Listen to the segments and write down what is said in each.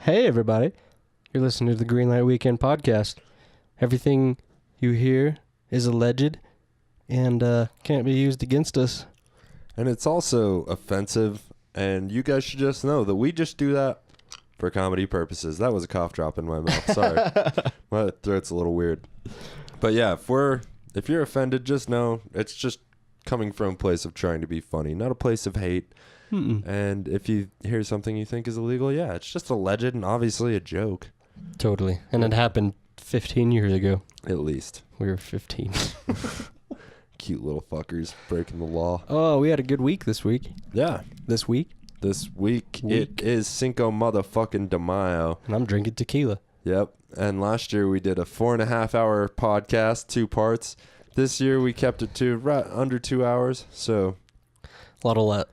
Hey, everybody. You're listening to the Greenlight Weekend podcast. Everything you hear is alleged and can't be used against us. And it's also offensive, and you guys should just know that we just do that for comedy purposes. That was a cough drop in my mouth. Sorry. My throat's a little weird. But yeah, if you're offended, just know it's just coming from a place of trying to be funny, not a place of hate. And if you hear something you think is illegal, yeah, it's just alleged and obviously a joke. Totally. And it happened 15 years ago. At least. We were 15. Cute little fuckers breaking the law. Oh, we had a good week this week. Yeah. This week? This week. It is Cinco motherfucking de Mayo. And I'm drinking tequila. Yep. And last year we did a 4.5 hour podcast, 2 parts. This year we kept it to right under 2 hours. So a lot of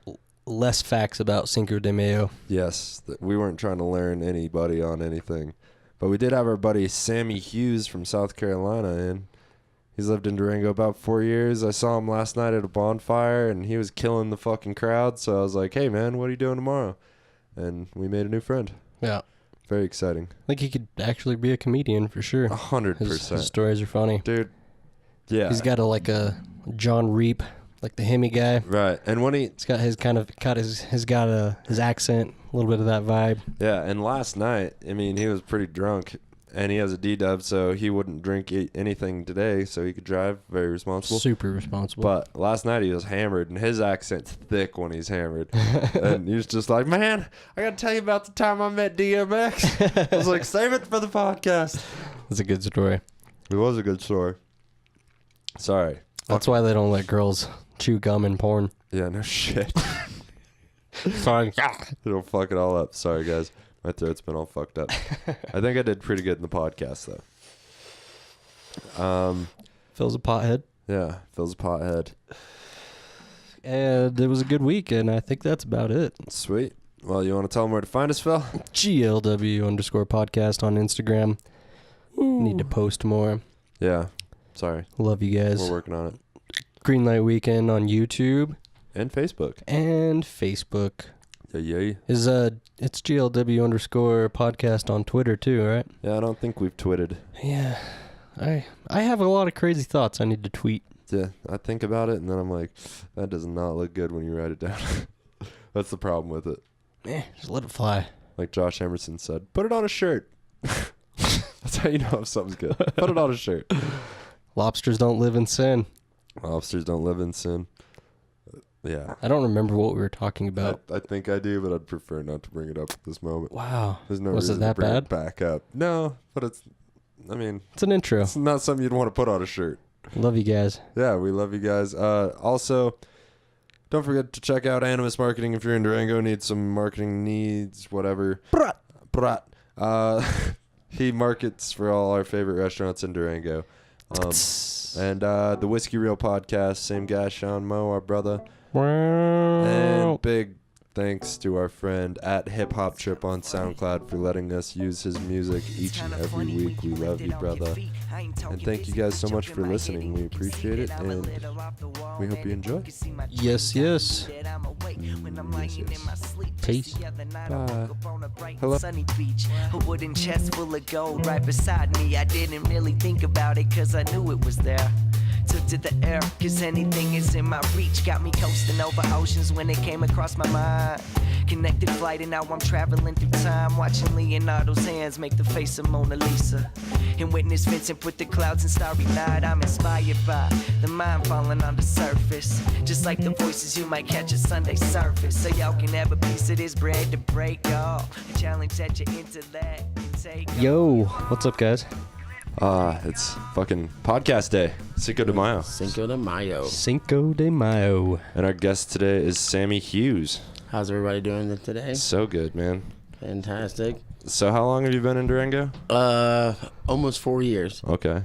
less facts about Cinco de Mayo. Yes. We weren't trying to learn anybody on anything. But we did have our buddy Sammy Hughes from South Carolina in. He's lived in Durango about 4 years. I saw him last night at a bonfire, and he was killing the fucking crowd. So I was like, hey, man, what are you doing tomorrow? And we made a new friend. Yeah. Very exciting. I think he could actually be a comedian for sure. 100%. His stories are funny. Dude, yeah. He's got a John Reap, like the Hemi guy. Right. And when he's got his his accent, a little bit of that vibe. Yeah, and last night, I mean, he was pretty drunk, and he has a D-dub, so he wouldn't drink anything today, so he could drive. Very responsible. Super responsible. But last night he was hammered, and his accent's thick when he's hammered. And he was just like, man, I got to tell you about the time I met DMX. I was like, save it for the podcast. That's a good story. It was a good story. Sorry. That's why they don't let girls chew gum in porn. Yeah, no shit. Sorry. It'll fuck it all up. Sorry, guys. My throat's been all fucked up. I think I did pretty good in the podcast, though. Phil's a pothead. Yeah, Phil's a pothead. And it was a good week, and I think that's about it. Sweet. Well, you want to tell them where to find us, Phil? GLW_podcast on Instagram. Need to post more. Yeah. Sorry. Love you guys. We're working on it. Greenlight Weekend on YouTube. And Facebook. Yeah. It's GLW_podcast on Twitter too, right? Yeah, I don't think we've twitted. Yeah. I have a lot of crazy thoughts I need to tweet. Yeah, I think about it and then I'm like, that does not look good when you write it down. That's the problem with it. Just let it fly. Like Josh Emerson said, put it on a shirt. That's how you know if something's good. Put it on a shirt. Lobsters don't live in sin. Lobsters don't live in sin. Yeah. I don't remember what we were talking about. I think I do, but I'd prefer not to bring it up at this moment. Wow. There's no Was reason it that to bring bad? it back up. No, but it's an intro. It's not something you'd want to put on a shirt. Love you guys. Yeah, we love you guys. Also, don't forget to check out Animus Marketing if you're in Durango, need some marketing needs, whatever. Brat. He markets for all our favorite restaurants in Durango. And the Whiskey Reel podcast, same guy, Sean Moe, our brother. And big thanks to our friend at Hip Hop Trip on SoundCloud for letting us use his music each and every week. We love you, brother. And thank you guys so much for listening. We appreciate it, and we hope you enjoy. Yes. Yes. Peace. Bye. Hello. Sunny beach, a wooden chest full of gold right beside me. I didn't really think about it cause I knew it was there. Took to the air cause anything is in my reach. Got me coasting over oceans when it came across my mind. Connected flight and now I'm traveling through time. Watching Leonardo's hands make the face of Mona Lisa. And witness Vincent put the clouds in starry night. I'm inspired by the mind falling on the surface. Just like the voices you might catch at Sunday service. So y'all can have a piece of this bread to break off. A challenge that your intellect can take. Yo, what's up, guys? It's fucking podcast day. Cinco de Mayo. Cinco de Mayo. Cinco de Mayo. And our guest today is Sammy Hughes. How's everybody doing today? So good, man. Fantastic. So how long have you been in Durango? Almost 4 years. Okay.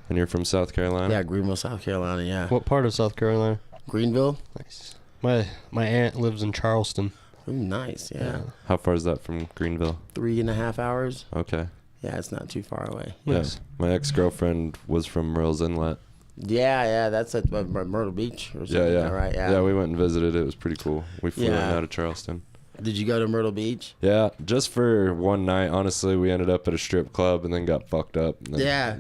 And you're from South Carolina? Yeah, Greenville, South Carolina, yeah. What part of South Carolina? Greenville? Nice. My aunt lives in Charleston. Ooh, nice, yeah. How far is that from Greenville? 3.5 hours. Okay. Yeah, it's not too far away. Nice. Yeah. My ex-girlfriend was from Merle's Inlet. Yeah, that's at Myrtle Beach or something. Yeah. Right? Yeah, we went and visited. It was pretty cool. We flew in out of Charleston. Did you go to Myrtle Beach? Yeah, just for one night. Honestly, we ended up at a strip club and then got fucked up. And then, Yeah.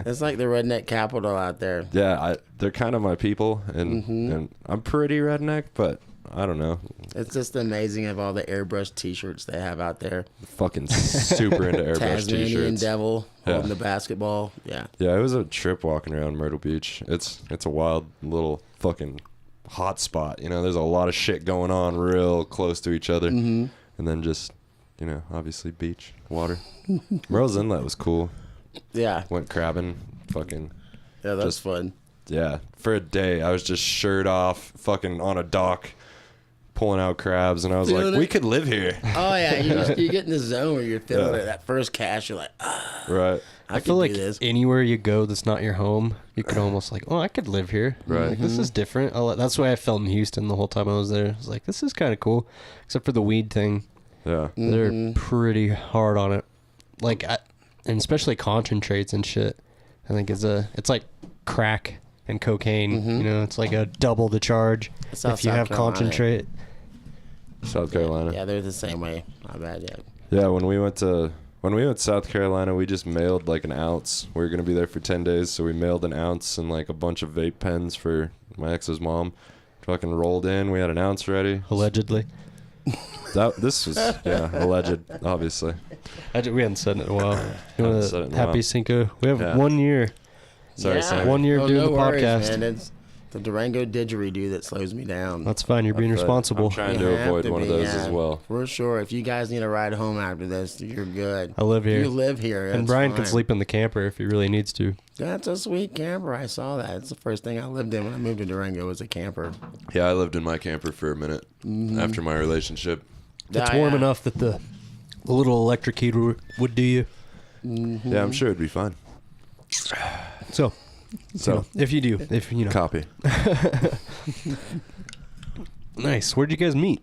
It's like the redneck capital out there. Yeah, they're kind of my people, and I'm pretty redneck, but I don't know. It's just amazing of all the airbrush T-shirts they have out there. Fucking super into airbrush Tasmanian t-shirts. devil holding the basketball. Yeah. Yeah, it was a trip walking around Myrtle Beach. It's a wild little fucking hot spot. You know, there's a lot of shit going on real close to each other. And then just, you know, obviously beach, water. Merle's Inlet was cool. Yeah. Went crabbing, fucking. Yeah, that's fun. Yeah, for a day, I was just shirt off, fucking on a dock, pulling out crabs, and I was Feeling like, we it? could live here. Oh, yeah. You get in the zone where you're feeling it. That first cast, you're like, ah, Right. I feel could like do this. anywhere you go that's not your home, you could almost like, oh, I could live here. Right. Like, this is different. That's why I felt in Houston the whole time I was there. I was like, this is kind of cool, except for the weed thing. Yeah. They're pretty hard on it, like, and especially concentrates and shit. I think it's like crack and cocaine. You know, it's like a double the charge It's out if you South have Carolina. concentrate. South Carolina. Yeah, they're the same way. Not bad, yeah. Yeah, when we went to South Carolina, we just mailed like an ounce. We were gonna be there for 10 days, so we mailed an ounce and like a bunch of vape pens for my ex's mom. Fucking rolled in. We had an ounce ready. Allegedly, This was alleged, obviously. we hadn't said it in a while. You Haven't wanna- said it in a happy while. Cinco. We have Yeah. 1 year. Sorry, yeah. Sam. 1 year doing no the worries, podcast. Man. It's the Durango didgeridoo that slows me down. That's fine. You're being But responsible. I'm trying You to have avoid to one of be, those yeah. as well. For sure. If you guys need a ride home after this, you're good. I live here. You live here. And that's Brian fine. can sleep in the camper if he really needs to. That's a sweet camper. I saw that. It's the first thing I lived in when I moved to Durango was a camper. Yeah, I lived in my camper for a minute after my relationship. It's Yeah, warm yeah. enough that the little electric heater would do you. Yeah, I'm sure it'd be fun. So, So, if you do, if you know. copy. Nice. Where'd you guys meet?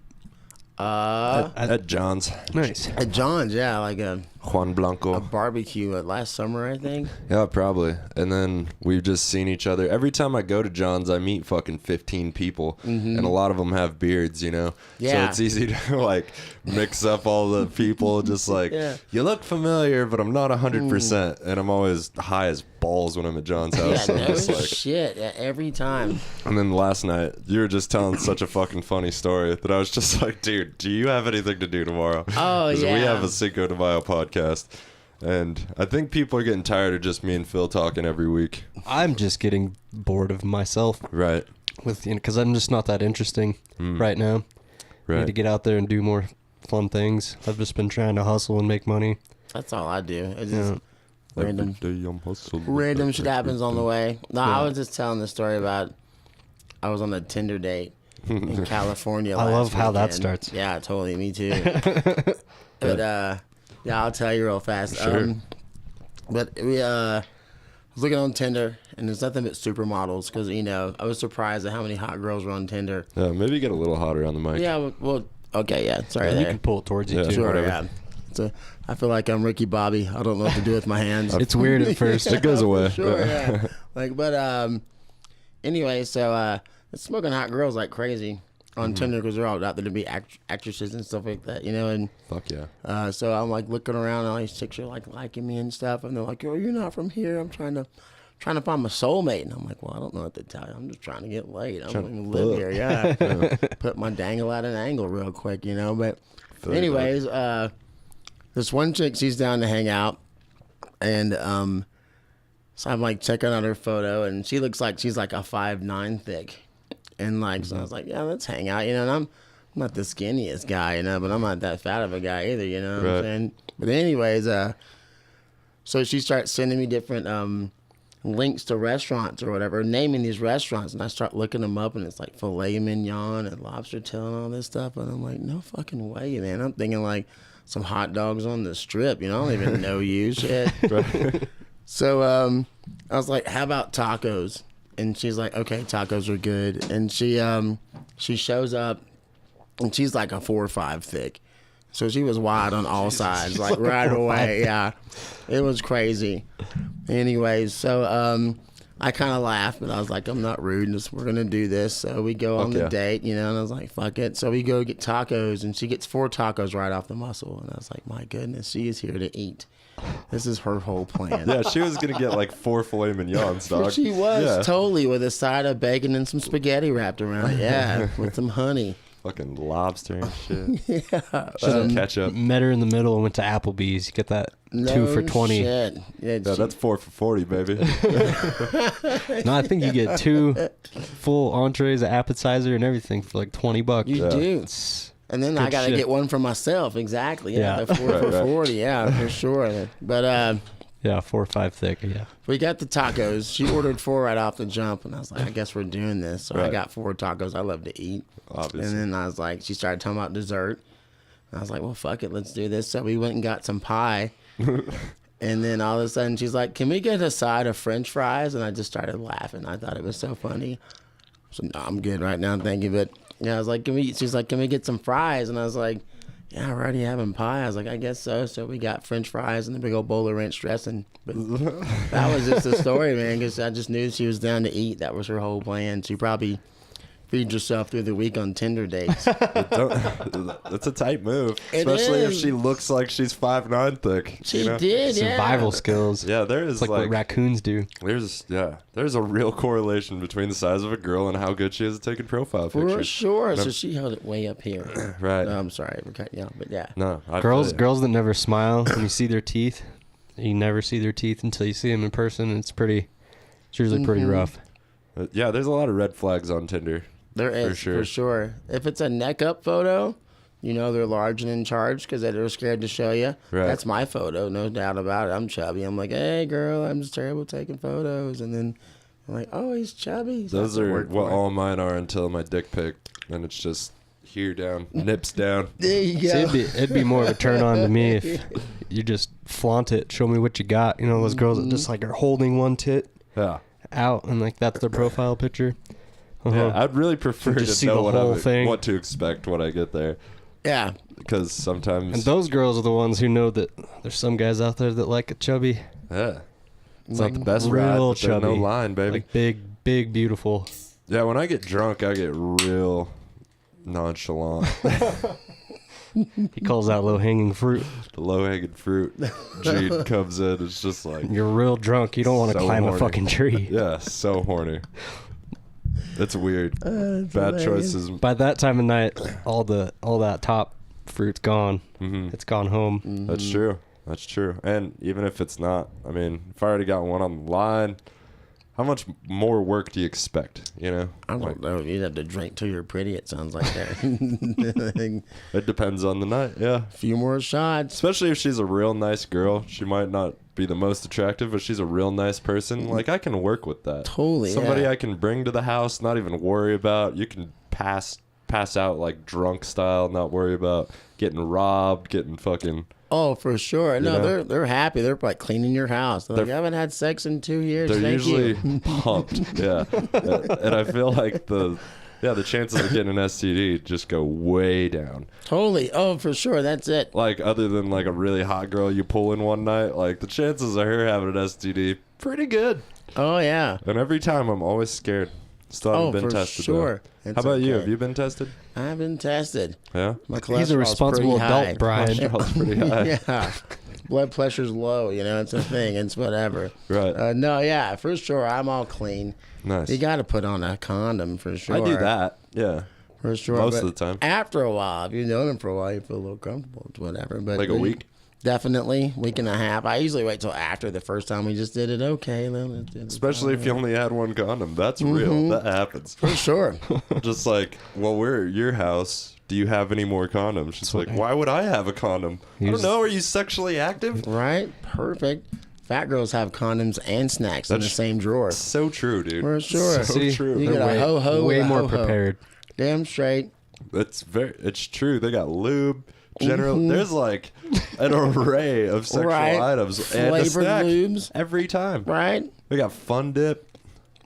At John's. Nice. At John's, yeah, like a Juan Blanco. barbecue last summer, I think. Yeah, probably. And then we've just seen each other. Every time I go to John's, I meet fucking 15 people. And a lot of them have beards, you know? Yeah. So it's easy to, like, mix up all the people. Just like, Yeah. you look familiar, but I'm not 100%. And I'm always high as balls when I'm at John's house. Yeah, So I'm no just like, shit. Yeah, every time. and then last night, you were just telling such a fucking funny story that I was just like, dude, do you have anything to do tomorrow? Oh, 'Cause yeah. we have a Cinco de Mayo podcast. And I think people are getting tired of just me and Phil talking every week. I'm just getting bored of myself Right. with because I'm just not that interesting right now. I need to get out there and do more fun things. I've just been trying to hustle and make money. That's all I do. It's Yeah. just random Every day I'm hustling. random shit happens on the way. No, Yeah. I was just telling the story about I was on a Tinder date in California. I last love how that weekend. starts. Yeah, totally. Me too. But yeah, I'll tell you real fast. Sure. But we was looking on Tinder, and there's nothing but supermodels because you know I was surprised at how many hot girls were on Tinder. Yeah, maybe get a little hotter on the mic. Yeah, well, okay, yeah, sorry You there. can pull it towards you Yeah, too. Sure, whatever. yeah. So I feel like I'm Ricky Bobby. I don't know what to do with my hands. It's weird at first. It goes away. Sure, yeah. Like, but anyway, so smoking hot girls like crazy on Tinder because they're all out there to be actresses and stuff like that, you know. And Fuck yeah. so I'm like looking around, and all these chicks are like liking me and stuff, and they're like, "Oh, you're not from here. I'm trying to find my soulmate." And I'm like, "Well, I don't know what to tell you. I'm just trying to get laid. I don't even live here. Yeah, put my dangle at an angle real quick, you know." But Feel you, anyways, this one chick, she's down to hang out, and so I'm like checking out her photo, and she looks like she's like a 5'9" thick, and like so I was like, "Yeah, let's hang out," you know. And I'm not the skinniest guy, you know, but I'm not that fat of a guy either, you know what I'm Right. saying? But anyways, so she starts sending me different links to restaurants or whatever, naming these restaurants, and I start looking them up, and it's like filet mignon and lobster tail and all this stuff, and I'm like, no fucking way, man. I'm thinking like some hot dogs on the strip, you know, I don't even know you, shit. Right. So I was like, how about tacos? And she's like, okay, tacos are good. And she shows up, and she's like a 4 or 5 thick. So she was wide on all sides, like right away. Yeah, it was crazy. Anyways, so I kind of laughed, but I was like, I'm not rude. We're going to do this. So we go on the date, you know, and I was like, fuck it. So we go get tacos, and she gets 4 tacos right off the muscle. And I was like, my goodness, she is here to eat. This is her whole plan. Yeah, she was going to get like 4 filet mignons, dog. She was, totally, with a side of bacon and some spaghetti wrapped around it. Yeah, with some honey. Fucking lobster and shit. Yeah. Ketchup. Met her in the middle and went to Applebee's. You get that 2 for 20. Shit. Yeah, That's 4 for 40, baby. No, I think you get 2 full entrees, an appetizer, and everything for like $20. You do. It's And then good I got to shit. get one for myself. Exactly. Yeah. Yeah. The 4 for 40. Yeah, for sure. But Yeah, 4 or 5 thick. Yeah. we got the tacos. She ordered 4 right off the jump. And I was like, I guess we're doing this. So I got 4 tacos. I love to eat. Obviously. And then I was like, she started talking about dessert. And I was like, well, fuck it. Let's do this. So we went and got some pie. And then all of a sudden she's like, can we get a side of French fries? And I just started laughing. I thought it was so funny. So no, I'm good right now. Thank you. But yeah, I was like, she's like, can we get some fries? And I was like, yeah, we're already having pie. I was like, I guess so. So we got French fries and a big old bowl of ranch dressing. But that was just the story, man, because I just knew she was down to eat. That was her whole plan. She probably feeds herself through the week on Tinder dates. That's a tight move. It Especially if is. she looks like she's 5'9" thick. She you know? did, yeah. Survival skills. Yeah, there is It's like what raccoons do. there's a real correlation between the size of a girl and how good she is at taking profile For pictures. sure. So she held it way up here. Right. I'm sorry for cutting you off, but yeah. No, I Girls feel ya. girls that never smile when you see their teeth. You never see their teeth until you see them in person. It's usually pretty rough. Yeah, there's a lot of red flags on Tinder. There is, for sure. If it's a neck up photo, you know they're large and in charge because they're scared to show you. Right. That's my photo, no doubt about it. I'm chubby. I'm like, hey, girl, I'm just terrible taking photos. And then I'm like, oh, he's chubby. So Those I have to are work what for it. all mine are until my dick pic, and it's just here down, nips down. There you See, go. it'd be more of a turn on to me if you just flaunt it, show me what you got. You know, those girls that just like are holding one tit Yeah. out and like that's their profile picture. Yeah, I'd really prefer Just to see know the whole what thing. to expect when I get there, Yeah. because sometimes And those girls are the ones who know that there's some guys out there that like a chubby, it's not the best real ride, but there's no chubby. line, baby. like big, beautiful. Yeah, when I get drunk, I get real nonchalant. He calls out low hanging fruit. The low-hanging fruit. Gene comes in, it's just like, You're real drunk. You don't want to So climb horny. a fucking tree. yeah, so horny. It's weird. It's Bad hilarious. choices. By that time of night, all that top fruit's gone. Mhm. It's gone home. That's true. That's true. And even if it's not, I mean, if I already got one on the line, how much more work do you expect? You know, I Like, don't know. You'd have to drink till you're pretty, it sounds like that. it depends on the night. Yeah. A few more shots. Especially if she's a real nice girl. She might not be the most attractive, but she's a real nice person. Like, I can work with that. Totally, Somebody yeah. I can bring to the house, not even worry about. You can pass out like drunk style, not worry about getting robbed, getting fucking. Oh, for sure. No, know? they're happy. They're like cleaning your house. They're like, I haven't had sex in 2 years. They're Thank usually you. pumped. Yeah. And I feel like the chances of getting an STD just go way down. Totally. Oh, for sure. That's it. Like, other than like a really hot girl you pull in one night, like the chances of her having an STD pretty good. Oh, yeah. And every time I'm always scared. Still haven't been for tested. sure. Though. It's How about you? okay. Have you been tested? I've been tested. Yeah. My He's a cholesterol's responsible pretty adult, high. Brian. Cholesterol's pretty high. Yeah. Blood pressure's low. You know, it's a thing. It's whatever. Right. No, yeah, for sure. I'm all clean. Nice. You got to put on a condom for sure. I do that. Yeah. For sure. Most but of the time. After a while, if you've known him for a while, you feel a little comfortable. It's whatever. But Like a week? Definitely. Week and a half. I usually wait till after the first time we just did it. Okay. Then let's do it. Especially if you only had one condom. That's real. That happens. For sure. Just like, well, we're at your house. Do you have any more condoms? She's like, why would I have a condom? I don't know. Are you sexually active? Right? Perfect. Fat girls have condoms and snacks in the That's- same drawer. So true, dude. For sure. So See, true. You They're get a ho-ho way with a more ho-ho. prepared. Damn straight. It's true. They got lube. There's like an array of sexual Right. items and a Flavored snack lubes. every time. Right? They got Fun Dip.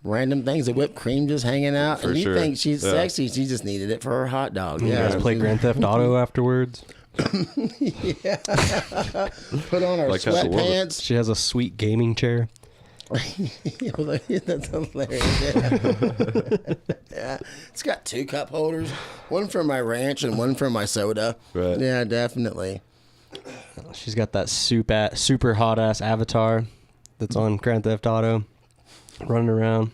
Random things. The whipped cream just hanging out. For and you sure. think she's Yeah. sexy. She just needed it for her hot dog. You Yeah. guys play Grand Theft Auto afterwards. Put on her Like how the woman- sweatpants. She has a sweet gaming chair. That's hilarious. Yeah. It's got 2 cup holders, one for my ranch and one for my soda. Right. Yeah, definitely. She's got that super hot ass avatar that's on Grand Theft Auto, running around,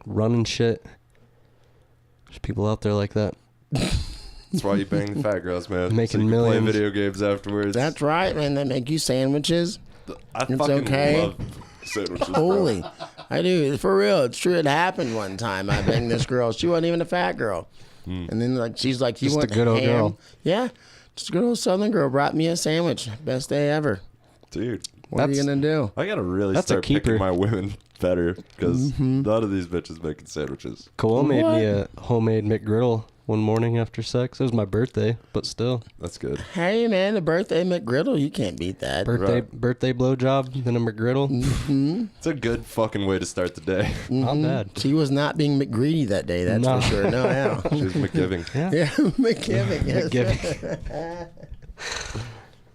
running shit. There's people out there like that. That's why you bang the fat girls, man. Making so you can millions. play video games afterwards. That's right, man. They make you sandwiches. I It's fucking okay. love sandwiches, bro. Holy. I do. For real. It's true. It happened one time. I banged this girl. She wasn't even a fat girl. And then like she's like, you Just want a good old ham? girl. Yeah. Just a good old Southern girl brought me a sandwich. Best day ever. Dude. What are you going to do? I gotta really That's a start keeper. picking my women better because none of these bitches making sandwiches. Cole made What? me a homemade McGriddle one morning after sex. It was my birthday, but still. That's good. Hey, man, a birthday McGriddle. You can't beat that. Birthday blowjob, then a McGriddle. It's a good fucking way to start the day. Not bad. She was not being McGreedy that day, that's No. for sure. No, yeah. She was McGiving. Yeah. Yeah, McGiving. Yes. McGiving.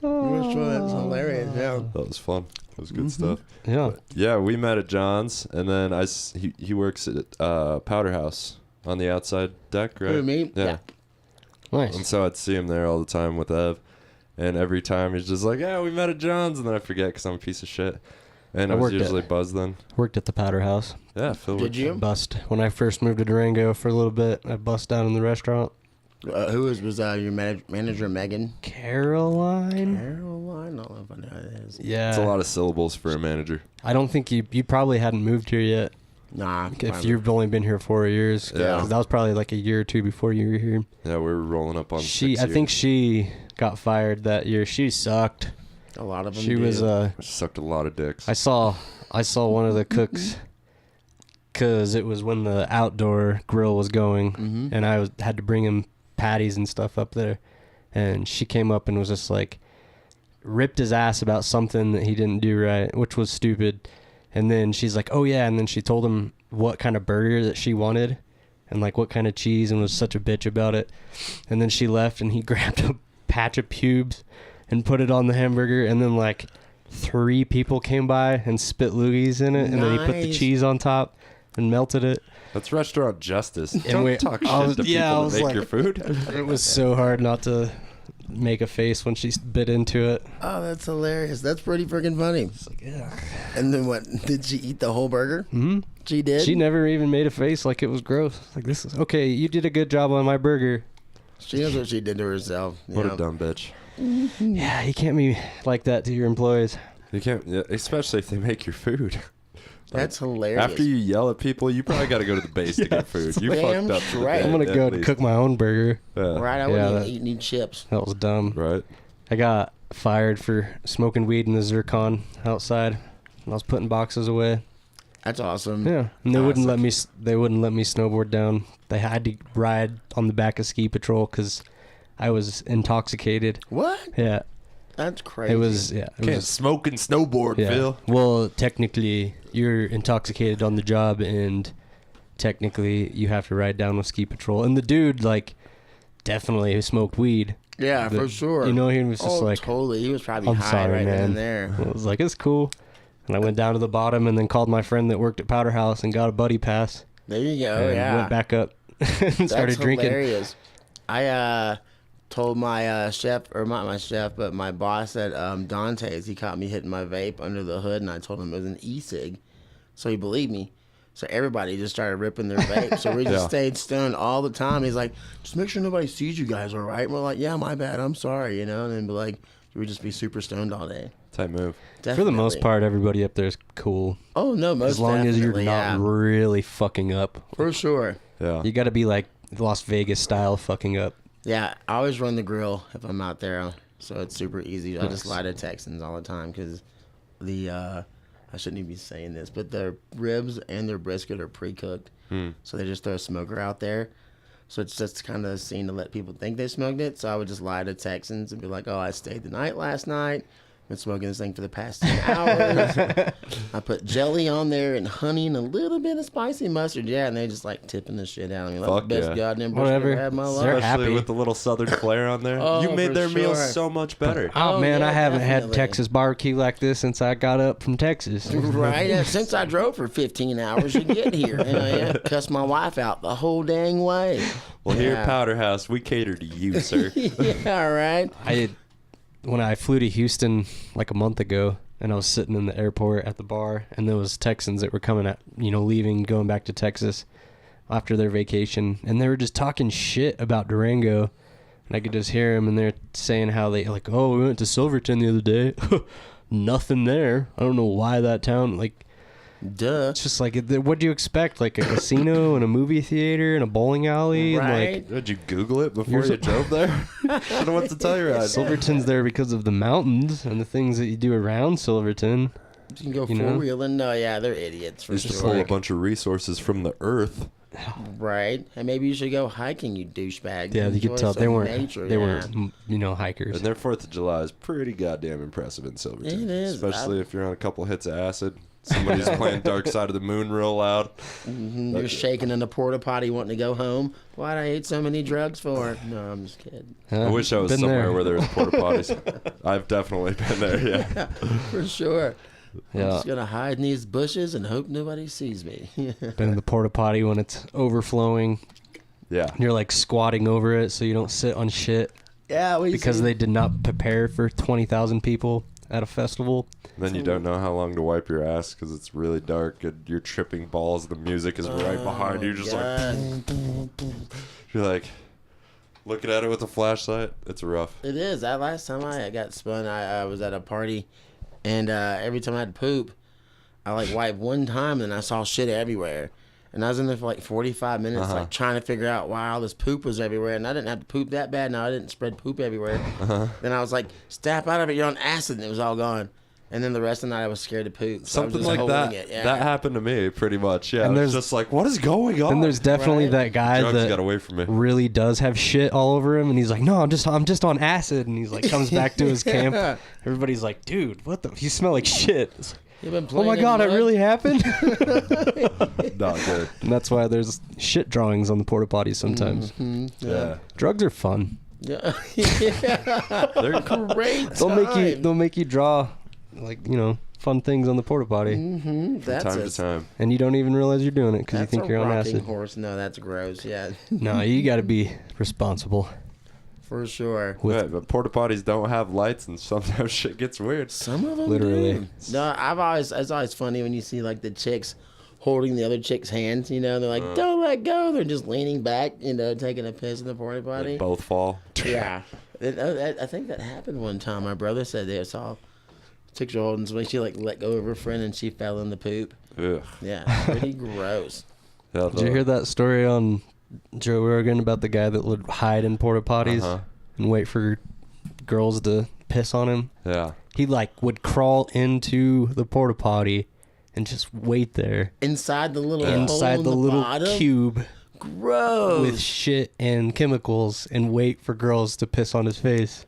I'm sure that's hilarious. Yeah. That was fun. That was good stuff. Yeah. Yeah, we met at John's, and then he works at Powder House on the outside deck, right? Who, me? Yeah. Nice. And so I'd see him there all the time with Ev, and every time he's just like, "Yeah, we met at John's," and then I forget because I'm a piece of shit, and I was worked at- usually buzzed then. Worked at the Powder House. Yeah, Phil. Did you? Bust. When I first moved to Durango for a little bit, I bust down in the restaurant. Who was your manager, Megan? Caroline? Caroline? I don't know if I know who that is. Yeah. It's a lot of syllables for a manager. I don't think you probably hadn't moved here yet. Nah. If you've only been here 4 years. Yeah. 'Cause that was probably like a year or two before you were here. Yeah, we were rolling up on. I 6 think she got fired that year. She sucked. A lot of them She do. was sucked a lot of dicks. I saw one of the cooks because it was when the outdoor grill was going, and I had to bring him patties and stuff up there, and she came up and was just like ripped his ass about something that he didn't do right, which was stupid. And then she's like, "Oh yeah," and then she told him what kind of burger that she wanted and like what kind of cheese, and was such a bitch about it. And then she left, and he grabbed a patch of pubes and put it on the hamburger, and then like 3 people came by and spit loogies in it, and then he put the Nice. cheese on top and melted it. That's restaurant justice. And Don't talk shit to people that make your food. It was so hard not to make a face when she bit into it. Oh, that's hilarious. That's pretty freaking funny. It's like, yeah. And then what? Did she eat the whole burger? Hmm. She did? She never even made a face like it was gross. Like, this is okay. You did a good job on my burger. She knows what she did to herself. What you know? a dumb bitch. Yeah, you can't be like that to your employees. You can't, yeah, especially if they make your food. That's hilarious. After you yell at people, you probably got to go to the base to get food. You Damn fucked up. straight. I'm gonna go and cook my own burger. Yeah. Right, I Yeah, wouldn't that- even eat any chips. That was dumb. Right. I got fired for smoking weed in the zircon outside, and I was putting boxes away. That's awesome. Yeah, and they wouldn't let me. They wouldn't let me snowboard down. They had to ride on the back of ski patrol because I was intoxicated. What? Yeah, That's crazy. it was. Yeah, it Can't was. smoke and snowboard, Yeah. Phil. Well, technically, you're intoxicated on the job, and technically, you have to ride down with ski patrol. And the dude, like, definitely smoked weed. Yeah, for sure. You know, he was just like, totally. He was probably "I'm high sorry, right then man." and there. I was like, it's cool. And I went down to the bottom and then called my friend that worked at Powder House and got a buddy pass. There you go. And yeah. went back up and started That's drinking. hilarious. I told my chef, or not my chef, but my boss at Dante's, he caught me hitting my vape under the hood, and I told him it was an e-cig. So he believed me. So everybody just started ripping their vape. So we just Yeah. stayed stoned all the time. He's like, just make sure nobody sees you guys, all right? And we're like, yeah, my bad. I'm sorry, you know? And then be like, we'd just be super stoned all day. Type move. For the most Definitely. part, everybody up there is cool. Oh, no, most As long as you're definitely, not yeah. really fucking up. For sure. Yeah. You got to be like Las Vegas style fucking up. Yeah, I always run the grill if I'm out there, so it's super easy. I just Nice. lie to Texans all the time because I shouldn't even be saying this, but their ribs and their brisket are pre-cooked, so they just throw a smoker out there. So it's just kind of a scene to let people think they smoked it. So I would just lie to Texans and be like, "Oh, I stayed the night last night. Been smoking this thing for the past 10 hours. I put jelly on there and honey and a little bit of spicy mustard. Yeah, and they just like tipping the shit out of me. Like Fuck the best yeah. goddamn bush I've Whatever. ever had in my They're life. Especially happy. with the little southern flair on there. Oh, You made for their meals sure. so much better. Oh, man, yeah, I haven't had definitely. Texas barbecue like this since I got up from Texas. Right? Yeah, since I drove for 15 hours to get here. Yeah, cussed my wife out the whole dang way. Well, here Yeah. at Powder House, we cater to you, sir. Yeah, right. When I flew to Houston like a month ago, and I was sitting in the airport at the bar, and there was Texans that were coming at, leaving, going back to Texas after their vacation, and they were just talking shit about Durango, and I could just hear them, and they're saying how they like, oh, we went to Silverton the other day, nothing there. I don't know why that town, like, Duh. it's just like, what do you expect? Like a casino and a movie theater and a bowling alley, and Right. like. Did you Google it before you drove there? I don't know what to tell you. Silverton's there because of the mountains and the things that you do around Silverton. You can go You know? four-wheeling. No, yeah, they're idiots for Used to sure. pull a bunch of resources from the earth. Right. And maybe you should go hiking, you douchebag. Yeah, you could Enjoy tell some they weren't. nature, They yeah. weren't, hikers. And their 4th of July is pretty goddamn impressive in Silverton. It is. Especially if you're on a couple hits of acid. Somebody's playing Dark Side of the Moon real loud. You're shaking in the porta potty wanting to go home. Why'd I eat so many drugs for? No, I'm just kidding. I wish I was Been somewhere there. where there was porta potties. I've definitely been there, yeah. For sure. I'm Yeah, just going to hide in these bushes and hope nobody sees me. been in the porta potty when it's overflowing. Yeah. You're like squatting over it so you don't sit on shit Yeah, because they did not prepare for 20,000 people at a festival. Then you don't know how long to wipe your ass because it's really dark and you're tripping balls. The music is right behind you. You're just you're like looking at it with a flashlight. It's rough. It is. That last time I got spun, I was at a party, and every time I had to poop, I like wiped one time, and I saw shit everywhere. And I was in there for like 45 minutes, like trying to figure out why all this poop was everywhere. And I didn't have to poop that bad. No, I didn't spread poop everywhere. Then I was like, "Snap out of it! You're on acid," and it was all gone. And then the rest of the night I was scared to poop. So I was Something just like holding that. It. Yeah. That happened to me pretty much. Yeah. And And there's there's- just like, what is going on? Then there's definitely Right. that guy Drugs got that away from me. really does have shit all over him, and he's like, "No, I'm just on acid," and he's like, comes back to his camp. Everybody's like, "Dude, what the? You smell like shit." It's like, You've been oh playing my in god, it mud? really happened. Not good. And that's why there's shit drawings on the porta potties sometimes. Yeah. Drugs are fun. Yeah. Yeah. They're Great. They'll make you draw, like, fun things on the porta potty, That's time a, to time. and you don't even realize you're doing it because you That's think a you're on rocking acid. horse. No, that's gross. Yeah, No, you got to be responsible. for sure. With- Right, but porta potties don't have lights and sometimes shit gets weird. Some of them Literally. do. No, it's always funny when you see like the chicks holding the other chick's hands. They're like, "Don't let go." They're just leaning back, taking a piss in the porta potty. Like both fall. Yeah, I think that happened one time. My brother said they saw chicks holding somebody. She like let go of her friend and she fell in the poop. Ugh. Yeah, pretty gross. Yeah, Did you hear that story on Joe Rogan about the guy that would hide in porta potties and wait for girls to piss on him? Yeah. He would crawl into the porta potty and just wait there Inside the little inside hole the in little bottom? cube Gross. with shit and chemicals and wait for girls to piss on his face.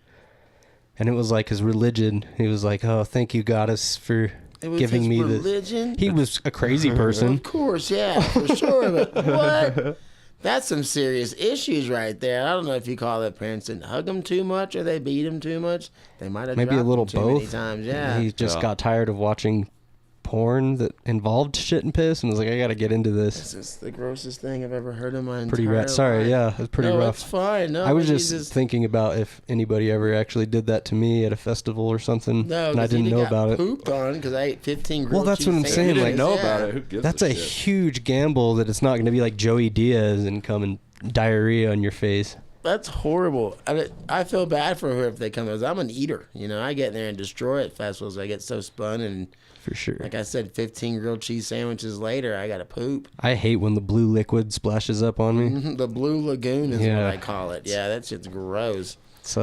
And it was like his religion. He was like, "Oh, thank you, goddess, for It was giving his me this." religion. He was a crazy person. Of course, yeah, for sure. But what? That's some serious issues right there. I don't know if you call it parents didn't hug him too much or they beat him too much. They might have Maybe a dropped little him too many both. times. Yeah. He just Yeah. got tired of watching porn that involved shit and piss and was like, "I got to get into this." This is the grossest thing I've ever heard in my Pretty entire rough. Sorry, life. yeah, it's pretty No, rough. it's fine. No, I was he's just thinking about if anybody ever actually did that to me at a festival or something, no, and I 'cause he didn't know got about it. Pooped on because I ate 15 grilled Well, that's what I'm cheese saying, You like, didn't know yeah. about it. Who gives That's a shit? huge gamble that it's not going to be like Joey Diaz and come and diarrhea on your face. That's horrible. I feel bad for her if they come. Because I'm an eater. I get in there and destroy at festivals. I get so spun, and For sure. like I said, 15 grilled cheese sandwiches later, I got to poop. I hate when the blue liquid splashes up on me. The Blue Lagoon is Yeah. what I call it. Yeah, that shit's gross. It's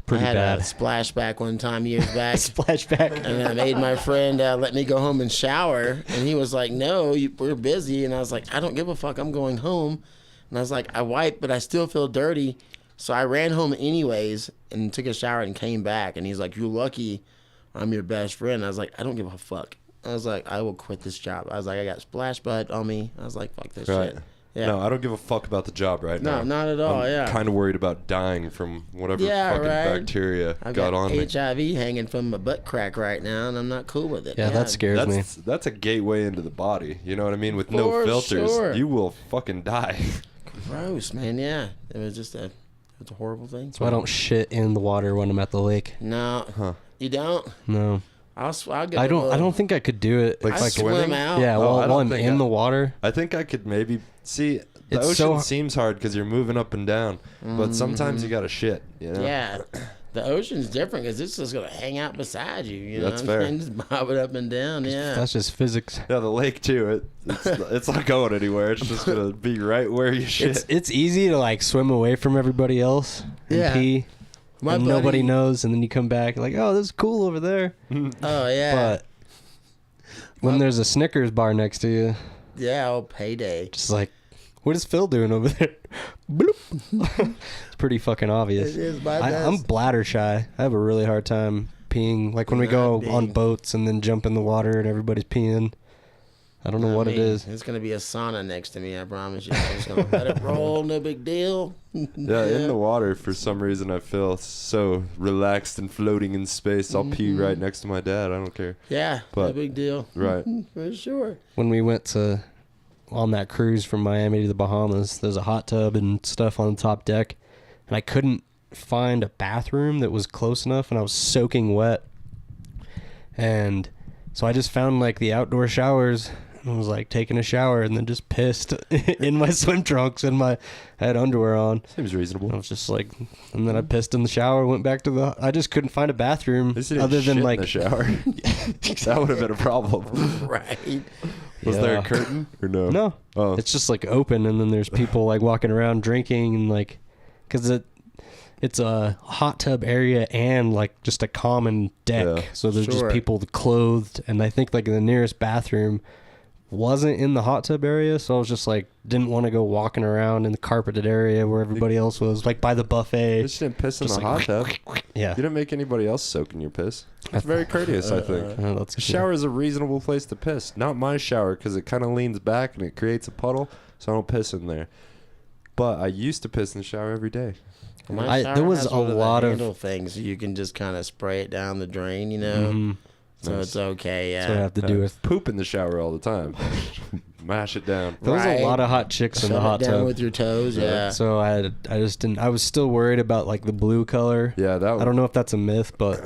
pretty I had bad. a splashback one time years back. Splashback. And I made my friend let me go home and shower. And he was like, "No, we're busy." And I was like, "I don't give a fuck. I'm going home." And I was like, "I wiped, but I still feel dirty." So I ran home anyways and took a shower and came back. And he's like, "You're lucky I'm your best friend. I was like, I don't give a fuck. I was like, I will quit this job. I was like, I got splash butt on me. I was like, fuck this shit. Yeah. No, I don't give a fuck about the job right now. No, not at all. I'm kind of worried about dying from whatever fucking bacteria I've got on me. HIV hanging from my butt crack right now, and I'm not cool with it. Yeah, that scares me. That's a gateway into the body. You know what I mean? With no filters, you will fucking die. Gross, man. Yeah, it was just a horrible thing. So I don't shit in the water when I'm at the lake. No, you don't. No. I'll get. I don't think I could do it. Like I swim out. Yeah, while I'm in the water. I think I could maybe see. The It's ocean so- seems hard because you're moving up and down, but sometimes you gotta shit. You know? Yeah, the ocean's different because it's just gonna hang out beside you. You know That's what I'm fair. saying? Just bob it up and down. Yeah. That's just physics. Yeah, the lake too. It's not going anywhere. It's just gonna be right where you shit. It's easy to like swim away from everybody else and Yeah. pee. My And buddy- nobody knows, and then you come back like, oh, this is cool over there. Oh yeah. But when there's a Snickers bar next to you, Yeah. Oh, payday. just like, what is Phil doing over there? Bloop. It's pretty fucking obvious. It is my I'm best. bladder shy. I have a really hard time peeing. Like when we go Not on being- boats and then jump in the water and everybody's peeing. I don't know what it is. It's gonna be a sauna next to me. I promise you. I'm just gonna let it roll. No big deal. Yeah, in the water, for some reason, I feel so relaxed and floating in space. I'll pee right next to my dad. I don't care. Yeah. No But- big deal. Right. For sure. When we went on that cruise from Miami to the Bahamas, there's a hot tub and stuff on the top deck, and I couldn't find a bathroom that was close enough, and I was soaking wet, and so I just found like the outdoor showers and was like taking a shower and then just pissed in my swim trunks and I had underwear on. Seems reasonable. I was just like, and then I pissed in the shower, went back to I just couldn't find a bathroom At least you didn't other than shit like in the shower. That would have been a problem. Right. Was there Yeah. a curtain or no? No. Oh. It's just like open, and then there's people like walking around drinking and like, because it's a hot tub area and like just a common deck. Yeah. So there's Sure. just people clothed, and I think like the nearest bathroom wasn't in the hot tub area, so I was just like didn't want to go walking around in the carpeted area where everybody else was, like by the You buffet. just didn't piss in Just the like, hot tub. Yeah. You didn't make anybody else soak in your piss. That's very courteous, I think. That's A shower is a reasonable place to piss. Not my shower because it kind of leans back and it creates a puddle, so I don't piss in there. But I used to piss in the shower every day. My shower there was has a one lot the of- handle things so you can just kind of spray it down the drain, you know. Mhm. So Nice. it's okay. Yeah. That's what I have to do with. Poop in the shower all the time. Mash it down. There was Right. a lot of hot chicks in the Shove hot it down tub. with your toes. Yeah. So I just didn't. I was still worried about like the blue color. Yeah, that. I don't know if that's a myth, but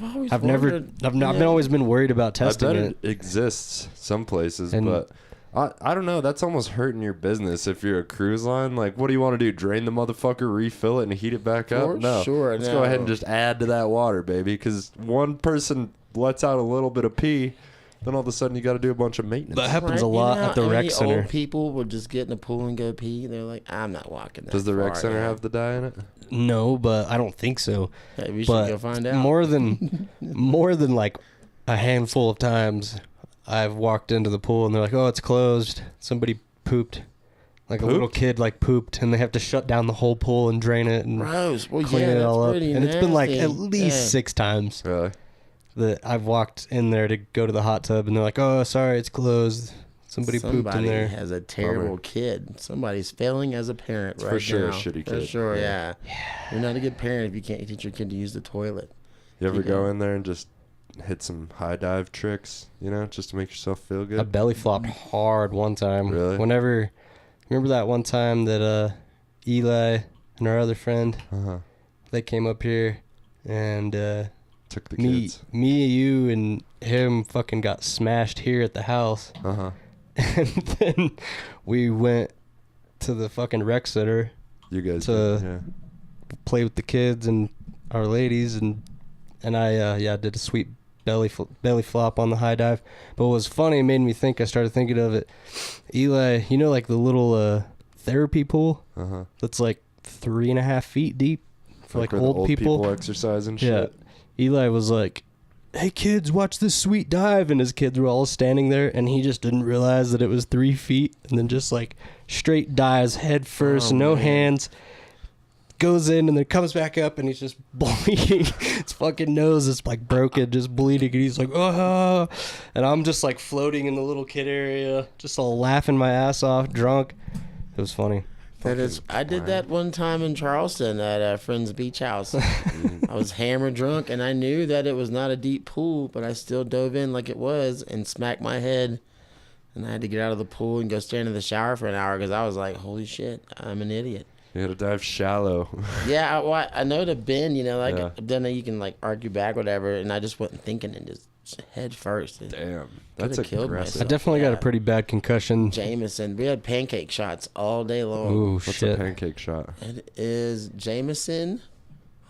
I've I've always been worried about I testing bet it. it exists some places, And- but I don't know. That's almost hurting your business if you're a cruise line. Like, what do you want to do? Drain the motherfucker, refill it, and heat it back up? For No. sure, Let's go ahead and no. just add to that water, baby. Because one person lets out a little bit of pee, then all of a sudden you got to do a bunch of maintenance. That happens a Right, lot you know at the how rec many center. Old people will just get in the pool and go pee. They're like, I'm not walking that Does the rec far center now." have the dye in it? No, but I don't think so. Yeah, we should But go find out. more than like a handful of times, I've walked into the pool and they're like, "Oh, it's closed. Somebody pooped." Like a little Pooped? kid like pooped, and they have to shut down the whole pool and drain it and Gross. Well, clean yeah, it that's all up. pretty And it's been like nasty. at least Yeah. 6 times Really? that I've walked in there to go to the hot tub, and they're like, "Oh, sorry, it's closed. Somebody pooped in there." has a terrible kid. Somebody's failing as a parent It's right for sure a now. shitty For kid. sure, Yeah. yeah. You're not a good parent if you can't teach your kid to use the toilet. You ever Yeah. go in there and just hit some high dive tricks, just to make yourself feel good? I belly flopped hard one time. Really? Remember that one time that Eli and our other friend, Uh-huh. they came up here and Took the me, kids. you, and him fucking got smashed here at the house. Uh-huh. And then we went to the fucking rec center, You guys To- did, yeah. play with the kids and our ladies, and I did a sweet belly flop on the high dive. But what was funny, it made me think, I started thinking of it. Eli, like the little therapy pool Uh-huh. that's like 3.5 feet deep for like where the old people. exercise and Yeah. shit. Eli was like, "Hey kids, watch this sweet dive," and his kids were all standing there, and he just didn't realize that it was 3 feet, and then just like straight dives head first, Oh, no man. hands, goes in and then comes back up and he's just bleeding. His fucking nose is like broken, just bleeding. And he's like, oh. And I'm just like floating in the little kid area, just all laughing my ass off, drunk. It was funny. I did that one time in Charleston at a friend's beach house. I was hammered drunk, and I knew that it was not a deep pool, but I still dove in like it was and smacked my head. And I had to get out of the pool and go stand in the shower for an hour because I was like, holy shit, I'm an idiot. You gotta dive shallow. Yeah, I know the bend, then you can like argue back, whatever, and I just wasn't thinking and just head first. Damn, that's killed aggressive. I definitely got a pretty bad concussion. Jameson. We had pancake shots all day long. Ooh, What's shit. a pancake shot? It is Jameson.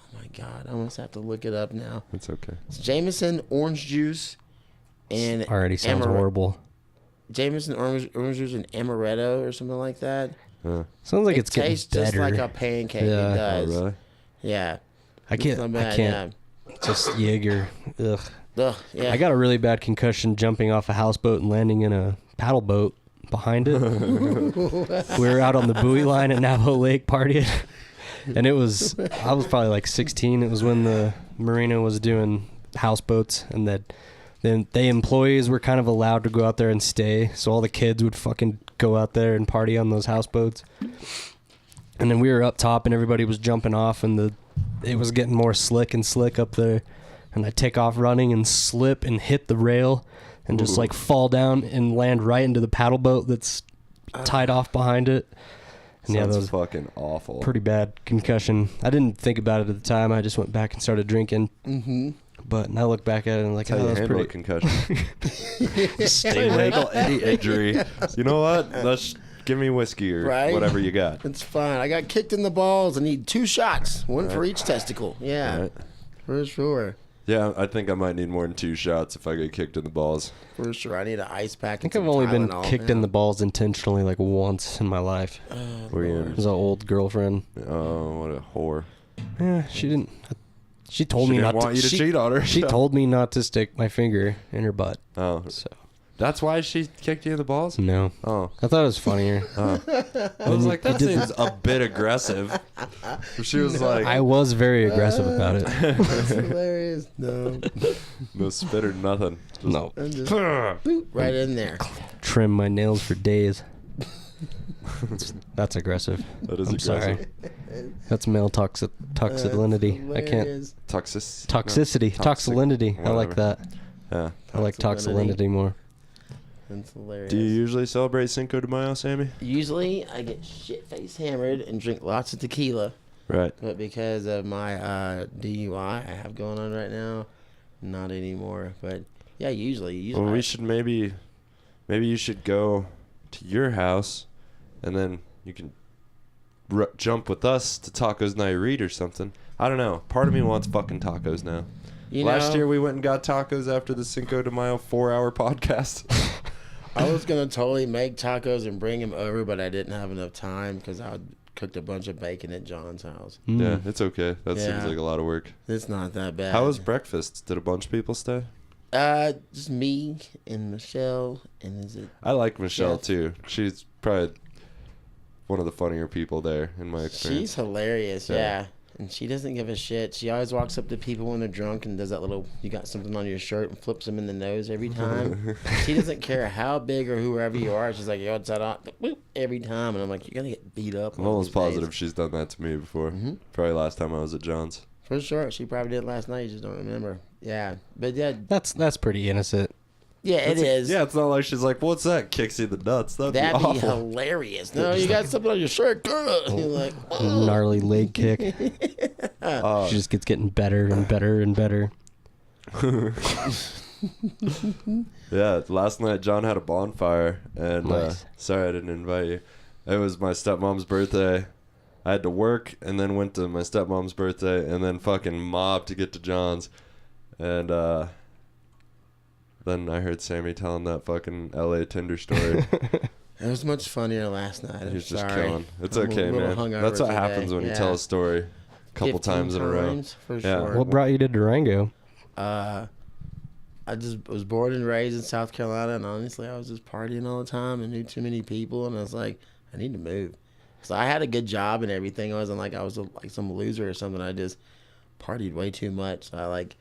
Oh my God, I almost have to look it up now. It's okay. It's Jameson, orange juice, and Already sounds horrible. Jameson, orange juice, and amaretto or something like that. Sounds like it's getting tastes better. just like a pancake. Yeah. It does. Oh, really? Yeah. I It's not bad, can't. Just Jaeger. Ugh. Ugh, yeah. I got a really bad concussion jumping off a houseboat and landing in a paddle boat behind it. We were out on the buoy line at Navajo Lake partying. And I was probably like 16. It was when the marina was doing houseboats, and that then they employees were kind of allowed to go out there and stay. So all the kids would fucking go out there and party on those houseboats. And then we were up top and everybody was jumping off, and it was getting more slick and slick up there. And I take off running and slip and hit the rail and just like fall down and land right into the paddle boat that's tied off behind it. And Sounds that was fucking awful. pretty bad concussion. I didn't think about it at the time. I just went back and started drinking. Mm-hmm. But now I look back at it and I'm like, That's how you that's handle pretty. a concussion. Stay Handle any injury. You know what? Let's give me whiskey or Right? whatever you got. It's fine. I got kicked in the balls. I need 2 shots, one for each testicle. Yeah, Right. for sure. Yeah, I think I might need more than 2 shots if I get kicked in the balls. For sure. I need an ice pack. I think I've only been kicked in the balls intentionally like once in my life. Were you It was an old girlfriend. Oh, what a whore. Yeah, she didn't. She told She me didn't not want to. you to cheat on her. She told me not to stick my finger in her butt. Oh, So that's why she kicked you in the balls? no, Oh. I thought it was funnier. I was like, that seems a bit aggressive. She was like, I was very aggressive about it. That's hilarious. No. no spit or nothing. Just, No, And just boop, right in there. trim my nails for days. That's aggressive. That is I'm aggressive. sorry. That's male toxicity. I can't. Hilarious. Toxicity. No, Toxicity. I like whatever. that. Yeah. I like Toxicity. toxicity more. That's hilarious. Do you usually celebrate Cinco de Mayo, Sammy? Usually, I get shit-faced hammered and drink lots of tequila. Right. But because of my DUI I have going on right now, not anymore. But yeah, usually. Well, we should maybe you should go to your house, and then you can jump with us to Tacos Nayarit or something. I don't know. Part of me wants fucking tacos now. Last year we went and got tacos after the Cinco de Mayo 4-hour podcast. I was gonna totally make tacos and bring them over, but I didn't have enough time because I cooked a bunch of bacon at John's house. Yeah, it's okay. That seems Yeah. like a lot of work. It's not that bad. How was breakfast? Did a bunch of people stay? Just me and Michelle, and is it? I like Michelle Yes. too. She's probably one of the funnier people there in my experience. She's hilarious, Yeah. yeah. And she doesn't give a shit. She always walks up to people when they're drunk and does that little, you got something on your shirt, and flips them in the nose every time. She doesn't care how big or whoever you are. She's like, yo, what's that on? Boop, every time. And I'm like, you're going to get beat up. I'm one of almost these days." positive she's done that to me before. Mm-hmm. Probably last time I was at John's. For sure. She probably did last night. You just don't remember. Yeah. But yeah, That's pretty innocent. yeah, it is. Yeah, it's not like she's like, what's that? Kicks you in the nuts. That'd That'd be be awful. hilarious. No, you got something on your shirt. You're like, oh. Gnarly leg kick. She just gets getting better and better and better. Yeah, last night John had a bonfire, and Nice. sorry I didn't invite you. It was my stepmom's birthday. I had to work and then went to my stepmom's birthday and then fucking mobbed to get to John's. And then I heard Sammy telling that fucking LA Tinder story. It was much funnier last night. I'm He's just sorry. killing. It's I'm a okay, little man. hungover That's what today. happens when you Yeah. tell a story a couple 15 times in a row. times, For Yeah. sure. What brought you to Durango? I just was born and raised in South Carolina, and honestly, I was just partying all the time and knew too many people, and I was like, I need to move. So I had a good job and everything. It wasn't like I was like some loser or something. I just partied way too much. So I like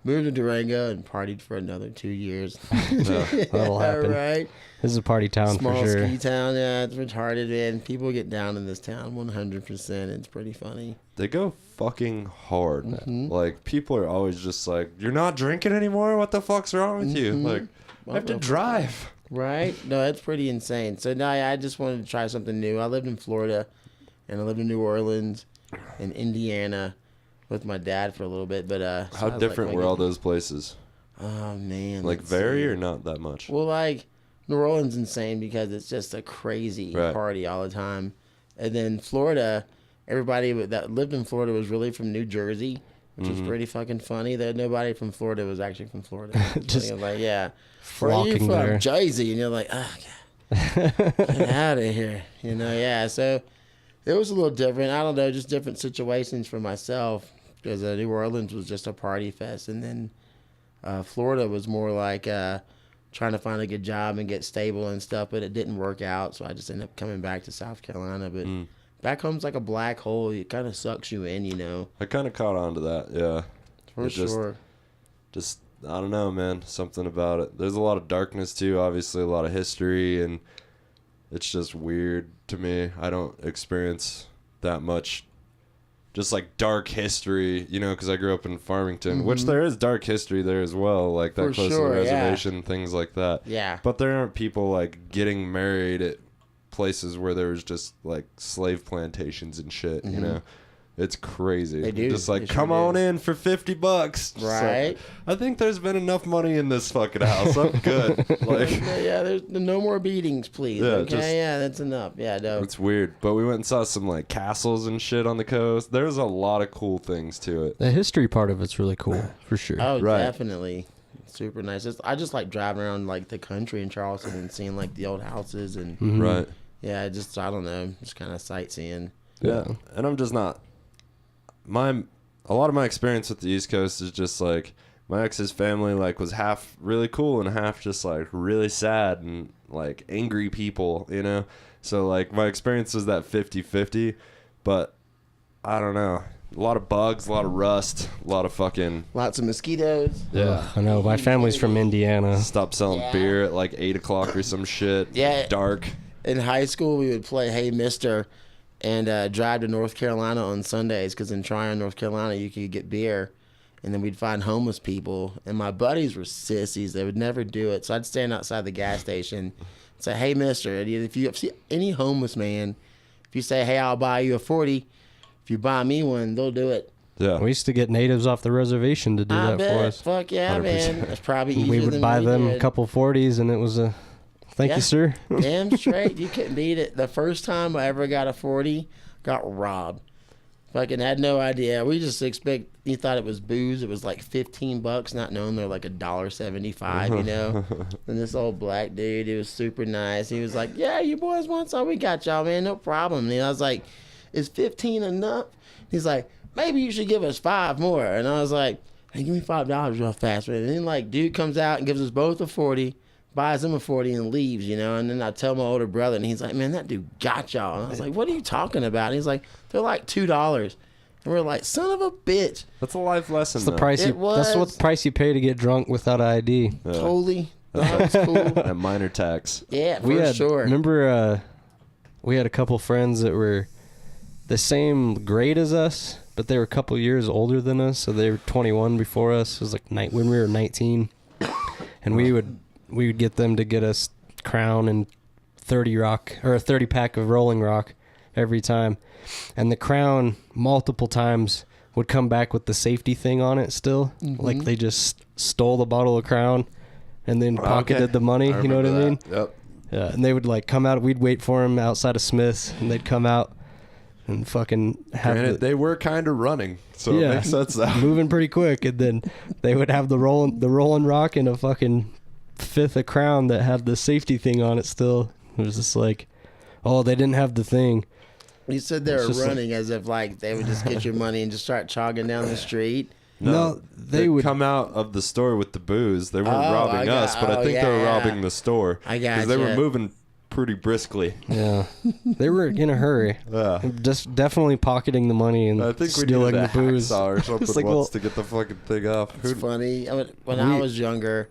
moved to Durango and partied for another 2 years. That'll happen. Right. This is a party town Small for sure. ski town. Yeah, it's retarded, man. People get down in this town 100%. It's pretty funny. They go fucking hard. Mm-hmm. Like, people are always just like, you're not drinking anymore? What the fuck's wrong with you? Like, I have to drive. Right? No, it's pretty insane. So now I just wanted to try something new. I lived in Florida, and I lived in New Orleans and Indiana with my dad for a little bit. But so How different were all those places? Oh, man. Like, very or not that much? Well, like, New Orleans insane because it's just a crazy Right. party all the time. And then Florida, everybody that lived in Florida was really from New Jersey, which was pretty fucking funny. That nobody from Florida was actually from Florida. Just like, yeah. Where are you flocking from? there. Jersey. And you're like, oh, get out of here. You know, yeah. So it was a little different. I don't know, just different situations for myself because New Orleans was just a party fest. And then Florida was more like trying to find a good job and get stable and stuff, but it didn't work out. So I just ended up coming back to South Carolina. But back home's like a black hole. It kind of sucks you in, you know. I kind of caught on to that, yeah. For sure. Just, I don't know, man. Something about it. There's a lot of darkness, too. Obviously, a lot of history, and it's just weird to me. I don't experience that much just, like, dark history, you know, because I grew up in Farmington, which there is dark history there as well, like that For close sure, to the reservation, things like that. Yeah. But there aren't people, like, getting married at places where there was just, like, slave plantations and shit, you know? It's crazy. They do. Just like, They sure come do. on in for $50. Just Right. like, I think there's been enough money in this fucking house. I'm good. Like, Yeah, there's no more beatings, please. Yeah, Okay, just- yeah, that's enough. Yeah, no. it's weird. But we went and saw some, like, castles and shit on the coast. There's a lot of cool things to it. The history part of it's really cool, for sure. Oh, Right. definitely. Super nice. I just like driving around like the country in Charleston and seeing like the old houses and Right. yeah, I don't know, just kind of sightseeing. Yeah. And I'm just not. A lot of my experience with the East Coast is just like my ex's family like was half really cool and half just like really sad and like angry people, you know? So like my experience was that 50-50, but I don't know. A lot of bugs, a lot of rust, a lot of fucking Lots of mosquitoes. yeah. I know. My family's from Indiana. Stop selling Yeah. beer at like 8 o'clock or some shit. Yeah. Dark. In high school, we would play Hey Mister and drive to North Carolina on Sundays because in Tryon, North Carolina, you could get beer. And then we'd find homeless people. And my buddies were sissies. They would never do it. So I'd stand outside the gas station and say, hey, mister, if you see any homeless man, if you say, hey, I'll buy you a 40, if you buy me one, they'll do it. Yeah. We used to get natives off the reservation to do I that bet. for us. Fuck yeah, 100%. man. That's probably easier We than would buy them a did. couple 40s, and it was a thank Yeah. you, sir. Damn straight. You couldn't beat it. The first time I ever got a 40, got robbed. Fucking had no idea. We just you thought it was booze. It was like $15, not knowing they're like $1.75, you know? And this old black dude, he was super nice. He was like, yeah, you boys want some? We got y'all, man. No problem. And I was like, is 15 enough? He's like, maybe you should give us 5 more. And I was like, hey, give me $5 real fast, man. And then like dude comes out and gives us both a 40. Buys him a 40 and leaves, you know, and then I tell my older brother, and he's like, man, that dude got y'all. And I was like, what are you talking about? And he's like, they're like $2. And we're like, son of a bitch. That's a life lesson. That's the though. price. It That's what was. the price you pay to get drunk without ID. Yeah. Totally. That was cool. That minor tax. Yeah, for We had sure. remember we had a couple friends that were the same grade as us, but they were a couple years older than us, so they were 21 before us. It was like when we were 19, and we would get them to get us Crown and 30 rock or a 30 pack of Rolling Rock every time, and the Crown multiple times would come back with the safety thing on it still, like they just stole the bottle of Crown and then pocketed the money. You know what I mean? Yep. Yeah, and they would like come out. We'd wait for them outside of Smith's, and they'd come out and fucking have Granted, they were kind of running, so Yeah. it makes sense now. moving pretty quick, and then they would have the rolling rock and a fucking fifth of Crown that had the safety thing on it still. It was just like, oh, they didn't have the thing. You said they It's were just like- running as if like they would just get your money and just start jogging down the street. No, they they'd would- come out of the store with the booze. They weren't Oh, robbing I us, but I think they were yeah. robbing the store. I Because they were gotcha. moving pretty briskly. Yeah. They were in a hurry. Yeah. Just definitely pocketing the money and I think we stealing needed the a booze. hacksaw or something like, once well, to get the fucking thing off. It's funny. When I was younger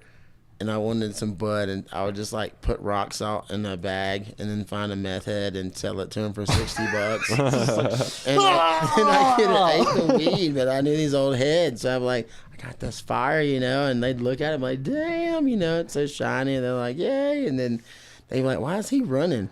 and I wanted some bud, and I would just like put rock salt in a bag and then find a meth head and sell it to him for $60. and I could have ate the weed, but I knew these old heads. So I'm like, I got this fire, you know, and they'd look at it like, damn, you know, it's so shiny. And they're like, yay. And then they'd be like, why is he running?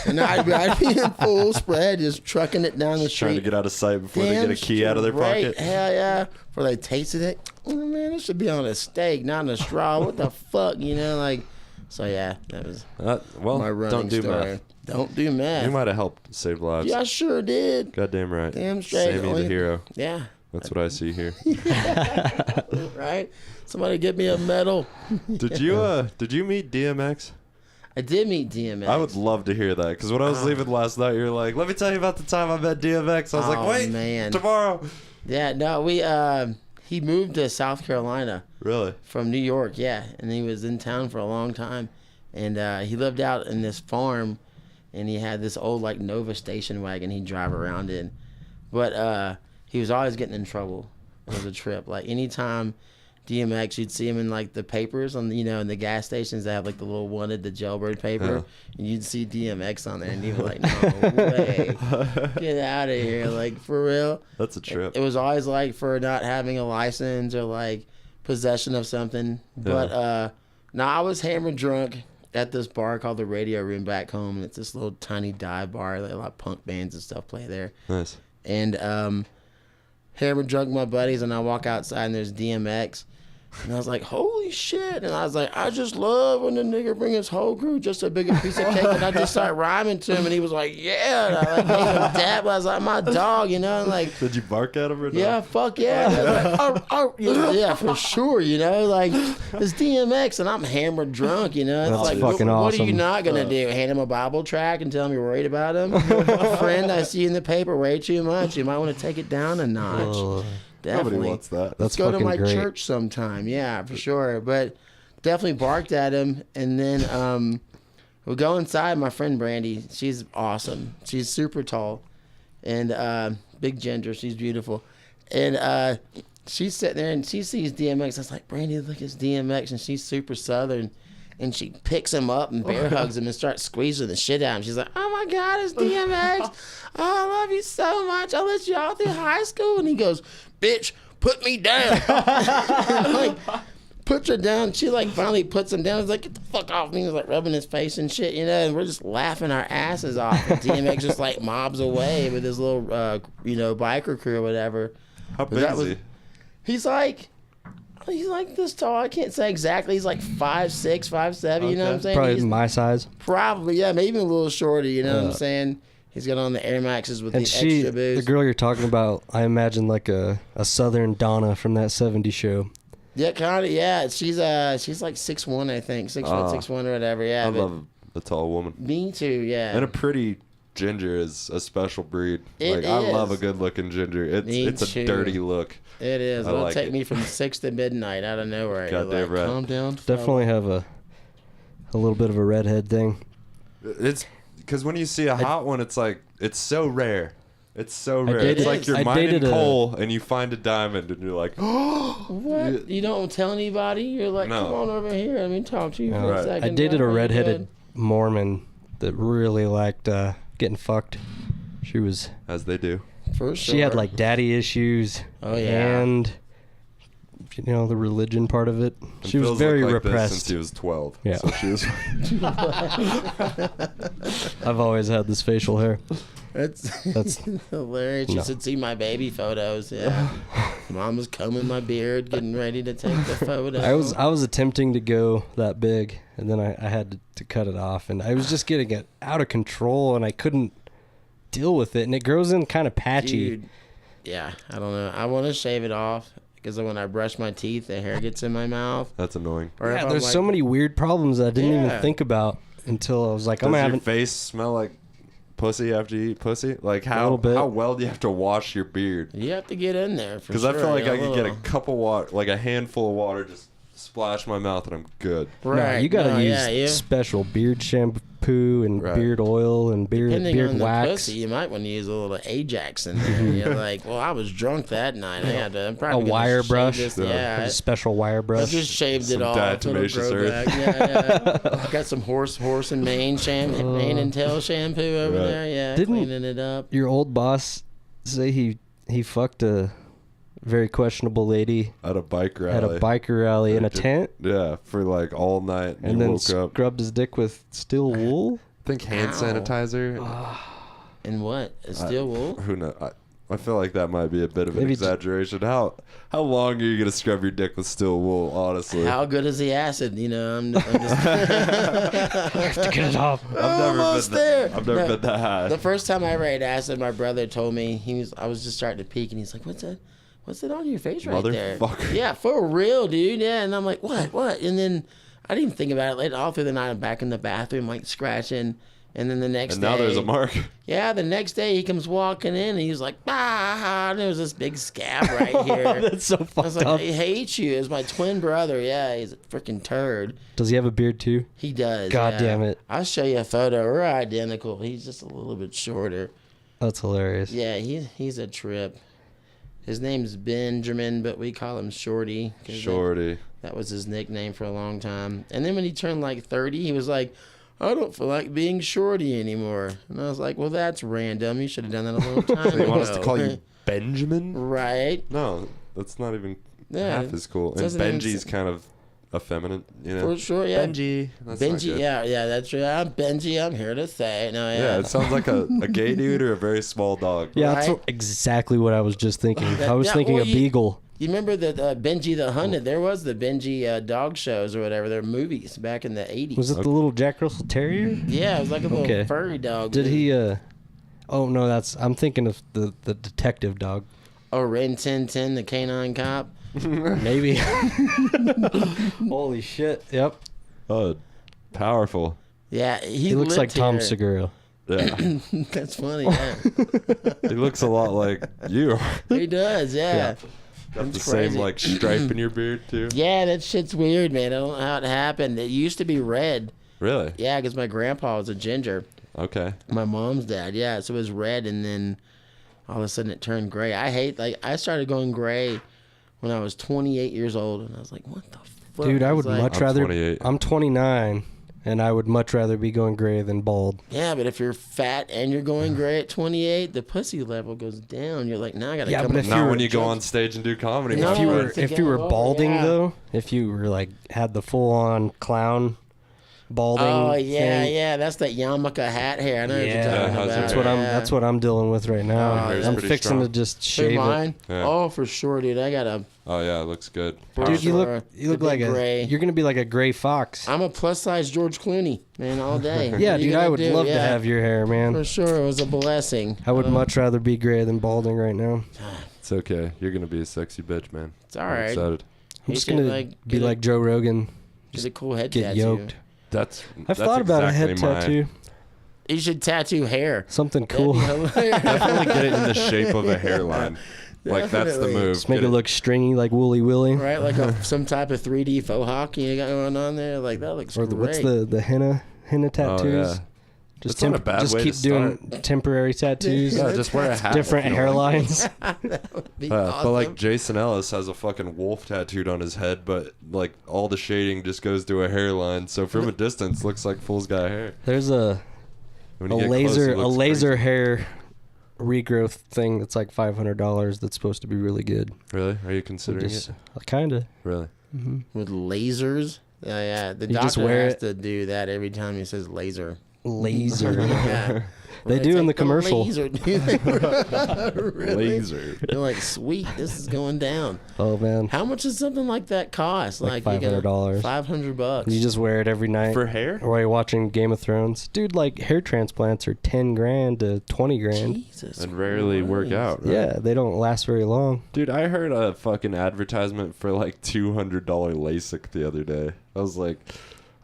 And I'd be in full spread, just trucking it down the street. Trying to get out of sight before they get a key out of their pocket. Hell yeah. Before they tasted it. Oh, man, it should be on a steak, not on a straw. What the fuck, you know? Like, so yeah, that was my running don't do story. meth. Don't do meth. You might have helped save lives. Yeah, I sure did. Goddamn right. Damn straight. Sammy the hero. Yeah. That's what I see here. Right? Somebody get me a medal. Did you meet DMX? I did meet DMX. I would love to hear that, because when I was leaving last night, you were like, let me tell you about the time I met DMX. I was like, wait, man. tomorrow. Yeah, no, he moved to South Carolina. Really? From New York, yeah. And he was in town for a long time. And he lived out in this farm, and he had this old, like, Nova station wagon he'd drive around in. But he was always getting in trouble. It was a trip. Like, anytime DMX, you'd see him in, like, the papers on, you know, in the gas stations that have, like, the little wanted, the jailbird paper. Yeah. And you'd see DMX on there, and you'd be like, no way. Get out of here. Like, for real. That's a trip. It was always, like, for not having a license or, like, possession of something. But, no, I was hammered drunk at this bar called the Radio Room back home. And it's this little tiny dive bar. Like, a lot of punk bands and stuff play there. Nice. And hammered drunk with my buddies, and I walk outside, and there's DMX. And I was like, holy shit. And I was like, I just love when the nigga bring his whole crew just a bigger piece of cake. And I just started rhyming to him, and he was like, yeah. And I like gave him a dab. I was like, my dog, you know. And like, did you bark at him or not? Yeah, fuck yeah. Like, yeah, for sure, you know. Like, it's DMX, and I'm hammered drunk, you know. It's That's like, fucking what are awesome. you not going to do? Hand him a Bible tract and tell him you're worried about him? Friend, I see in the paper way too much. You might want to take it down a notch. Definitely. Nobody wants that. Let's go to my church sometime. Yeah, for sure. But definitely barked at him. And then we'll go inside. My friend Brandy, she's awesome. She's super tall and big ginger. She's beautiful. And she's sitting there and she sees DMX. I was like, Brandy, look, it's DMX. And she's super Southern. And she picks him up and bear hugs him and starts squeezing the shit out of him. She's like, oh my God, it's DMX. Oh, I love you so much. I let you all through high school. And he goes, bitch, put me down. Like, puts her down. She like finally puts him down. He's like, get the fuck off me. He's like rubbing his face and shit, you know, and we're just laughing our asses off. And DMX just like mobs away with his little, biker crew or whatever. How big is he? He's like this tall. I can't say exactly. He's like 5'6", 5'7", you know what I'm saying? Probably He's my size. Probably, yeah, maybe a little shorter, you know what I'm saying? He's got on the Air Maxes with And the extra boost. the girl you're talking about, I imagine like a Southern Donna from that '70s show. Yeah, kind of, yeah. She's like 6'1", I think. 6'1", 6'1", or whatever, yeah. I love a tall woman. Me too, yeah. And a pretty ginger is a special breed. It I is. love a good looking ginger. It's too. a dirty look. It is. It'll like take it. me from 6 to midnight out of nowhere. Goddamn You're like, right. calm down. Definitely have a little bit of a redhead thing. It's because when you see a hot one, it's like it's so rare. It's so rare. dated- It's like you're I mining dated a- coal and you find a diamond and you're like, What? You don't tell anybody? You're like, No. come on over here. Let me talk to you for Right. a second. I dated a bro. How you redheaded doing? Mormon that really liked getting fucked. She was. as they do. For sure. She had like daddy issues. Oh, yeah. And the religion part of it. And She was Phil's very looked like this repressed. since he was 12. Yeah. So she was. I've always had this facial hair. That's That's hilarious. You no. should see my baby photos. Yeah. Mom was combing my beard, getting ready to take the photo. I was attempting to go that big, and then I had to cut it off, and I was just getting it out of control, and I couldn't deal with it, and it grows in kind of patchy. Dude, yeah, I don't know. I want to shave it off because when I brush my teeth, the hair gets in my mouth. That's annoying. Or if Yeah, I'm there's like, so many weird problems that I didn't Yeah. even think about until I was like, Does I'm your having. face smell like pussy after you eat pussy? Like little bit. how well do you have to wash your beard? You have to get in there Because I feel like I could get a little- cup of water, like a handful of water, just splash my mouth and I'm good. Right. No, you gotta use special beard shampoo and beard oil and beard on the wax. pussy, you might want to use a little Ajax in there. You're like, well, I was drunk that night. I'm probably a wire brush. Yeah, a special wire brush. I just shaved it Some off. diatomaceous earth. Yeah. Got some horse and mane mane and tail shampoo over there. Yeah, cleaning it up. Your old boss say he fucked a very questionable lady At a biker rally. In a tent? Yeah, for like all night. And then scrubbed his dick with steel wool? I think hand sanitizer. And what? Steel wool? Who knows? I feel like that might be a bit of an exaggeration. How long are you gonna scrub your dick with steel wool? Honestly, how good is the acid? I'm just to get it off. I've never been that high. The first time I ever ate acid, my brother told me I was just starting to peek, and he's like, "What's that? What's that on your face right there?" Yeah, for real, dude. Yeah, and I'm like, "What?" And then I didn't even think about it. Later, all through the night, I'm back in the bathroom, like scratching. And then the next day... And now there's a mark. Yeah, the next day he comes walking in and he's like, and there was this big scab right here. That's so fucked up. I was like, I hate you. It's my twin brother. Yeah, he's a freaking turd. Does he have a beard too? He does. God damn it. I'll show you a photo. We're identical. He's just a little bit shorter. That's hilarious. Yeah, he's a trip. His name's Benjamin, but we call him Shorty. Shorty. That was his nickname for a long time. And then when he turned like 30, he was like, I don't feel like being Shorty anymore. And I was like, well, that's random. You should have done that a long time ago. You want us to call you Benjamin? Right. No, that's not even half as cool. And Benji's kind of effeminate, For sure, yeah. Benji. Benji, yeah, that's right. I'm Benji. I'm here to say. No, yeah. Yeah, it sounds like a gay dude or a very small dog. Yeah, that's exactly what I was just thinking. I was thinking a beagle. You remember that Benji the Hunted? There was the Benji dog shows or whatever. They're movies back in the 80s. Was it the little Jack Russell Terrier? Yeah, it was like a little furry dog. Did he, oh no, I'm thinking of the detective dog. Oh, Ren 1010, the canine cop? Maybe. Holy shit, yep. Oh, powerful. Yeah, he looks like Tom Segura. Yeah. That's funny, yeah. He looks a lot like you. He does, yeah. Got the same like stripe in your beard too. Yeah, that shit's weird, man. I don't know how it happened. It used to be red. Really? Yeah, because my grandpa was a ginger. Okay. My mom's dad, yeah. So it was red, and then all of a sudden it turned gray. I started going gray when I was 28 years old, and I was like, what the fuck? Dude, I would much rather. 28. I'm 29. And I would much rather be going gray than bald. Yeah, but if you're fat and you're going gray at 28, the pussy level goes down. You're like, now I gotta come. But not when you go on stage and do comedy. If you were balding though, if you were like had the full on clown balding. Oh yeah, that's that yarmulke hat hair. I know what you're talking about. That's what I'm dealing with right now. I'm fixing to just shave it. Yeah. Oh, for sure, dude. I got Oh yeah, it looks good. Dude, you look like gray. You're gonna be like a gray fox. I'm a plus size George Clooney, man, all day. Yeah, dude, I would love to have your hair, man. For sure, it was a blessing. I would much rather be gray than balding right now. It's okay. You're gonna be a sexy bitch, man. It's all right. I'm excited. I'm just gonna be like Joe Rogan. Just a cool head get tattoo. Yoked. I've thought about a head tattoo. You should tattoo hair. Something cool. Definitely get it in the shape of a hairline. Like that's the move. Just make it look stringy like Wooly Willy. Right, like some type of 3D faux hawk you got going on there. Like that looks great. What's the henna tattoos? Oh, yeah. Just keep doing temporary tattoos. Yeah, just wear a hat. Different hairlines. That would be awesome. But like Jason Ellis has a fucking wolf tattooed on his head, but like all the shading just goes to a hairline. So from a distance, looks like fool's got hair. There's a laser hair regrowth thing that's like $500 that's supposed to be really good. Really? Are you considering it? Kinda. Really? Mm-hmm. With lasers? Yeah. The doctor has to do that every time he says laser. Laser. Yeah. They do in the commercial. Laser. Really? Laser. They're like, sweet, this is going down. Oh man. How much does something like that cost? Like $500. $500. You just wear it every night for hair, or while you're watching Game of Thrones, dude. Like hair transplants are $10,000 to $20,000. Jesus, and rarely work out. Right? Yeah, they don't last very long. Dude, I heard a fucking advertisement for like $200 LASIK the other day. I was like,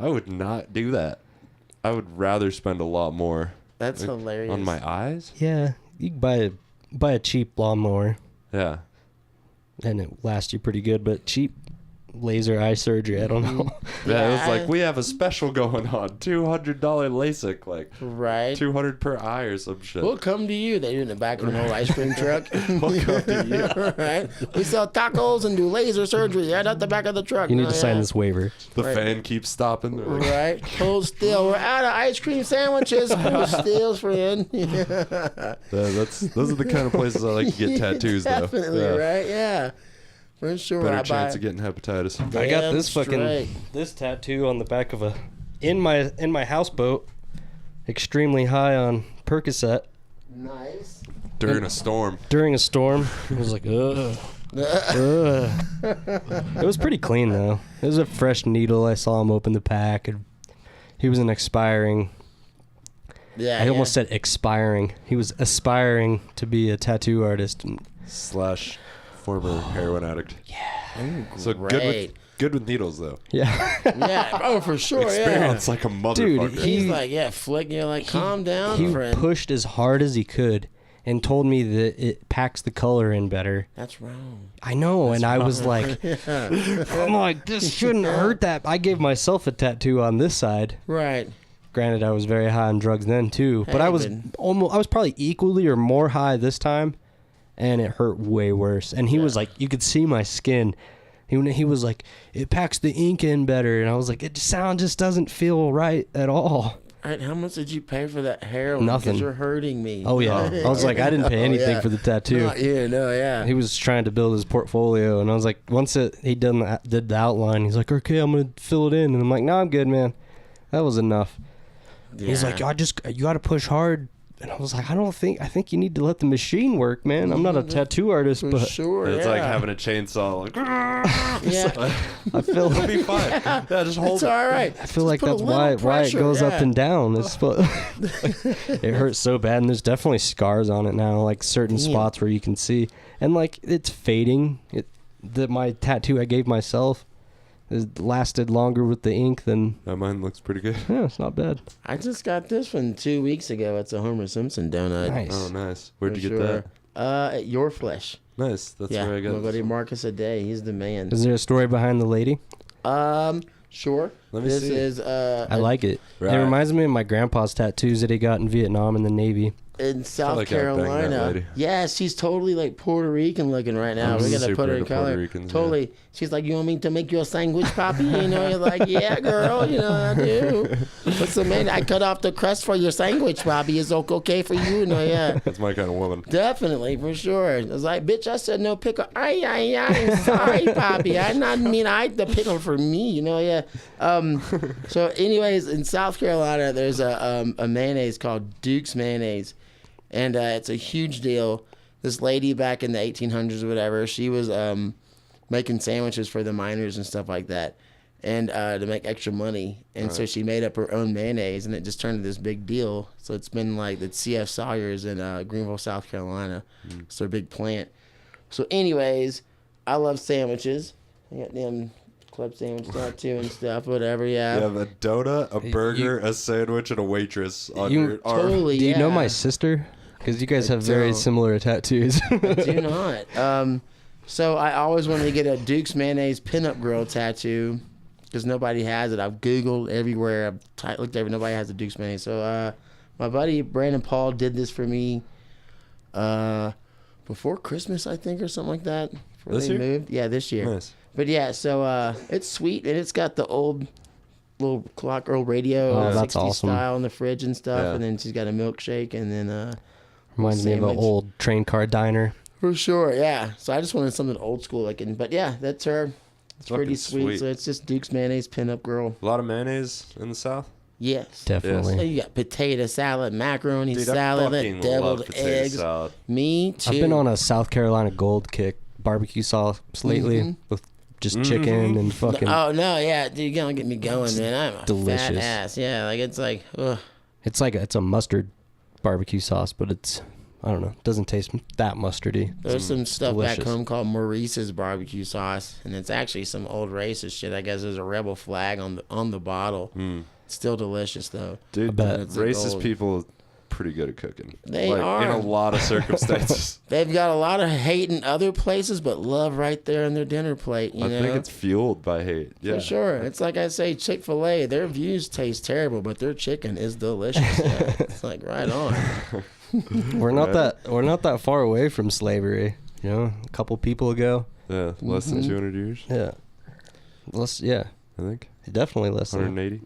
I would not do that. I would rather spend a lot more. That's hilarious. On my eyes? Yeah, you can buy a cheap lawnmower. Yeah. And it lasts you pretty good, but cheap. laser eye surgery. I don't know. Yeah, it was like, we have a special going on. $200 LASIK, like Right. $200 per eye or some shit. We'll come to you. They do in the back of an old ice cream truck. We'll come to you. Right. We sell tacos and do laser surgery right out the back of the truck. You need to sign this waiver. The fan keeps stopping. They're like, Right. Hold still. We're out of ice cream sandwiches. Hold still, friend. those are the kind of places I like to get tattoos, though. Definitely, Yeah. right? Yeah. For sure. Better I chance buy- of getting hepatitis. I got Damn this straight. this tattoo on the back of in my houseboat, extremely high on Percocet Nice. During a storm. during a storm. It was like, ugh. It was pretty clean though. It was a fresh needle. I saw him open the pack, and he was an expiring. Yeah. I almost said expiring. He was aspiring to be a tattoo artist. And / former heroin addict. Ooh, So great. good with needles, though. yeah. Yeah. Oh, for sure. Experience Yeah. like a motherfucker. He's He- like, yeah, flick. You're like, calm down, He friend. pushed as hard as he could and told me that it packs the color in better. That's wrong. I know, and I was like, I'm like, this shouldn't hurt that. I gave myself a tattoo on this side. Right. Granted, I was very high on drugs then too, but I was I was probably equally or more high this time, and it hurt way worse. And he was like, you could see my skin. He was like, it packs the ink in better, and I was like, it just doesn't feel right at all. All right, how much did you pay for that heroin? Nothing. 'Cause you're hurting me. Oh yeah, I was like, I didn't pay anything yeah. for the tattoo. Not you, no, yeah. He was trying to build his portfolio, and I was like, once he did the outline, he's like, okay, I'm gonna fill it in, and I'm like, no, I'm good, man. That was enough. He's like, you got to push hard, and I was like, I think you need to let the machine work, man. I'm not a tattoo artist, For but sure, It's yeah. like having a chainsaw. Like, Yeah. I feel it'll be fine. Yeah, just hold It's it. all right. I feel like that's why it goes up and down. It's it hurts so bad, and there's definitely scars on it now, like certain spots where you can see, and like it's fading. My tattoo I gave myself it lasted longer with the ink than. Mine looks pretty good. Yeah, it's not bad. I just got this one 2 weeks ago. It's a Homer Simpson donut. Nice. Oh, nice. Where'd For you get sure. that? At Your Flesh. Nice. That's Yeah, where I got my buddy this. Marcus a day. He's the man. Is there a story behind the lady? Sure. Let me this see. is I like it. Right. It reminds me of my grandpa's tattoos that he got in Vietnam in the Navy. in South like I'd bang that Carolina. lady. Yeah, she's totally like Puerto Rican looking right now. I'm We're gonna super put her in into Puerto color. Ricans, Totally. She's like, you want me to make you a sandwich, Poppy? You know, you're like, yeah, girl. You know, I do. What's the man? I cut off the crust for your sandwich, Poppy. Is okay for you? No, yeah. That's my kind of woman. Definitely, for sure. I was like, bitch, I said no pickle. Ay, sorry, Poppy. I not mean I the pickle for me, you know, yeah. So anyways, in South Carolina, there's a mayonnaise called Duke's Mayonnaise. And it's a huge deal. This lady back in the 1800s or whatever, she was making sandwiches for the miners and stuff like that. And to make extra money. And so she made up her own mayonnaise, and it just turned into this big deal. So it's been like the C.F. Sawyer's in Greenville, South Carolina. It's their big plant. So anyways, I love sandwiches. I got them club sandwich tattoo and stuff, whatever, yeah. You have a donut, a burger, a sandwich, and a waitress on You- your arm. Totally, Do you know yeah. my sister? Because you guys I have very don't. similar tattoos. I do not. So I always wanted to get a Duke's Mayonnaise pinup girl tattoo because nobody has it. I've Googled everywhere. I've looked everywhere. Nobody has a Duke's Mayonnaise. So my buddy Brandon Paul did this for me before Christmas, I think, or something like that. Before This they year? moved. Yeah, this year. Nice. But yeah, so it's sweet, and it's got the old little clock old radio, Oh, that's 60s awesome. style in the fridge and stuff, Yeah. and then she's got a milkshake, and then Reminds me of an sandwich. old train car diner. For sure, yeah. So I just wanted something old school looking. But yeah, that's her. It's pretty fucking sweet. sweet. So it's just Duke's Mayonnaise pinup girl. A lot of mayonnaise in the South. Yes. So Definitely. you got potato salad, macaroni Dude, salad, I that fucking deviled love potato eggs. salad. Me too. I've been on a South Carolina Gold kick barbecue sauce lately with just chicken and fucking. Oh no, yeah, dude, you're gonna get me going, man. I'm a fat delicious. ass. Yeah, like it's like, ugh. It's a mustard barbecue sauce, but it's I don't know, it doesn't taste that mustardy. There's some stuff back delicious. home called Maurice's barbecue sauce, and it's actually some old racist shit. I guess there's a rebel flag on the bottle. It's still delicious though. Dude, bet. It's a racist gold. people pretty good at cooking. They like, are. in a lot of circumstances. They've got a lot of hate in other places, but love right there in their dinner plate. You know? I think it's fueled by hate. Yeah. For sure. It's like I say, Chick-fil-A, their views taste terrible, but their chicken is delicious. Yeah. It's like right on. We're not that far away from slavery. You know, a couple people ago. Yeah, less than 200 years. Yeah. Yeah. I think. Definitely less than 180.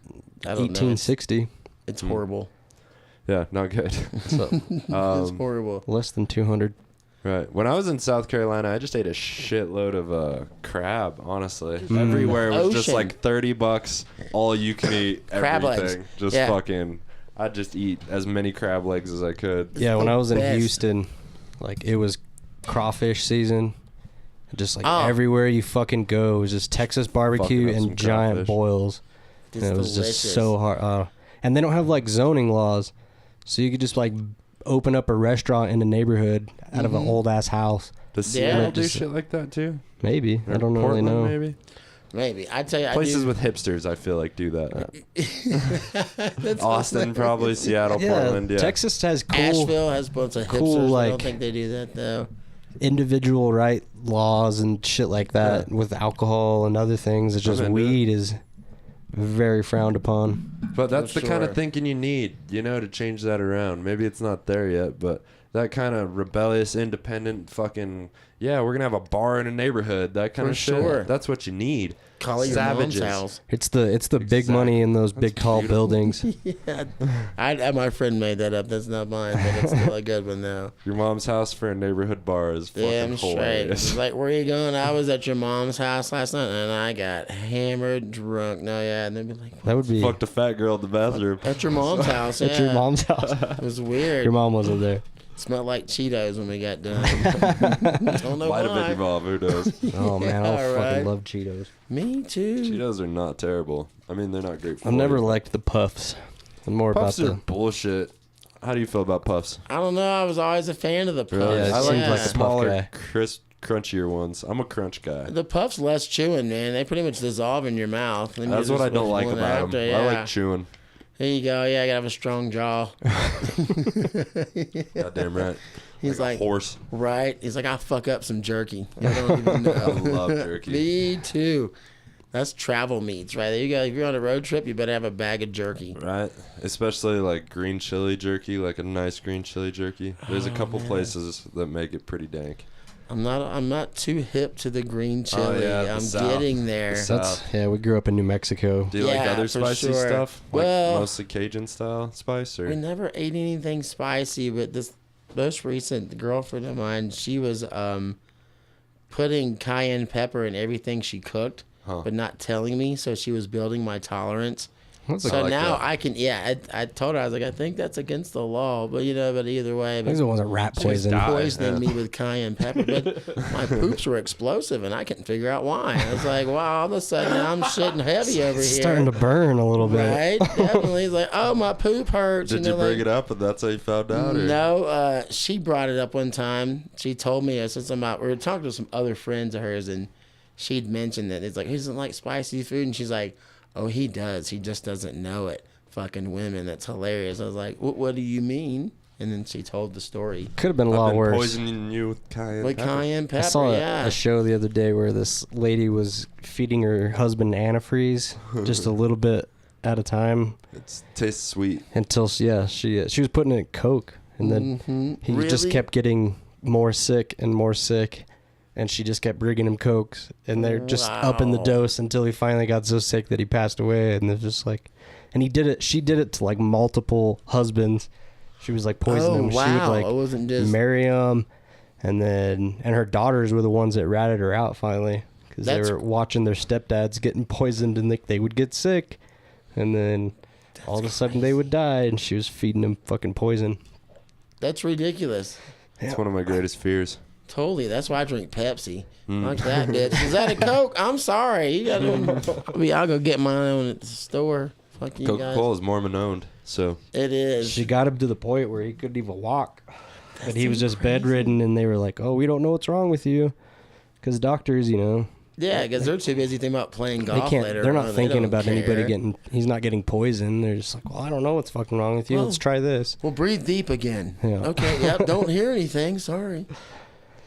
I don't know. 1860. It's horrible. Yeah, not good. So It's horrible. less than 200. Right. When I was in South Carolina, I just ate a shitload of crab, honestly. Everywhere it was just Ocean. like $30, all you can eat, Crab legs. everything. Just Yeah. fucking, I'd just eat as many crab legs as I could. Yeah, when the I was in best. Houston, like it was crawfish season. Just like Oh. everywhere you fucking go, it was just Texas barbecue Fucking up some and giant crawfish. boils. It's And it was delicious. just so hard. And they don't have like zoning laws, so you could just like open up a restaurant in a neighborhood out of an old ass house. Does Yeah. Seattle do Just- shit like that too? Maybe. I don't really Portland, know. Maybe Maybe. I tell you, places I do. with hipsters, I feel like do that. That's Austin, probably Seattle, Yeah, Portland. Yeah, Texas has cool Asheville has a bunch of hipsters. cool, I like- don't think they do that though. individual right laws and shit like that with alcohol and other things. It's just into weed is very frowned upon. But that's For the kind of sure. thinking you need, to change that around. Maybe it's not there yet, but that kind of rebellious, independent, fucking, yeah, we're gonna have a bar in a neighborhood. That kind For of shit. sure. That's what you need. Call it your Savages. mom's house. It's the big money in those big tall beautiful. buildings. Yeah, my friend made that up. That's not mine, but it's still a good one though. Your mom's house for a neighborhood bar is fucking Damn straight. hilarious. It's like, where you going? I was at your mom's house last night, and I got hammered, drunk. No, yeah, and they'd be like, That would be Fucked a fat girl in the bathroom. at your mom's house. Yeah. at your mom's house. It was weird. Your mom wasn't there. Smelled like Cheetos when we got done. Don't know Might have been why. your mom. Who knows? Oh man, I Yeah, fucking right. love Cheetos. Me too. Cheetos are not terrible. I mean, they're not great for I've never you. liked the puffs. I'm more Puffs about are bullshit. How do you feel about puffs? I don't know. I was always a fan of the puffs. Really? Yeah, it I like seems the like a puff smaller, guy. crisp, crunchier ones. I'm a crunch guy. The puffs less chewing, man. They pretty much dissolve in your mouth. And That's you're what I just don't like pulling it about after, them. Yeah. I like chewing. Here you go. Yeah, I gotta have a strong jaw. Goddamn right. He's like like, a horse. right. He's like, I'll fuck up some jerky. I don't even know. I love jerky. Me too. That's travel meats, right? There you go. If you're on a road trip, you better have a bag of jerky. Right? Especially like green chili jerky, like a nice green chili jerky. There's a couple places that make it pretty dank. I'm not too hip to the green chili. yeah, the I'm South. getting there. The That's yeah. We grew up in New Mexico. Do you like Yeah, other for spicy sure. stuff? Like Well- mostly Cajun style spice or We never ate anything spicy, but this most recent girlfriend of mine, she was putting cayenne pepper in everything she cooked, but not telling me, so she was building my tolerance. What's So like now that. I can, I told her, I was like, I think that's against the law, but but either way, I think it was a rat she was poison. poisoning me with cayenne pepper, but my poops were explosive, and I couldn't figure out why. I was like, wow, all of a sudden I'm shitting heavy over It's here. starting to burn a little bit. Right? Definitely. It's like, oh, my poop hurts. did you bring it up and that's how you found out? Or? No, she brought it up one time. She told me, I said something about, we were talking to some other friends of hers, and she'd mentioned that it's like, he doesn't like spicy food. And she's like, oh, he does. He just doesn't know it. Fucking women. That's hilarious. I was like, what do you mean? And then she told the story. Could have been a I've lot been worse. poisoning you with cayenne With pepper. cayenne I pepper, saw yeah. a show the other day where this lady was feeding her husband antifreeze just a little bit at a time It tastes sweet. until she was putting it in Coke, and then he just Really? kept getting more sick and more sick, and she just kept bringing him Cokes, and they're just upping the Wow. dose until he finally got so sick that he passed away. And they're just like, and she did it to like multiple husbands. She was like poisoning Oh, him. She wow. would It like wasn't just... marry him, and her daughters were the ones that ratted her out finally, because they That's- were watching their stepdads getting poisoned, and they would get sick, and then all of a sudden they would die, and she was feeding them fucking poison. That's ridiculous. It's one of my greatest fears. Totally. That's why I drink Pepsi. Like that, bitch. Is that a Coke? I'm sorry. You gotta. I'll go get my own at the store. Fuck you guys. Coca-Cola is Mormon owned, so It is. She got him to the point where he couldn't even walk, but he was just bedridden, and they were like, "Oh, we don't know what's wrong with you," because doctors, Yeah, because they're too busy thinking about playing They golf can't. later. They're on. not They thinking don't about care. anybody getting. He's not getting poisoned. They're just like, well, I don't know what's fucking wrong with you. Well, Let's try this. Well, breathe deep again. Yeah. Okay. Yep. Don't hear anything. Sorry.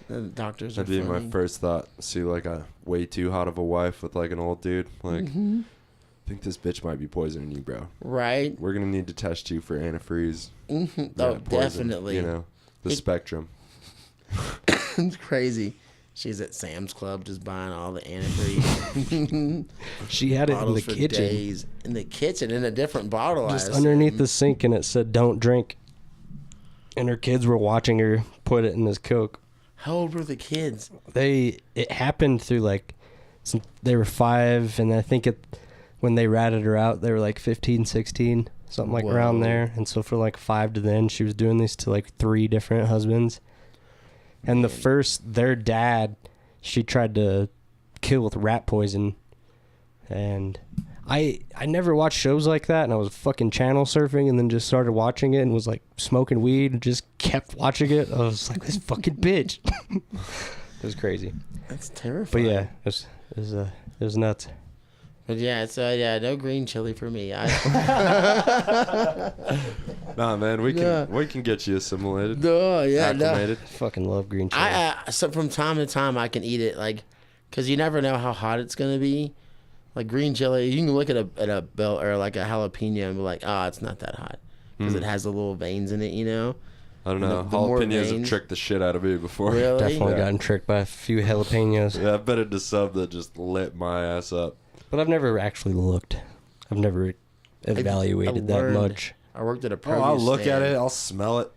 The doctors are That'd be funny. my first thought. See, like, a way too hot of a wife with, like, an old dude. Like, Mm-hmm. I think this bitch might be poisoning you, bro. Right. We're going to need to test you for antifreeze. Mm-hmm. Yeah, Oh, poison, definitely. You know, the It- spectrum. It's crazy. She's at Sam's Club just buying all the antifreeze She had it in bottles the for kitchen, days. In the kitchen, in a different bottle. just I underneath assume. the sink, and it said "Don't drink." And her kids were watching her put it in this Coke. How old were the kids? It happened through like, they were 5, and I think when they ratted her out, they were like 15, 16, something like around Whoa. there. And so for like 5 to then, she was doing these to like 3 different husbands. And their dad, she tried to kill with rat poison. And I never watched shows like that, and I was fucking channel surfing and then just started watching it and was like smoking weed and just kept watching it. I was like, this fucking bitch. It was crazy. That's But terrifying. yeah, it was nuts. But yeah, so yeah, no green chili for me. Nah, man, we can get you assimilated. No, yeah, no. acclimated. I fucking love green chili. So from time to time I can eat it, like, cause you never know how hot it's gonna be. Like green chili, you can look at a bell or like a jalapeno and be like, oh, it's not that hot, cause it has the little veins in it, you know. I don't know. The more Jalapenos have veins- tricked the shit out of me before. Really? Definitely Yeah. gotten tricked by a few jalapenos. Yeah, I've been into some that just lit my ass up. But I've never actually looked. I've never evaluated that learned. much. I worked at a Oh, produce I'll look stand. at it. I'll smell it.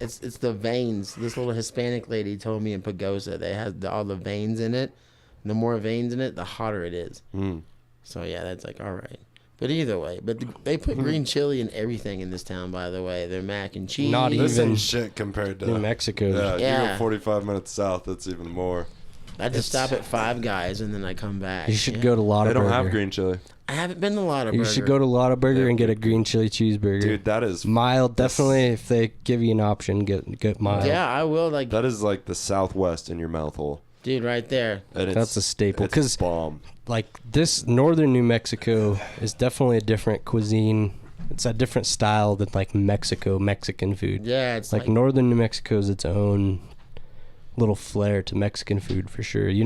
It's the veins. This little Hispanic lady told me in Pagosa they had all the veins in it. And the more veins in it, the hotter it is. Mm. So yeah, that's like all right. But either way, they put green chili in everything in this town. By the way, their mac and cheese. Not This even ain't shit compared to New Mexico. Yeah, you Yeah. go 45 minutes south. That's even more. I just stop at Five Guys and then I come back. You should Yeah. go to They Lotta don't have Burger. green chili, I haven't been to Lotta You Burger. should go to Lotta Burger and get a green chili cheeseburger. dude. That is Mild, definitely. If they give you an option, get mild. Yeah, I will. Like, that is like the Southwest in your mouth hole. dude, right there. And That's a staple, it's 'cause bomb. Like this northern New Mexico is definitely a different cuisine. It's a different style than like Mexican food. Yeah, it's Like northern New Mexico is its own little flair to Mexican food for sure. You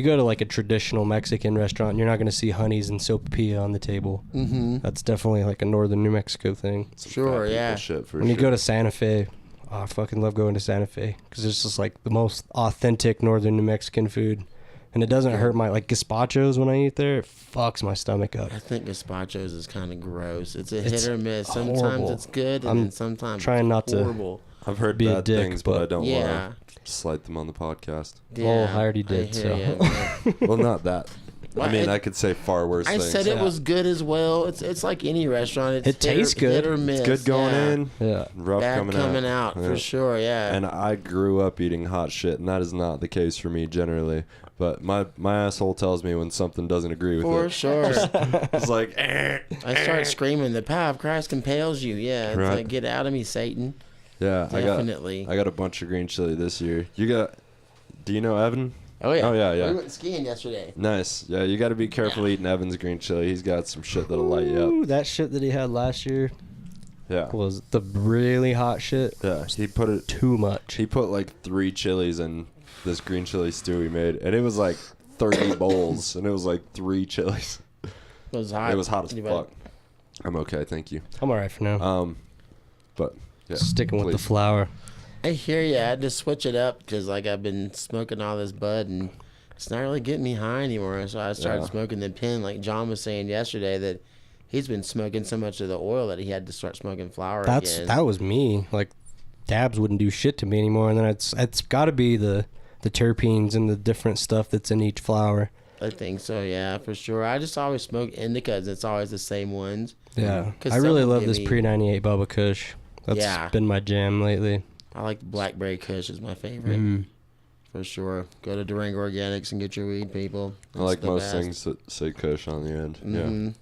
go to like a traditional Mexican restaurant, you're not going to see honeys and sopapilla on the table. Mm-hmm. That's definitely like a northern New Mexico thing. Some Sure, fat people yeah. Shit for When sure. you go to Santa Fe, I fucking love going to Santa Fe because it's just like the most authentic northern New Mexican food. And it doesn't hurt my, like gazpachos when I eat there, it fucks my stomach up. I think gazpachos is kind of gross. It's a It's hit or miss. Sometimes horrible. it's good, and I'm then sometimes trying it's not to horrible. I've heard be a bad dick, things, but I but- don't Yeah. want to slight them on the podcast. Well, I already did, hear so. ya. Well, not that. Well, I mean, it- I could say far worse I things. said it was good as well. It's like any restaurant. It's It tastes good. Hit or miss. It's good going yeah. in, Yeah. rough Bad coming out. for Yeah. sure. Yeah. And I grew up eating hot shit, and that is not the case for me generally. But my asshole tells me when something doesn't agree with for it. sure. It's like, I start screaming, "The power of Christ compels you." Yeah. It's Right. like, get out of me, Satan. yeah, Definitely. I got a bunch of green chili this year. Do you know Evan? Oh yeah. Oh, yeah. We went skiing yesterday. Nice. Yeah, you got to be careful eating Evan's green chili. He's got some shit that'll light you Ooh, up. that shit that he had last year Yeah. was the really hot shit. Yeah, he Too much. put like 3 chilies in this green chili stew he made, and it was like 30 bowls, and it was like 3 chilies. It was hot. It was hot as Anybody- fuck. I'm okay, thank you. I'm alright for now. But yeah, Sticking with the please. flour. I hear you. I had to switch it up because like I've been smoking all this bud and it's not really getting me high anymore. So I started Yeah. smoking the pen. Like John was saying yesterday that he's been smoking so much of the oil that he had to start smoking flour again. That was me. Like dabs wouldn't do shit to me anymore, and then it's got to be the terpenes and the different stuff that's in each flower. I think so. Yeah, for sure. I just always smoke indicas. It's always the same ones. Yeah, 'Cause I really some love give this me- pre-98 Bubba Kush. That's Yeah. been my jam lately. I like the Blackberry Kush is my favorite. Mm. For sure. Go to Durango Organics and get your weed, people. I like It's the most best. things that say Kush on the end. Yeah, Mhm.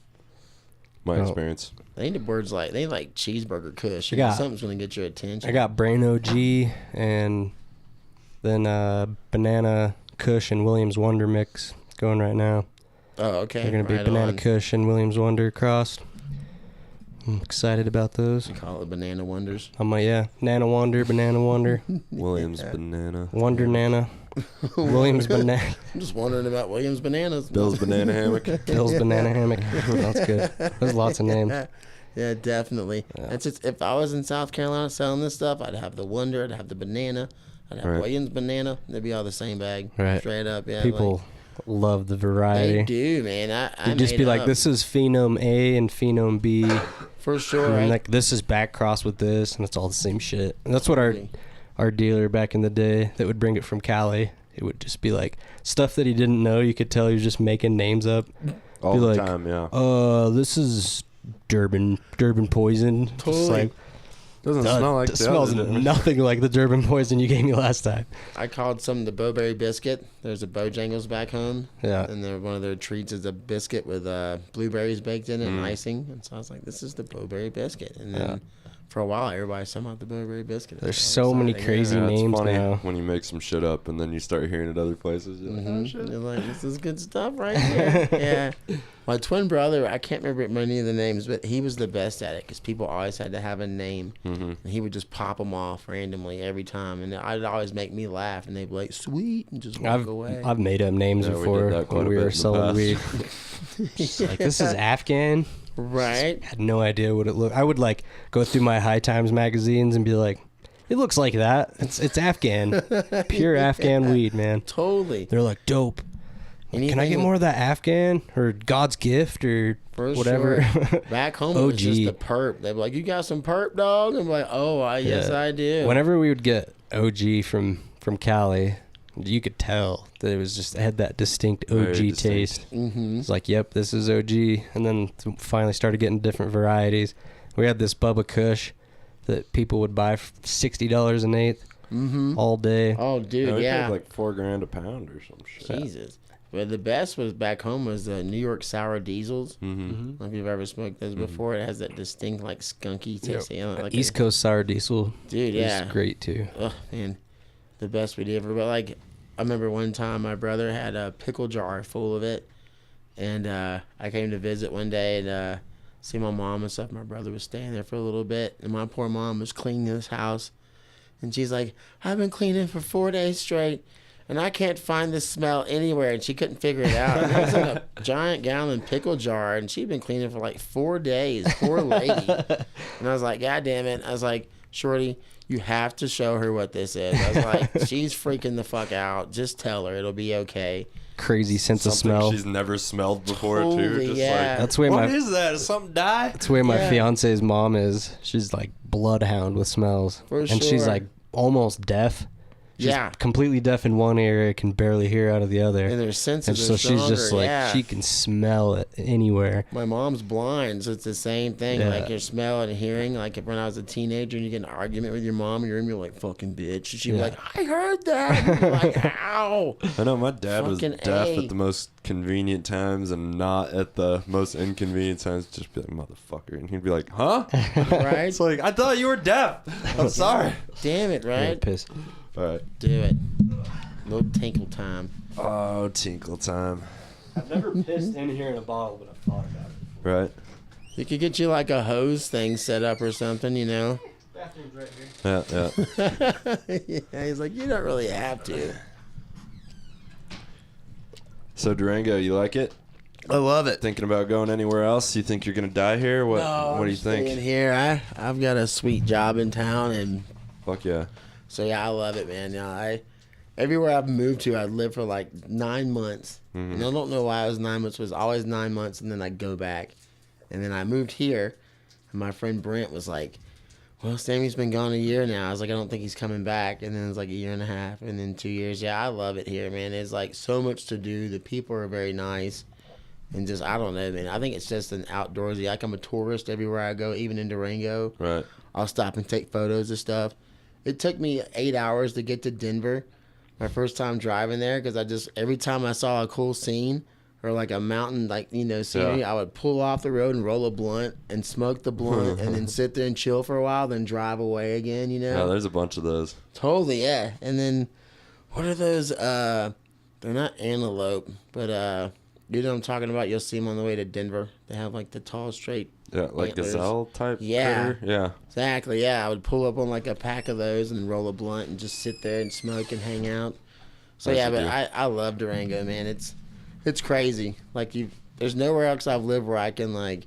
my Oh. experience. They need words like cheeseburger Kush. I got- Something's gonna get your attention. I got Brain OG and then banana Kush and Williams Wonder mix going right now. Oh, okay. They're going to be Right Banana on. Kush and Williams Wonder crossed. I'm excited about those. We call it Banana Wonders. I'm like, yeah, Nana Wonder, Banana Wonder, Williams Banana. Wonder Nana, Williams Banana, I'm just wondering about Williams Bananas. Bill's Banana Hammock. Bill's Banana Hammock. That's good. There's lots of names. Yeah, definitely. Yeah. It's just, if I was in South Carolina selling this stuff, I'd have the Wonder, I'd have the Banana, I'd have Right. Williams Banana. They'd be all the same bag. Right. Straight up, yeah. People love the like, variety. they do, man. I You'd just made be like, up. this is phenome A and phenome B. For sure. And right? like, this is back crossed with this, and it's all the same shit. And that's what Totally. our dealer back in the day that would bring it from Cali, it would just be like stuff that he didn't know. You could tell he was just making names up. All Be the like, time, yeah. This is Durban Poison. Just Totally. like, Doesn't smell like it the smells other day. nothing like the Durban Poison you gave me last time. I called some the Bowberry biscuit. There's a Bojangles back home. Yeah. And one of their treats is a biscuit with blueberries baked in it and icing. And so I was like, this is the Bowberry biscuit. And then for a while, everybody somehow the Bowberry biscuit. There's It's so many exciting, crazy Yeah, it's names funny now. when you make some shit up and then you start hearing it other places. You're like, oh, shit. You're like, this is good stuff right here. Yeah. My twin brother, I can't remember many of the names, but he was the best at it because people always had to have a name. And he would just pop them off randomly every time. And I'd always make me laugh. And they'd be like, sweet, and just walk away. I've made up names Yeah, we did before that quite when a we bit were in the selling past. weed. Just like, this is Afghan. Right? Had no idea what it looked. I would like go through my High Times magazines and be like, it looks like that. It's Afghan, pure Afghan weed, man. Totally. They're like, dope. Can I Anything get with- more of that Afghan or God's gift or For whatever? sure. Back home, it was just OG. the perp. They'd be like, you got some perp, dog? I'm like, oh, yes, Yeah. I do. Whenever we would get OG from Cali, you could tell that it was just it had that distinct OG Very distinct. taste. Mm-hmm. It's like, yep, this is OG. And then finally started getting different varieties. We had this Bubba Kush that people would buy for $60 an eighth all day. Oh, dude, we yeah. paid like $4,000 a pound or some shit. Jesus. But the best was back home was the New York sour diesels. Mm-hmm. I don't know if you've ever smoked those before. It has that distinct, like, skunky taste. You know, like East Coast sour diesel Dude, is yeah. great too. Oh, man. The best we'd ever. But, like, I remember one time my brother had a pickle jar full of it. And I came to visit one day and see my mom and stuff. My brother was staying there for a little bit. And my poor mom was cleaning this house. And she's like, I've been cleaning for 4 days straight. And I can't find this smell anywhere. And she couldn't figure it out. And it was in a giant gallon pickle jar. And she'd been cleaning for like 4 days. Poor lady. And I was like, God damn it. I was like, Shorty, you have to show her what this is. I was like, she's freaking the fuck out. Just tell her. It'll be okay. Crazy sense of Something smell. she's never smelled before, too. Totally, Just yeah. like, That's the way what my is that? Is something die? that's the way my Yeah. fiance's mom is. She's like bloodhound with smells. For and she's sure. like almost deaf. She's Yeah. completely deaf in one area, can barely hear out of the other. And their senses And are so she's just stronger, like yeah. she can smell it anywhere. My mom's blind, so it's the same thing. Yeah. Like your smell and hearing. Like if when I was a teenager and you get an argument with your mom in your room, you're like, fucking bitch. And she'd be Yeah. like, I heard that. And you're like, ow. I know my dad was Fucking deaf A. at the most convenient times and not at the most inconvenient times. Just be like, motherfucker. And he'd be like, huh? Right? It's like, I thought you were deaf. I'm sorry. Damn it, Really right? pissed. All right. Do it. Little tinkle time. Oh, tinkle time. I've never pissed in here in a bottle, but I've thought about it. Right? You could get you like a hose thing set up or something, you know? Bathroom's right here. Yeah, yeah. Yeah, he's like, you don't really have to. So, Durango, you like it? I love it. Thinking about going anywhere else? You think you're going to die here? What What do you Staying think? here, I've got a sweet job in town, and Fuck yeah. so yeah, I love it, man. Yeah, everywhere I've moved to, I'd live for like 9 months. And I don't know why it was 9 months. It was always 9 months, and then I'd go back. And then I moved here, and my friend Brent was like, well, Sammy's been gone a year now. I was like, I don't think he's coming back. And then it was like a year and a half, and then 2 years. Yeah, I love it here, man. There's like so much to do. The people are very nice. And just, I don't know, man. I think it's just an outdoorsy. Like, I'm a tourist everywhere I go, even in Durango. Right. I'll stop and take photos of stuff. It took me 8 hours to get to Denver, my first time driving there, because every time I saw a cool scene or like a mountain, like, you know, scenery, Yeah. I would pull off the road and roll a blunt and smoke the blunt and then sit there and chill for a while, then drive away again, you know? Yeah, there's a bunch of those. Totally, yeah. And then what are those They're not antelope, but you know what I'm talking about? You'll see them on the way to Denver. They have like the tall, straight Yeah, like antlers. gazelle type Yeah. critter? Yeah. Exactly, yeah. I would pull up on like a pack of those and roll a blunt and just sit there and smoke and hang out. So As yeah, you but do. I love Durango, man. It's crazy. Like there's nowhere else I've lived where I can like,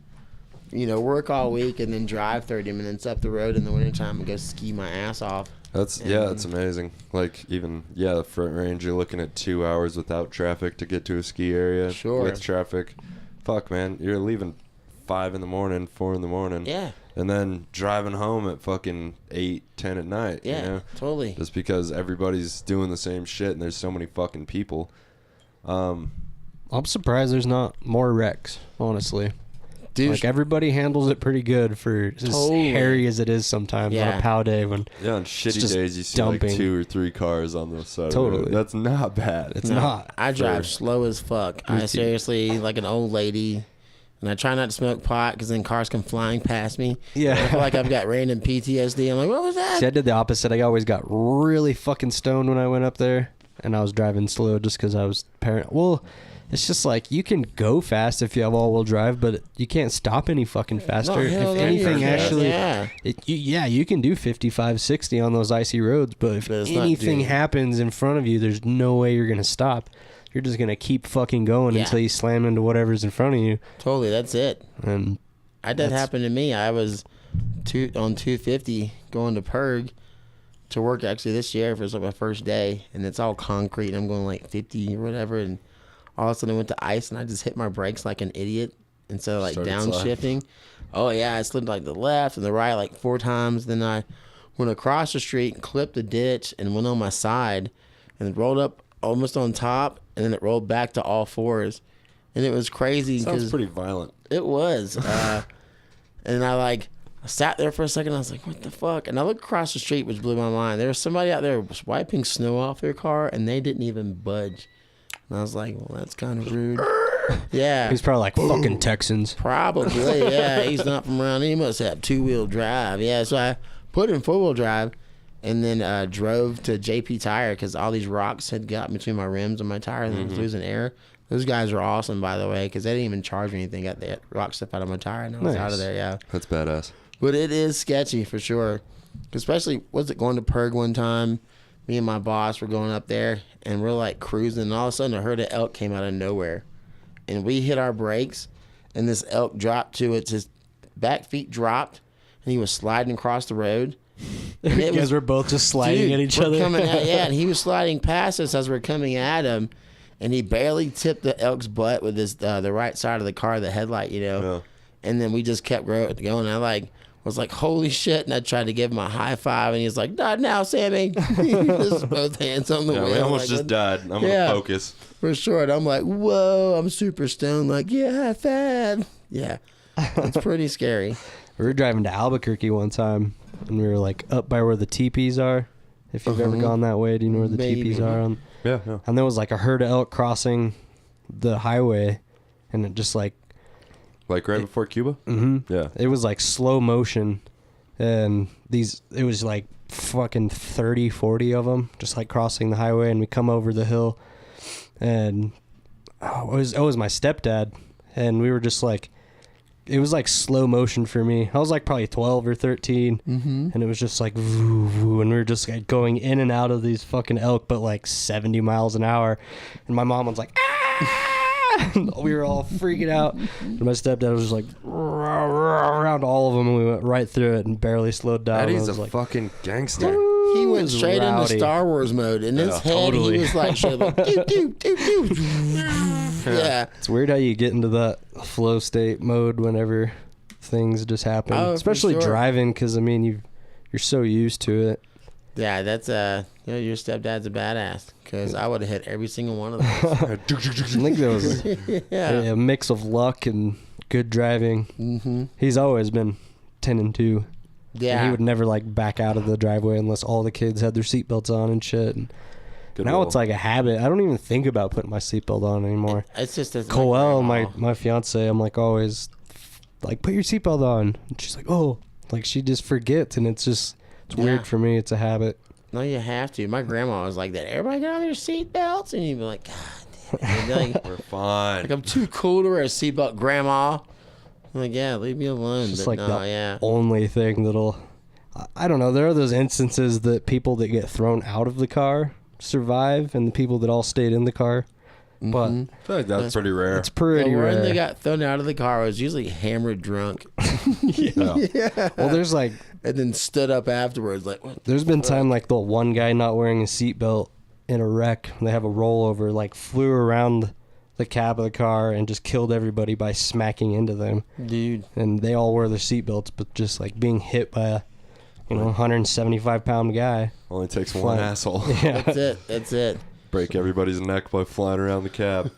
you know, work all week and then drive 30 minutes up the road in the wintertime and go ski my ass off. That's it's amazing. Like even the Front Range, you're looking at 2 hours without traffic to get to a ski area. Sure. With traffic, fuck man, you're leaving 5 in the morning, 4 in the morning. Yeah. And then driving home at fucking 8, 10 at night. Yeah, You know? totally. Just because everybody's doing the same shit and there's so many fucking people. I'm surprised there's not more wrecks, honestly. Dude, Like, everybody handles it pretty good for as Totally. hairy as it is sometimes on Yeah. a pow day when Yeah, on shitty just days you see dumping. like 2 or 3 cars on the side. Of the Totally. road. That's not bad. it's not. I drive for- slow as fuck. Me I too. seriously, like an old lady, and I try not to smoke pot because then cars come flying past me. Yeah. I feel like I've got random PTSD. I'm like, what was that? See, I did the opposite. I always got really fucking stoned when I went up there, and I was driving slow just because I was Well, it's just like you can go fast if you have all-wheel drive, but you can't stop any fucking faster. No, hell if no, anything, you can't. actually, Yeah. you can do 55, 60 on those icy roads, but if But it's not anything doing- happens in front of you, there's no way you're gonna stop. You're just gonna keep fucking going Yeah. until you slam into whatever's in front of you, Totally, that's it. and That That's- happened to me. I was on 250 going to Berg to work actually this year. It was like my first day, and it's all concrete. And I'm going like 50 or whatever, and all of a sudden I went to ice, and I just hit my brakes like an idiot instead of like Started downshifting. Oh yeah, I slid like the left and the right like 4 times. Then I went across the street and clipped the ditch and went on my side, and it rolled up almost on top, and then it rolled back to all fours, and it was crazy Sounds because pretty violent. it was. And I sat there for a second. I was like, what the fuck? And I looked across the street, which blew my mind. There was somebody out there was wiping snow off their car, and they didn't even budge. And I was like, well, that's kind of rude. Yeah. he's probably like fucking Texans. Probably, yeah. He's not from around here. He must have 2-wheel drive. Yeah, so I put it in 4-wheel drive and then drove to JP Tire because all these rocks had got between my rims and my tire, and I was losing air. Those guys are awesome, by the way, because they didn't even charge me anything. Got the rock stuff out of my tire, and I was out Nice. of there, yeah. That's badass. But it is sketchy for sure. Especially, was it going to Berg one time? Me and my boss were going up there, and we're like cruising, and all of a sudden a herd of elk came out of nowhere. And we hit our brakes, and this elk dropped to it. His back feet dropped, and he was sliding across the road. And You it guys was, were both just sliding dude, at each we're other. Coming at, yeah, and he was sliding past us as we're coming at him, and he barely tipped the elk's butt with his the right side of the car, the headlight, you know. Yeah. And then we just kept going. I was like, holy shit, and I tried to give him a high five, and he's like, not now, Sammy. Just both hands on the Yeah, wheel. we almost like, just what- died. I'm Yeah. gonna focus. For sure. And I'm like, whoa, I'm super stoned. Like, yeah, high five. Yeah, it's pretty scary. We were driving to Albuquerque one time, and we were like up by where the teepees are. If you've ever gone that way, do you know where the Maybe. teepees are? Yeah. And there was like a herd of elk crossing the highway, and it just like Like right before Cuba? Yeah. it was like slow motion, and it was like fucking 30, 40 of them just like crossing the highway, and we come over the hill, and it was my stepdad, and we were just like, it was like slow motion for me. I was like probably 12 or 13, and it was just like voo, voo, and we were just like going in and out of these fucking elk, but like 70 miles an hour, and my mom was like, ah! And we were all freaking out, and my stepdad was just like around all of them, and we went right through it and barely slowed down. Eddie's I was a like, fucking gangster. He it went was straight into rowdy. Star Wars mode. In his head, totally. he was like, doo, doo, doo, doo. Yeah. It's weird how you get into that flow state mode whenever things just happen, Oh, for especially sure. driving, because I mean you're so used to it. Yeah, that's your stepdad's a badass, because I would have hit every single one of those. I think there was Yeah. a mix of luck and good driving. Mm-hmm. He's always been 10 and 2. Yeah. And he would never like back out of the driveway unless all the kids had their seatbelts on and shit. And Good now roll. it's like a habit. I don't even think about putting my seatbelt on anymore. It's just a Coelle, my fiance, I'm like always like, put your seatbelt on. And she's like, oh, like she just forgets, and it's Yeah. weird for me. It's a habit. No, you have to. My grandma was like that. Everybody get on their seatbelts, and you'd be like, God damn. Like, We're fine. like, I'm too cool to wear a seatbelt, Grandma. I'm like, yeah, leave me alone. It's just But like no, the yeah. only thing that'll. I don't know. There are those instances that people that get thrown out of the car survive, and the people that all stayed in the car. But I feel like that's pretty rare. it's pretty The one rare. that got thrown out of the car was usually hammered drunk. Yeah. Well, there's like And then stood up afterwards like, what? there's been time like the one guy not wearing a seatbelt in a wreck. They have a rollover, like flew around the cab of the car and just killed everybody by smacking into them. Dude. And they all wore their seatbelts, but just like being hit by a 175-pound guy. Only takes Fine. one asshole. Yeah. That's it. Break everybody's neck by flying around the cab.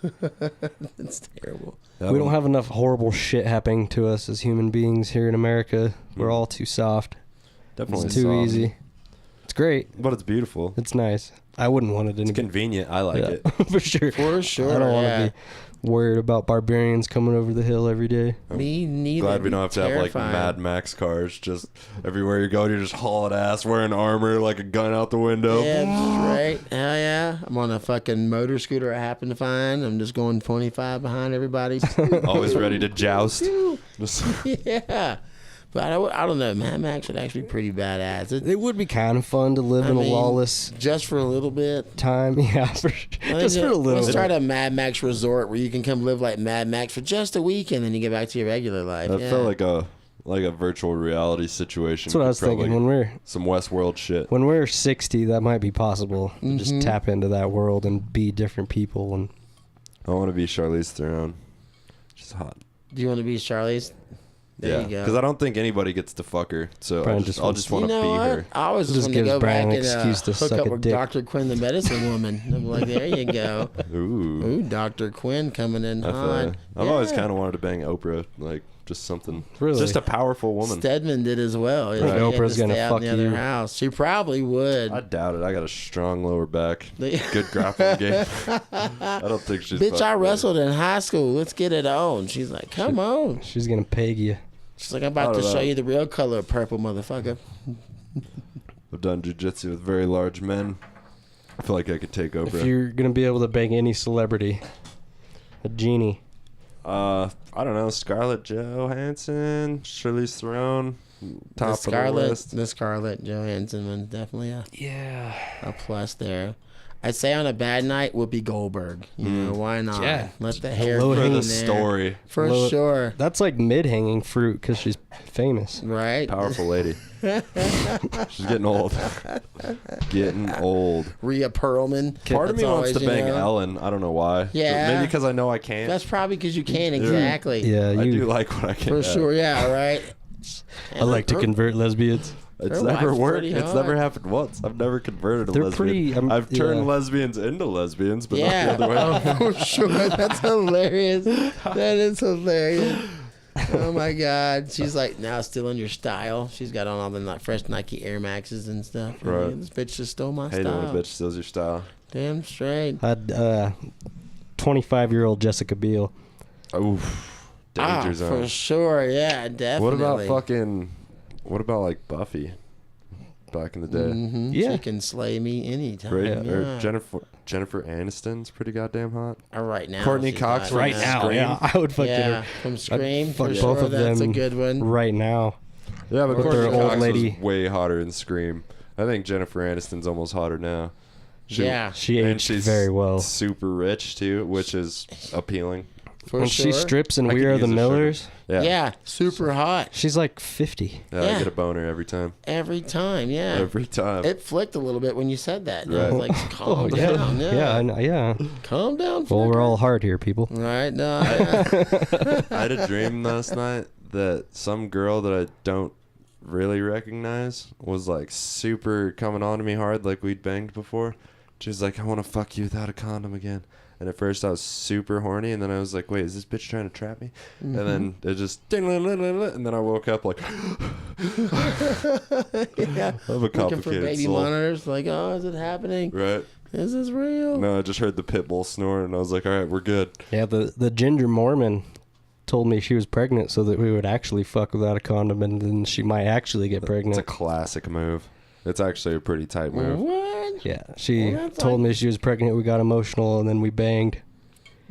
It's terrible. We don't have enough horrible shit happening to us as human beings here in America. We're all too soft. Definitely It's too soft. easy. It's great. But it's beautiful. It's nice. I wouldn't want it It's any convenient. I like it. for sure. For sure. I don't want yeah. to be worried about barbarians coming over the hill every day. Me neither. Glad we don't have to have like Terrifying. Mad Max cars. Just everywhere you go, you're just hauling ass, wearing armor, like a gun out the window. Yeah, that's right. Hell yeah. I'm on a fucking motor scooter I happen to find. I'm just going 25 behind everybody. Always ready to joust. Just- Yeah. But I don't know. Mad Max would actually be pretty badass. It would be kind of fun to live I in a mean, lawless just for a little bit. time. Yeah, for, just for a little Let's bit. start a Mad Max resort where you can come live like Mad Max for just a week and then you get back to your regular life. That yeah. felt like a virtual reality situation. That's what I was Probably thinking. some Westworld shit. When we're 60, that might be possible. To Mm-hmm. just tap into that world and be different people. And I want to be Charlize Theron. She's hot. Do you want to be Charlie's? There you go. Because I don't think anybody gets to fuck her. So Brian I'll just just wants- want to You know be what? her. I always Just just want to gives go Brian back an and excuse to hook suck up a with dick. Dr. Quinn, the medicine woman. I'm like, there you go. Ooh. Ooh, Dr. Quinn coming in I feel hot. ya. I've always Yeah. kind of wanted to bang Oprah. Like, just something. Really? Just a powerful woman. Stedman did as well. Think He had Oprah's to gonna stay out fuck in the other you? house. She probably would. I doubt it. I got a strong lower back. They- Good grappling game. I don't think she's. Bitch, I fucked me. wrestled in high school. Let's get it on. She's like, come on. she's going to peg you. She's like, I'm about I to don't show know. you the real color of purple, motherfucker. I've done jujitsu with very large men. I feel like I could take If Oprah. you're going to be able to bang any celebrity, a genie. I don't know. Scarlett Johansson, Charlize Theron, top of the list. The Scarlett Johansson one's definitely Yeah. a plus there. I'd say on a bad night, Whoopi Goldberg. You know, why not? Yeah. Let the hair Low For hang the there. story. For Low- sure. That's like mid-hanging fruit because she's famous. Right? Powerful lady. She's getting old. Getting old. Rhea Perlman. Part of me That's wants to always, bang you know, Ellen. I don't know why. Yeah. Maybe because I know I can't. That's probably because you can, exactly. Yeah, I you. do like what I can. For sure, yeah, right? I like to convert lesbians. It's Her never wife's worked. pretty It's hot. never happened once. I've never converted a They're lesbian. pretty, I've turned yeah. lesbians into lesbians, but Yeah, not the other way. for sure. That's hilarious. That is hilarious. Oh my God. She's like now stealing your style. She's got on all the like fresh Nike Air Maxes and stuff. And Right. yeah, this bitch just stole my Hate it when style. a bitch steals your style. Damn straight. I had 25-year-old Jessica Biel. Oof. Danger For zone. sure. Yeah, definitely. What about like Buffy? Back in the day. Mm-hmm. Yeah. She can slay me anytime. Right? Yeah. Or Jennifer Aniston's pretty goddamn hot. Right now. Courtney she's Cox hot, right yeah. now. Scream. yeah. I would fucking Yeah, from Scream. fuck For both sure. of That's a them good one. right now. Yeah, but With Courtney their old Cox lady. was way hotter in Scream. I think Jennifer Aniston's almost hotter now. Yeah. She and aged she's very well. super rich too, which is appealing. For When sure. she strips in I We could Are use the a sugar. Millers, Yeah, super hot. she's like 50. Yeah, Yeah. I get a boner every time. Every time, yeah. Every time. It flicked a little bit when you said that. And I Right. was like, calm yeah. down. Yeah. Yeah, I know, yeah. Calm down. Well, we're fucker. all hard here, people. Right. No. Yeah. I had a dream last night that some girl that I don't really recognize was like super coming on to me hard, like we'd banged before. She was like, I want to fuck you without a condom again. And at first I was super horny, and then I was like, wait, is this bitch trying to trap me? Mm-hmm. And then it just and then I woke up like Yeah. I have a Looking for complicated baby soul. monitors. Like, oh, is it happening? Right? Is this real? No, I just heard the pit bull snore, and I was like, all right, we're good. Yeah, the ginger Mormon told me she was pregnant so that we would actually fuck without a condom, and then she might actually get It's pregnant. a classic move. It's actually a pretty tight move. What? Yeah, she Well, that's told like- me she was pregnant. We got emotional, and then we banged.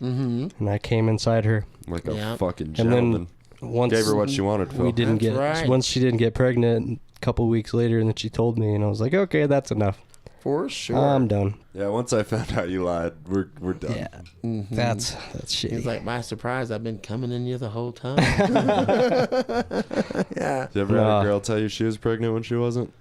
Mm-hmm. And I came inside her. Like a Yeah. fucking And gentleman. then once Gave her what she wanted, Phil. we didn't That's get right. once she didn't get pregnant, a couple weeks later, and then she told me, and I was like, okay, that's enough. For sure. I'm done. Yeah, once I found out you lied, we're done. Yeah, Mhm. that's shitty. He's like, by surprise, I've been coming in you the whole time. Yeah. Did you ever have a girl tell you she was pregnant when she wasn't?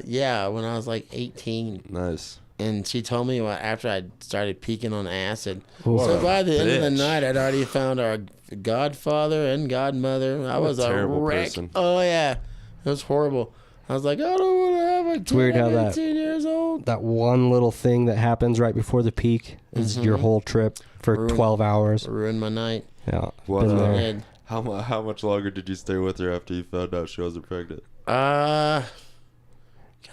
Yeah, when I was like 18. Nice. And she told me after I started peeking on acid. What So a by the end of the bitch. night, I'd already found our godfather and godmother. I What a was a terrible wreck. person. Oh, yeah. It was horrible. I was like, I don't want to have a kid. weird how I'm that- 18 years old. that one little thing that happens right before the peak is your whole trip for Ruined- 12 hours. Ruined my night. Yeah, What, been uh, there. Dead. How much longer did you stay with her after you found out she wasn't pregnant? God,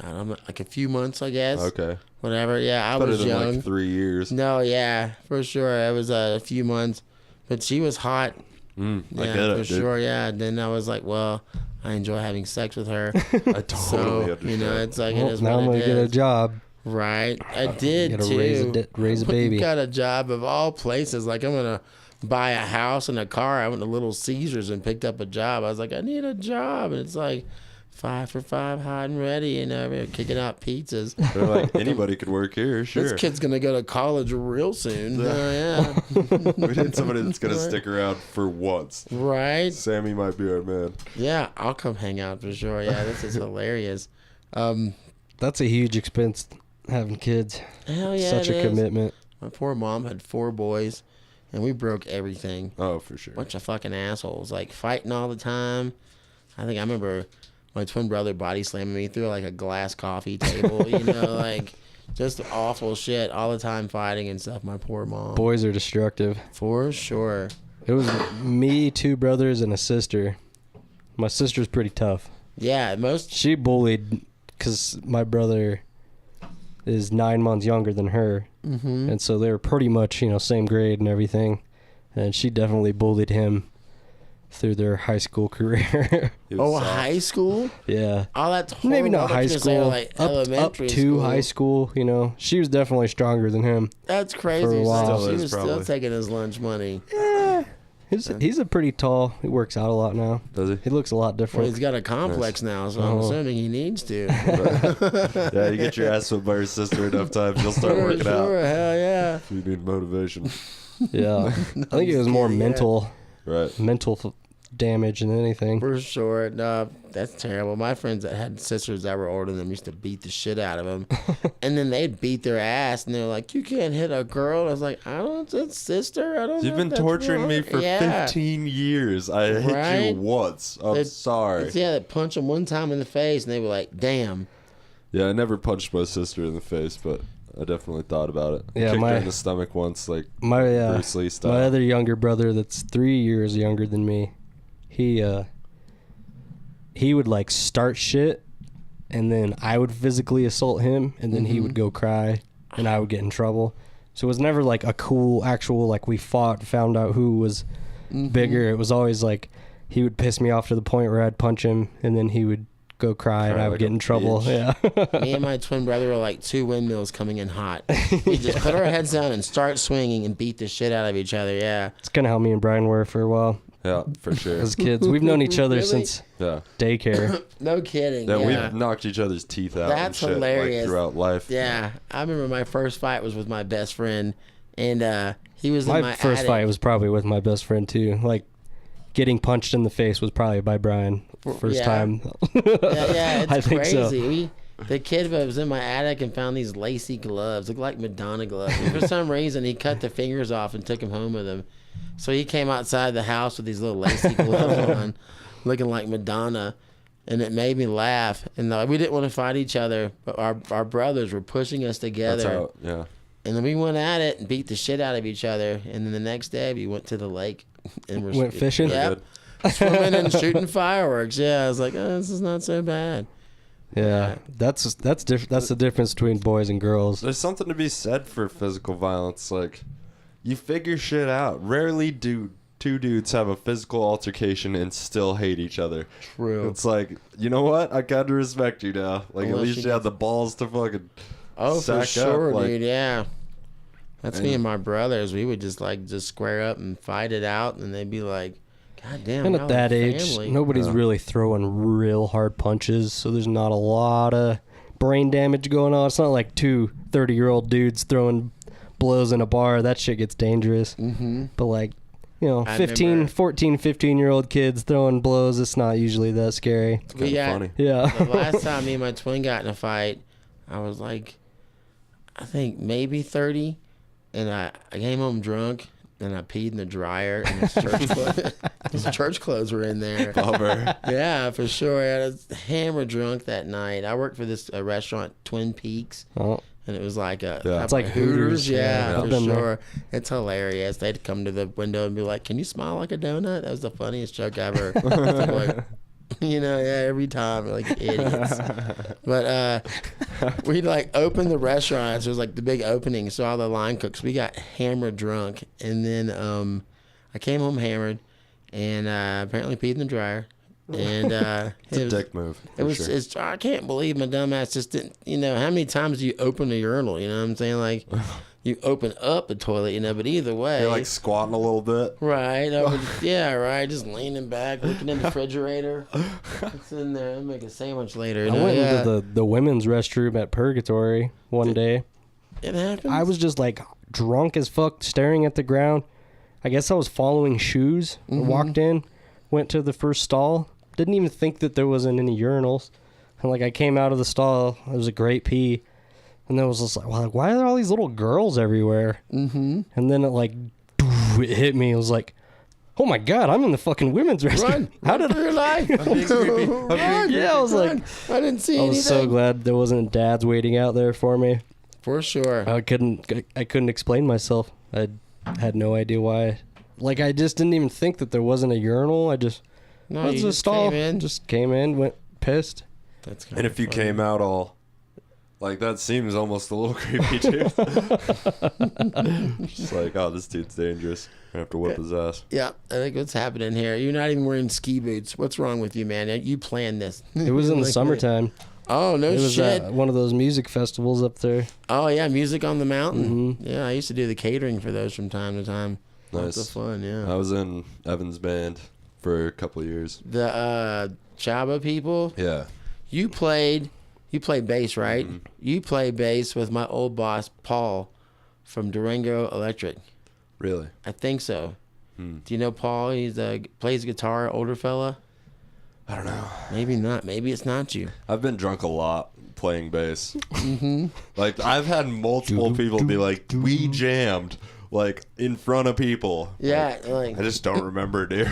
I'm like a few months, I guess. Okay. Whatever. Yeah, I Better was than young. like 3 years. No, yeah, for sure. It was a few months, but she was hot. I Yeah, get for it, dude. sure. Yeah. Then I was like, well, I enjoy having sex with her. I totally So understand. you know, it's like it Well, is now what I'm gonna it get a is. job. Right. I did Gotta too. raise a baby. Got a job of all places. Like I'm gonna buy a house and a car. I went to Little Caesars and picked up a job. I was like, I need a job, and it's like 5 for 5, hot and ready. You know, we're kicking out pizzas. They're like, anybody could work here, sure. This kid's gonna go to college real soon. Yeah. We need somebody that's going to stick around for once. Right. Sammy might be our man. Yeah, I'll come hang out for sure. Yeah, this is hilarious. That's a huge expense, having kids. Hell yeah, Such it a is. commitment. My poor mom had 4 boys, and we broke everything. Oh, for sure. Bunch of fucking assholes, like fighting all the time. I think I remember my twin brother body slamming me through like a glass coffee table. You know, like just awful shit all the time, fighting and stuff. My poor mom. Boys are destructive. For sure. It was me, 2 brothers, and a sister. My sister's pretty tough. Yeah, most. She bullied because my brother is 9 months younger than her. Mm-hmm. And so they were pretty much, same grade and everything. And she definitely bullied him through their high school career. He was Oh, soft. high school. Yeah. Oh, that's horrible. Maybe not I thought high you were gonna say, school. like Up elementary to school. high school, She was definitely stronger than him. That's crazy. For a while. So Still she is, was still probably. taking his lunch money. He's a pretty tall. He works out a lot now. Does he? He looks a lot Well, different. he's got a complex now, so I'm Uh-huh. assuming he needs to. Yeah, you get your ass whipped by your sister enough times, you'll start For working sure, out. hell yeah. If you need motivation. Yeah. I think it was more kidding, yeah. mental damage than anything. For sure. No, that's terrible. My friends that had sisters that were older than them used to beat the shit out of them. And then they'd beat their ass, and they're like, you can't hit a girl. I was like, I don't, it's sister. I don't know. You've been if that's torturing me wrong." for Yeah. 15 years. I hit Right? you once. I'm They- sorry. Yeah, they punched them one time in the face, and they were like, damn. Yeah, I never punched my sister in the face, but I definitely thought about it. I Yeah, kicked my- her in the stomach once, like My Bruce Lee style. my other younger brother that's 3 years younger than me, he would like start shit, and then I would physically assault him, and then he would go cry, and I would get in trouble. So it was never like a cool actual like we fought, found out who was bigger. It was always like he would piss me off to the point where I'd punch him, and then he would go cry, and Cry I would like get a in trouble. bitch. Yeah. Me and my twin brother were like 2 windmills coming in hot. We just put our heads down and start swinging and beat the shit out of each other. Yeah. It's kind of how me and Brian were for a while Yeah, for sure. as kids. We've known each other Really? since Yeah. daycare. No kidding. Yeah, Yeah. we've knocked each other's teeth out and That's shit hilarious. like throughout life. Yeah. I remember my first fight was with my best friend, and he was in My my first attic. fight was probably with my best friend too. Like getting punched in the face was probably by Brian first Yeah. time. Yeah, it's I think so. crazy. The kid was in my attic and found these lacy gloves, looked like Madonna gloves. And for some reason, he cut the fingers off and took them home with him. So he came outside the house with these little lacy gloves on, looking like Madonna, and it made me laugh. And we didn't want to fight each other, but our brothers were pushing us together. That's how, yeah. And then we went at it and beat the shit out of each other. And then the next day, we went to the lake and Went fishing? Yep. Swimming and shooting fireworks. Yeah, I was like, oh, this is not so bad. Yeah, that's the difference between boys and girls. There's something to be said for physical violence. Like, you figure shit out. Rarely do two dudes have a physical altercation and still hate each other. True. It's like, you know what? I got to respect you now. Like, Unless at least you have the balls to fucking Oh, sack for sure, up. Like, dude. Yeah. That's me and my brothers. We would just square up and fight it out, and they'd be like, God damn. And y'all at that are age, family. nobody's really throwing real hard punches, so there's not a lot of brain damage going on. It's not like two 30-year-old dudes throwing blows in a bar. That shit gets dangerous. Mm-hmm. But like, you know, I 15, remember- 14, 15-year-old kids throwing blows, it's not usually that scary. it's kind of funny. Yeah. The last time me and my twin got in a fight, I was like, I think maybe 30, and I came home drunk, and I peed in the dryer, and his church clothes were in there. Bummer. Yeah, for sure. I was hammer drunk that night. I worked for this restaurant, Twin Peaks, Oh, and it was like a Yeah. It's like Hooters. Yeah, Yeah. for I've been sure. there. It's hilarious. They'd come to the window and be like, "Can you smile like a donut?" That was the funniest joke ever. Like, you know, yeah, every time, like idiots. But we'd open the restaurants. It was like the big opening, so all the line cooks. We got hammered drunk, and then I came home hammered, and apparently peed in the dryer. And It's a dick move. it was. Sure. I can't believe my dumb ass just didn't. You know, how many times do you open a urinal? You know what I'm saying? Like, you open up the toilet. You know, but either way, You're like squatting a little bit. right? Yeah, right. Just leaning back, looking in the refrigerator. It's in there. I'll make a sandwich later. You I know? went Yeah. into the women's restroom at Purgatory one day. It happens. I was just like drunk as fuck, staring at the ground. I guess I was following shoes. I walked in, went to the first stall. Didn't even think that there wasn't any urinals. And like I came out of the stall, it was a great pee. And then I was just like, well, why are there all these little girls everywhere? Mm-hmm. And then it hit me. It was like, oh my God, I'm in the fucking women's restroom. How did your life? Yeah, I was like, I didn't see I anything. was so glad there wasn't dads waiting out there for me. For sure. I couldn't explain myself. I had no idea why. Like I just didn't even think that there wasn't a urinal. I just No, what's you the just stall? came in. Just came in, went pissed. That's kind And if you came out all like that, seems almost a little creepy too. Just like, oh, this dude's dangerous. I have to whip his ass. Yeah, I think what's happening here. You're not even wearing ski boots. What's wrong with you, man? You planned this. It was in the Like, summertime. Oh no It was shit. one of those music festivals up there. Oh yeah, music on the mountain. Mhm. Yeah, I used to do the catering for those from time to time. Lots of Nice. fun. Yeah. I was in Evan's band for a couple of years. The Chaba people. Yeah. You played bass, right? Mm-hmm. You play bass with my old boss Paul from Durango Electric. Really? I think so. Hmm. Do you know Paul? He's plays guitar, older fella. I don't know. Maybe not. Maybe it's not you. I've been drunk a lot playing bass. Like, I've had multiple people be like, we jammed, like, in front of people. Yeah, Like, I just don't remember, dude.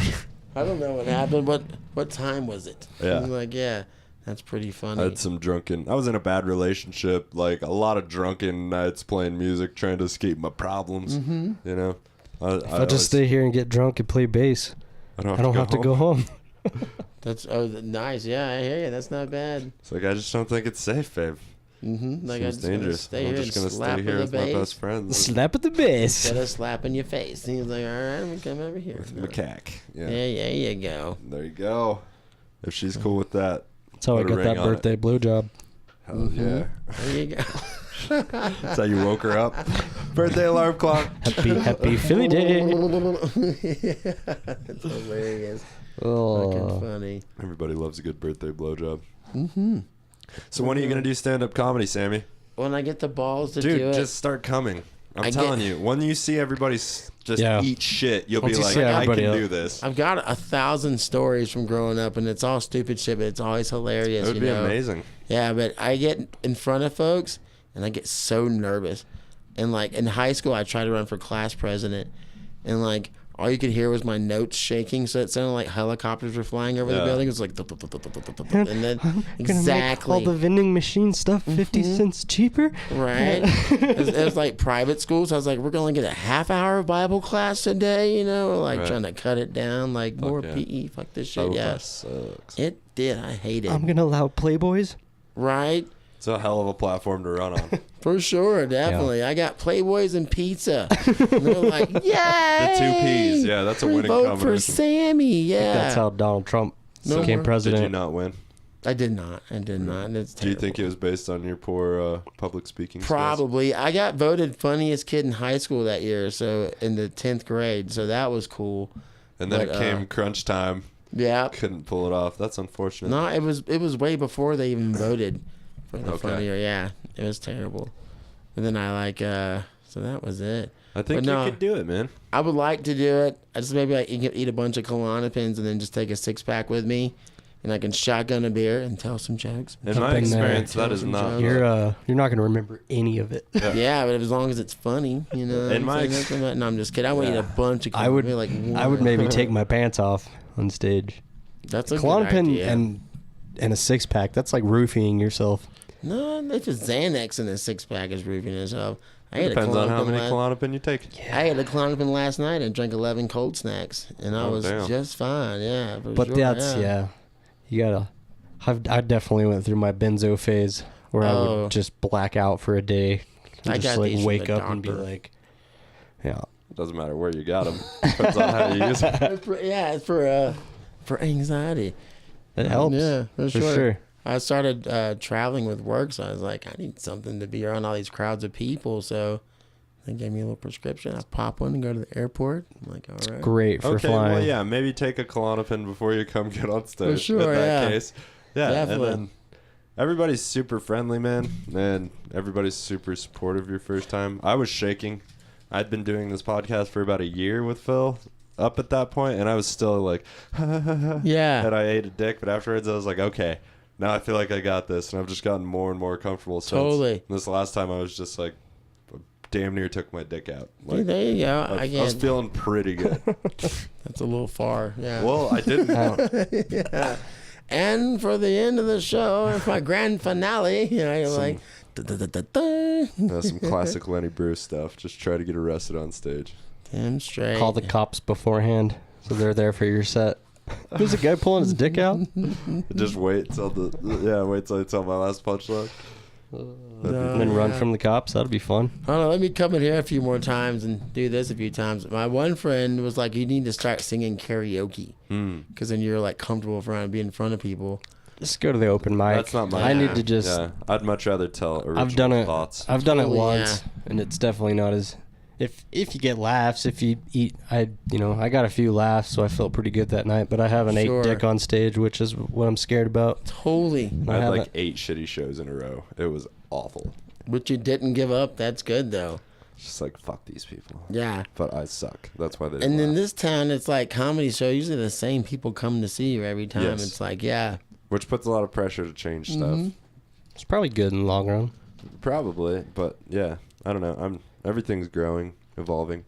I don't know what happened. What time was it? Yeah. I'm like, yeah, that's pretty funny. I had some drunken. I was in a bad relationship. Like, a lot of drunken nights playing music, trying to escape my problems. Mm-hmm. You know? If I just stay here and get drunk and play bass, I don't I don't have to go home. That's nice. Yeah, I hear you. That's not bad. It's like, I just don't think it's safe, babe. Mm-hmm. Like Seems dangerous. Stay I'm here just and going to slap stay here with with the my bass. best friends. Slap at the bass. Instead of slapping your face. And he's like, all right, I'm gonna come over here. With macaque. Yeah. Yeah, you go. There you go. If she's cool with that. That's how I Put a got that ring on it. birthday blowjob. Hell yeah. There you go. That's how you woke her up. Birthday alarm clock. Happy Philly Day. That's hilarious. Oh. Fucking funny. Everybody loves a good birthday blowjob. Mm-hmm. So when are you going to do stand-up comedy, Sammy? When I get the balls to do Dude, it, just start coming. I'm I telling get- you, when you see everybody just Yeah. eat shit, you'll Once be you like, see I can everybody do this. I've got 1,000 stories from growing up, and it's all stupid shit, but it's always hilarious. It would you be know? amazing. Yeah, but I get in front of folks, and I get so nervous. And like in high school, I tried to run for class president, and like all you could hear was my notes shaking, so it sounded like helicopters were flying over the Yeah. building. It was like, and then Gonna make all exactly the vending machine stuff 50 cents cheaper. right. It was like private schools. I was like, we're gonna get a half hour of Bible class today, you know, or like Right. trying to cut it down, like more yeah. PE. Fuck this shit. Oh, Yeah, that sucks. it did. I hate it. I'm gonna allow Playboys. Right. It's a hell of a platform to run on. For sure, definitely. I got Playboys and pizza. And they're like, yay! The 2 Ps. Yeah, that's a winning Vote combination. for Sammy. Yeah. That's how Donald Trump became president. Did you not win? I did not. It's Do you think terrible. it was based on your poor public speaking skills? Probably. I got voted funniest kid in high school that year, so in the 10th grade. So that was cool. And then But, it came crunch time. Yeah. Couldn't pull it off. That's unfortunate. No, it was way before they even voted for the Okay. funnier. Yeah, it was terrible. And then I so that was it. I think But you no, could do it, man. I would like to do it. I just maybe eat a bunch of Klonopins and then just take a 6-pack with me, and I can shotgun a beer and tell some jokes. In my been there. experience, that is not. You're not gonna remember any of it. Yeah, but as long as it's funny, you know. In my no, I'm just kidding. I would eat a bunch of. I would Klonopin, I would maybe take my pants off on stage. That's a good Klonopin idea. and a 6-pack. That's like roofing yourself. No, it's just Xanax in a 6-pack is roofing yourself. I It ate depends a on how Klonopin many last- Klonopin you take. I had a Klonopin last night and drank 11 cold snacks, and I Oh, was damn. just fine. Yeah, for But sure, that's you gotta. I definitely went through my benzo phase where I Oh. would just black out for a day. And I just got like these from wake the up and be doctor. like, yeah. Doesn't matter where you got them. Depends on how you use them. It's for anxiety. It helps. Yeah, for for sure. sure. I started traveling with work, so I was like, I need something to be around all these crowds of people. So they gave me a little prescription. I pop one and go to the airport. I'm like, all right. Great for Okay, flying. well, yeah, maybe take a Klonopin before you come get on stage. For sure, in that yeah. case. Yeah, Definitely. and then everybody's super friendly, man, and everybody's super supportive your first time. I was shaking. I'd been doing this podcast for about a year with Phil up at that point, and I was still like, Yeah. and I ate a dick, but afterwards I was like, okay, now I feel like I got this, and I've just gotten more and more comfortable since. Totally. This last time I was just like, damn near took my dick out. Hey, Like, there you go. I was feeling pretty good. That's a little far. Yeah. Well, I didn't. Yeah. And for the end of the show, it's my grand finale. You know, you're Some- like, da-da-da-da-da. Some classic Lenny Bruce stuff. Just try to get arrested on stage. Damn straight. Call the cops beforehand so they're there for your set. There's a guy pulling his dick out. Just wait till wait till I tell my last punchline. And then run from the cops. That'd be fun. I don't know, let me come in here a few more times and do this a few times. My one friend was like, you need to start singing karaoke because then you're like comfortable around being in front of people. Just go to the open mic. That's not my. I need to just. Yeah, I'd much rather tell original I've done it. thoughts. I've done it Totally, once, and it's definitely not as. If you get laughs, if you eat, I got a few laughs, so I felt pretty good that night. But I haven't Sure. ate dick on stage, which is what I'm scared about. Totally. I I had haven't. like 8 shitty shows in a row. It was awful. But you didn't give up. That's good though. Just like fuck these people. Yeah. But I suck. That's why they. And didn't in laugh. this town, it's like comedy show. Usually the same people come to see you every time. Yes. It's like, yeah. Which puts a lot of pressure to change stuff. It's probably good in the long run. Probably, but yeah, I don't know. Everything's growing, evolving.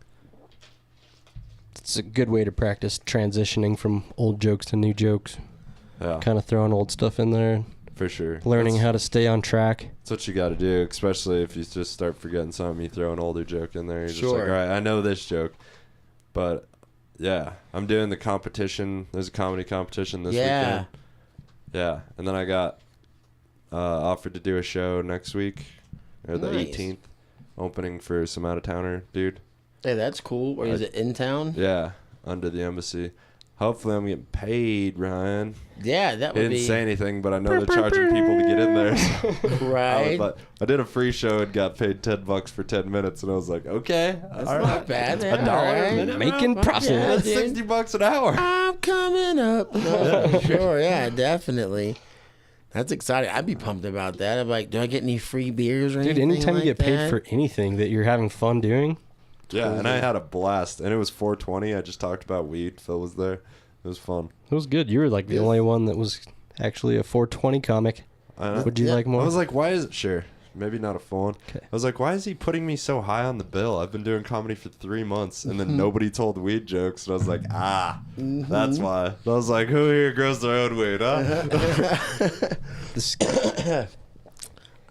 It's a good way to practice transitioning from old jokes to new jokes. Yeah, Kind of throwing old stuff in there, for sure. learning That's- how to stay on track. That's what you got to do, especially if you just start forgetting something. You throw an older joke in there. You're just like, Sure. all right, I know this joke, but yeah, I'm doing the competition. There's a comedy competition this weekend. Yeah, and then I got offered to do a show next week, or the Nice. 18th, opening for some out of towner dude. Hey, that's cool. Or is it in town? Yeah, under the embassy. Hopefully, I'm getting paid, Ryan. Yeah, that He would didn't be say anything, but I know they're charging people to get in there. So right. I did a free show and got paid $10 for 10 minutes, and I was like, okay, That's all not right. bad. $1 a minute. Making Fuck profit. yeah, That's dude. $60 an hour. I'm coming up. No, sure, yeah, definitely. That's exciting. I'd be pumped about that. I'm like, do I get any free beers or Dude, anything anytime like you get paid that? for anything that you're having fun doing, Yeah, and I had a blast, and it was 420. I just talked about weed. Phil was there. It was fun. it was good. You were like the Yeah. only one that was actually a 420 comic. I know. Would you Yeah. like more? I was like, why is it? Sure. Maybe not a full one. Okay. I was like, why is he putting me so high on the bill? I've been doing comedy for 3 months, and then nobody told weed jokes. And I was like, that's why. I was like, who here grows their own weed, huh? This-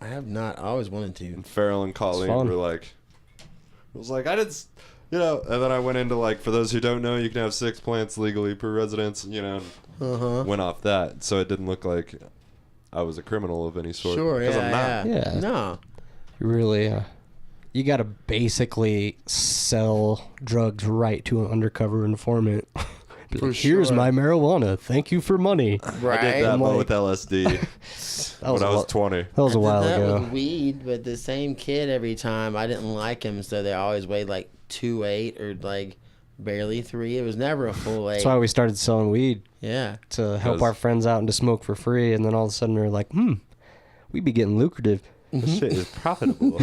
I have not. I always wanted to. And Farrell and Colleen fun. were like, I was like, I didn't, and then I went into like, for those who don't know, you can have 6 plants legally per residence, and went off that. So it didn't look like I was a criminal of any sort. Sure, Because I'm not. Yeah. No. You really, you got to basically sell drugs right to an undercover informant. Be For like, here's sure. my marijuana. Thank you for money. Right. I did that, I'm but like- with LSD when I was 20. That was a while I did that ago. with weed, but the same kid every time. I didn't like him, so they always weighed like 2.8 or like barely 3. It was never a full 8. That's why we started selling weed Yeah. to help Because- our friends out and to smoke for free. And then all of a sudden we're like, we'd be getting lucrative. This shit is profitable.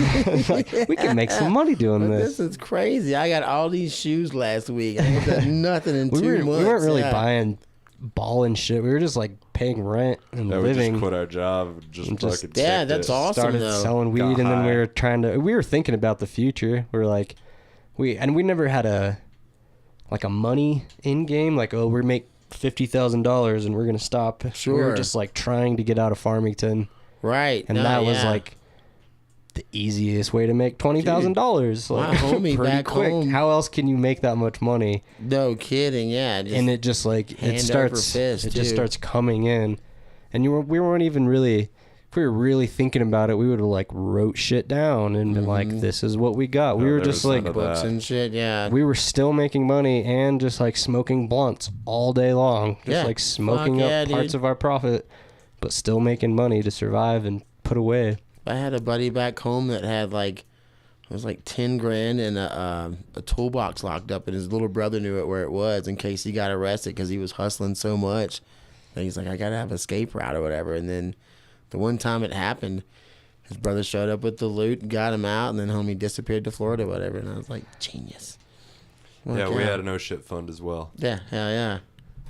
Like, we can make some money doing But this. this is crazy. I got all these shoes last week. I ain't done nothing in 2 months. We weren't really Yeah. buying ball and shit. We were just like paying rent and Yeah, we living. just quit our job and just And just- fucking Yeah, kicked that's it. awesome. Started though. selling weed, Got and then high. we were thinking about the future. We were like, we never had a money in game. Like, oh, we make $50,000 and we're gonna stop. We were Sure. just like trying to get out of Farmington, Right. and No, that was yeah. like the easiest way to make $20,000. my Like, homie pretty back quick. home- How else can you make that much money? No kidding. Yeah. Just, And it just like hand it over starts fist, it just too. starts coming in, and we weren't even really, if we were really thinking about it, we would have like wrote shit down and been like, this is what we got. We No, were there just was like none of books that. and shit. Yeah. we were still making money and just like smoking blunts all day long, just Yeah. like smoking Fuck up yeah, parts dude. of our profit, but still making money to survive and put away. I had a buddy back home that had like, it was like 10 grand and a toolbox locked up, and his little brother knew it where it was in case he got arrested because he was hustling so much. And he's like, I gotta have an escape route or whatever. And then the one time it happened, his brother showed up with the loot, got him out, and then homie disappeared to Florida or whatever. And I was like, genius. Like, Yeah, we had a no shit fund as well. Yeah, hell yeah.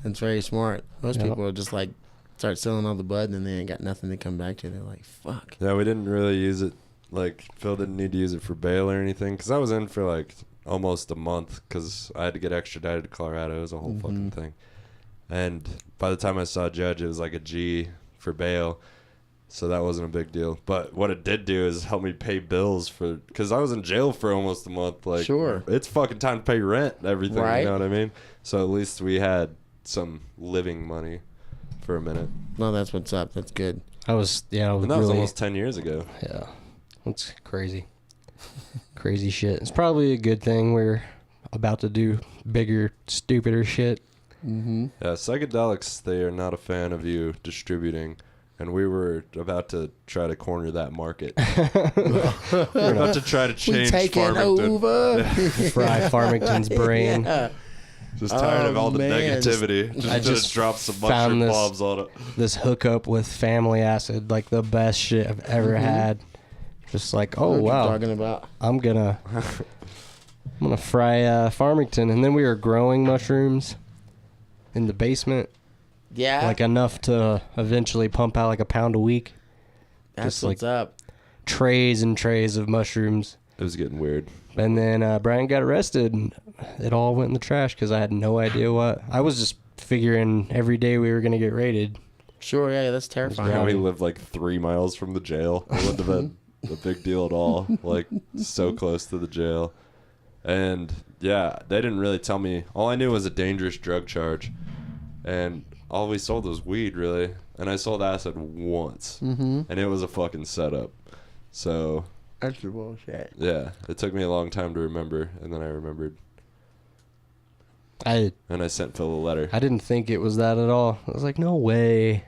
That's very smart. Most Yep. people are just like start selling all the bud and then they ain't got nothing to come back to. They're like, fuck. Yeah, we didn't really use it. Like, Phil didn't need to use it for bail or anything. Because I was in for, like, almost a month. Because I had to get extradited to Colorado. It was a whole fucking thing. And by the time I saw a judge, it was like a G for bail. So that wasn't a big deal. But what it did do is help me pay bills for... Because I was in jail for almost a month. Like, Sure. It's fucking time to pay rent and everything. Right. You know what I mean? So at least we had some living money for a minute. No, that's what's up. That's good. I was And that was really, almost 10 years ago. yeah, that's crazy. Crazy shit. It's probably a good thing we're about to do bigger, stupider shit. Mm-hmm. Yeah, psychedelics, they are not a fan of you distributing. And we were about to try to corner that market. We're about to try to We change taking Farmington. over. Fry Farmington's brain. Yeah. Just tired of Oh, all the man. negativity. I Just, just drop some found mushroom this- bombs on it. This hookup with family acid, like the best shit I've ever had. Just like, oh What you wow, talking about? I'm gonna fry Farmington, and then we were growing mushrooms in the basement, Yeah. like enough to eventually pump out like a pound a week. That's just what's up. Trays and trays of mushrooms. It was getting weird. And then Brian got arrested, and it all went in the trash because I had no idea what. I was just figuring every day we were gonna get raided. Sure, yeah, that's terrifying. Yeah, we lived like 3 miles from the jail. It wouldn't have been a big deal at all. Like, so close to the jail. And, yeah, they didn't really tell me. All I knew was a dangerous drug charge. And all we sold was weed, really. And I sold acid once. Mm-hmm. And it was a fucking setup. So, That's your bullshit. yeah, it took me a long time to remember. And then I remembered. I And I sent Phil a letter. didn't think it was that at all. I was like, no way.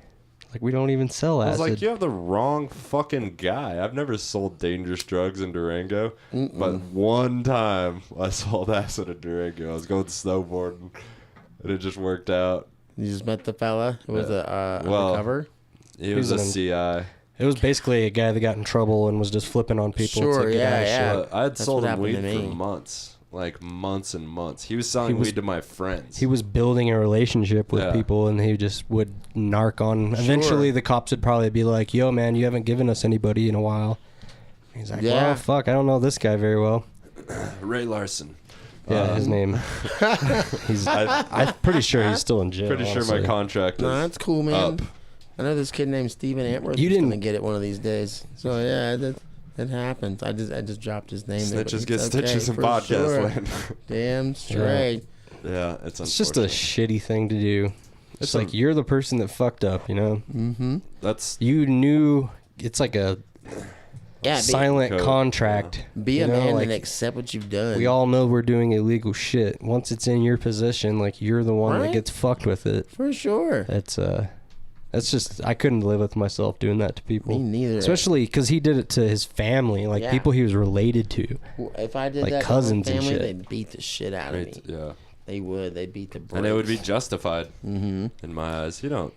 Like, we don't even sell I acid. was like, you have the wrong fucking guy. I've never sold dangerous drugs in Durango. But one time I sold acid in Durango. I was going snowboarding, and it just worked out. You just met the fella. It was a Well, undercover. He was a He's CI. It was basically a guy that got in trouble and was just flipping on people Sure, to get out of yeah. shit. I had That's sold what him happened weed to for me. months. Like months and months. He was selling was- weed to my friends. He was building a relationship with Yeah. people, and he just would narc on. Eventually, the cops would probably be like, yo, man, you haven't given us anybody in a while. He's like, Yeah. well, fuck, I don't know this guy very well. Ray Larson. Yeah, his name. I'm pretty sure he's still in jail. Pretty sure my honestly. contract is No, that's cool, man. up. I know this kid named Steven Antworth. You He's didn't- gonna get it one of these days. So yeah, that happens. I just dropped his name. there, but Snitches it's get stitches in for podcast sure. land. Damn straight. Yeah, it's It's just a unfortunate. shitty thing to do. It's like you're the person that fucked up, you know? Mm-hmm. You knew, it's like a silent code. contract. Be a man and accept what you've done. We all know we're doing illegal shit. Once it's in your possession, like you're the one that gets fucked with it. For sure. That's just, I couldn't live with myself doing that to people. Me neither. Especially because he did it to his family, like people he was related to. If I did like that cousins to my family, and shit. they'd beat the shit out of me. Yeah. They would. They'd beat the brakes. And it would be justified in my eyes. You don't.